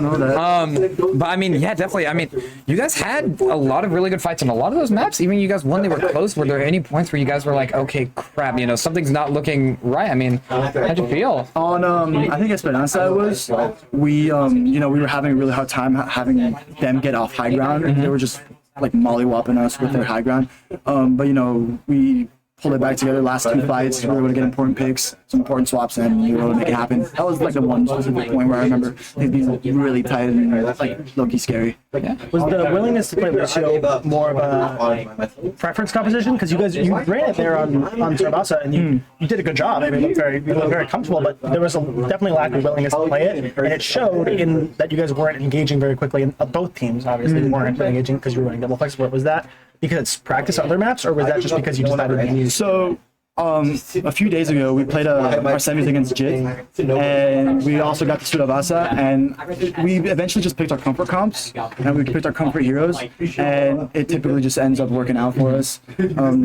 know that. But I mean, yeah, definitely. I mean, you guys had a lot of really good fights in a lot of those maps. Even you guys won, they were close. Were there any points where you guys were like, okay, crap, you know, something's not looking right? I mean, how'd you feel? On I think Esperanza we you know, we were having a really hard time having them get off high ground. They were just like mollywopping us with their high ground. But you know, we pulled it back together. Last 2 fights, we were able to get important picks, some important swaps, and we were able to make it happen. That was like the one specific point where I remember things being really tight and like low-key scary. Yeah. Was the willingness to play Lucio more of a preference composition? Because you ran it there on Sarabasa, and you did a good job. I mean, you looked very comfortable, but there was definitely lack of willingness to play it, and it showed in that you guys weren't engaging very quickly. And both teams obviously weren't engaging because you were running double flex support. Was that because it's practice on other maps, or was that just because you decided to use? So, a few days ago, we played our semis against Jit, and we also got to Sudavasa, and we eventually just picked our comfort comps, and we picked our comfort heroes, and it typically just ends up working out for us.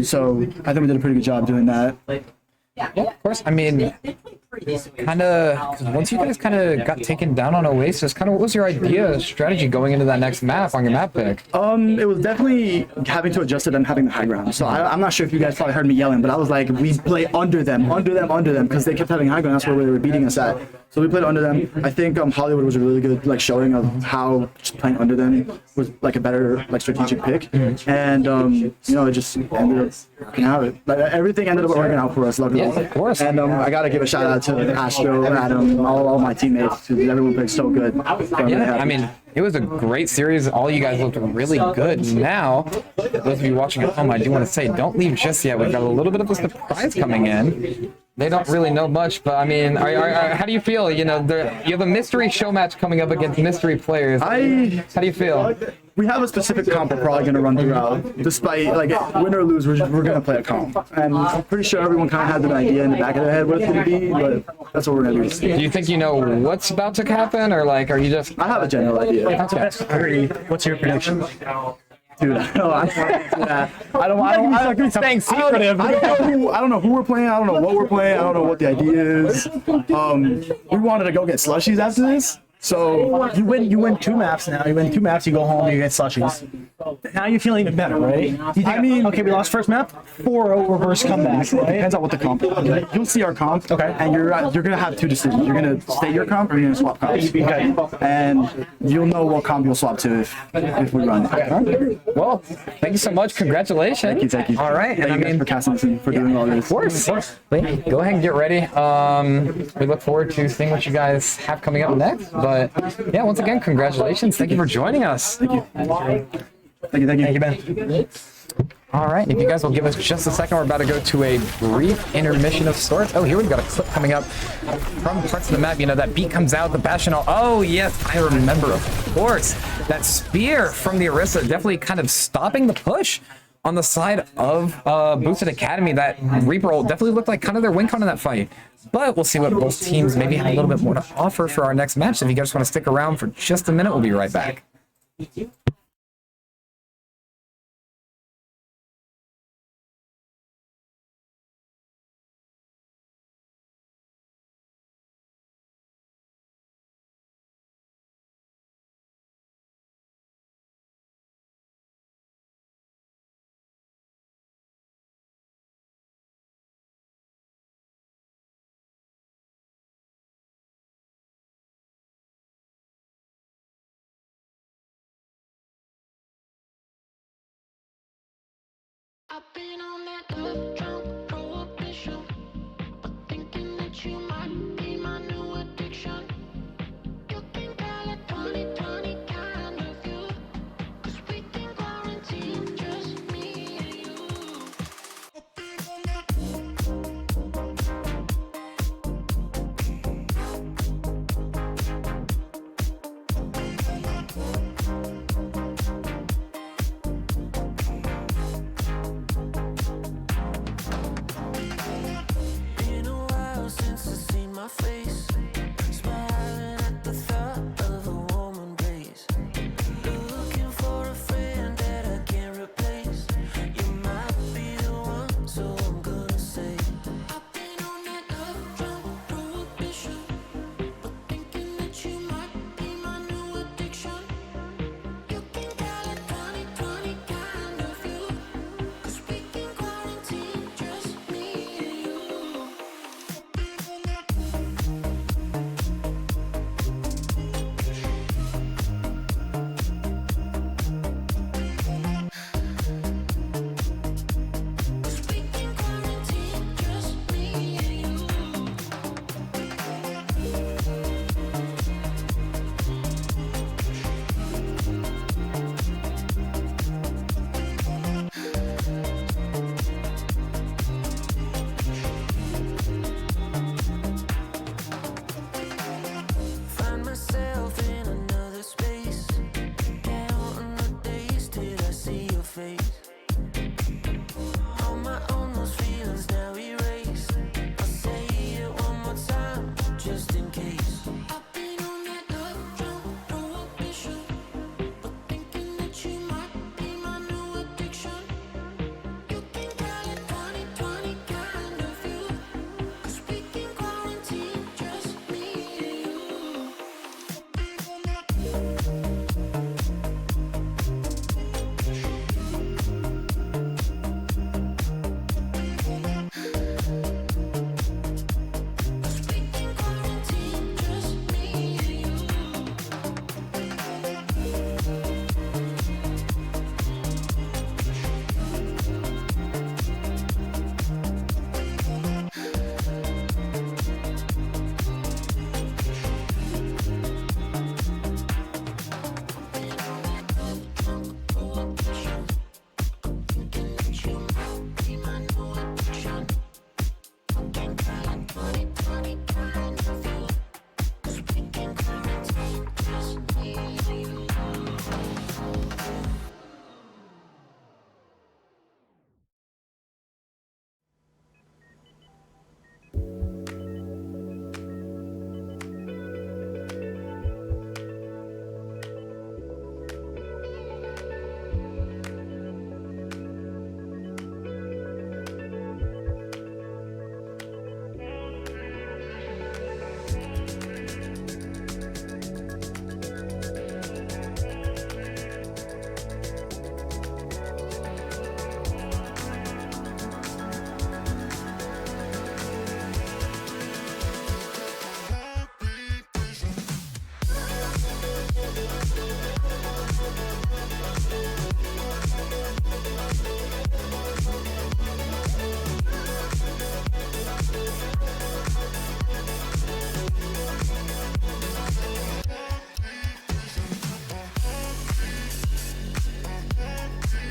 So, I think we did a pretty good job doing that. Yeah, of course. I mean, kind of, once you guys kind of got taken down on Oasis, kind of what was your strategy going into that next map on your map pick? It was definitely having to adjust to them having the high ground. So I'm not sure if you guys probably heard me yelling, but I was like, we play under them, because they kept having high ground. That's where they were beating us at. So we played under them. I think Hollywood was a really good like showing of how just playing under them was like a better like strategic pick, and you know, it just ended up working out. Like everything ended up working out for us, luckily. Yeah, of course. And I gotta give a shout out to Astro, Adam, all my teammates. Everyone played so good. So I'm really Yeah, happy. I mean, it was a great series. All you guys looked really good. Now, those of you watching at home, I do want to say, don't leave just yet. We've got a little bit of a surprise coming in. They don't really know much, but I mean, how do you feel? You know, you have a mystery show match coming up against mystery players. How do you feel? We have a specific comp we're probably going to run throughout. Despite, like, win or lose, we're going to play a comp. And I'm pretty sure everyone kind of has an idea in the back of their head what it's going to be, but that's what we're going to do. Do you think you know what's about to happen, or, like, are you just... I have a general idea. Okay. What's your prediction? Dude, I don't know who we're playing. I don't know what we're playing. I don't know what the idea is. We wanted to go get slushies after this. So You win 2 maps now. You win 2 maps, you go home, you get slushies. Now you're feeling even better, right? I mean, okay, we lost first map, 4-0 reverse comeback, right? depends on what the comp is. You'll see our comp, Okay. and you're gonna have 2 decisions. You're gonna stay your comp, or you're gonna swap comps. Okay. And you'll know what comp you'll swap to if we run. Well, thank you so much. Congratulations. Thank you. All right, and I Thank you guys mean... for casting us and for doing all this. Of course. Wait, go ahead and get ready. We look forward to seeing what you guys have coming up next. But yeah, once again, congratulations. Thank you for joining us. Thank you. Thank you, Ben. All right, if you guys will give us just a second, we're about to go to a brief intermission of sorts. Oh, here we've got a clip coming up from parts of the map. You know, that beat comes out, the Bastion. Oh, yes, I remember, of course. That spear from the Orisa definitely kind of stopping the push on the side of Boosted Academy. That Reaper ult definitely looked like kind of their win con in that fight. But we'll see what both teams maybe have a little bit more to offer for our next match. If you guys want to stick around for just a minute, we'll be right back. I've been on that love drunk prohibition, but thinking that you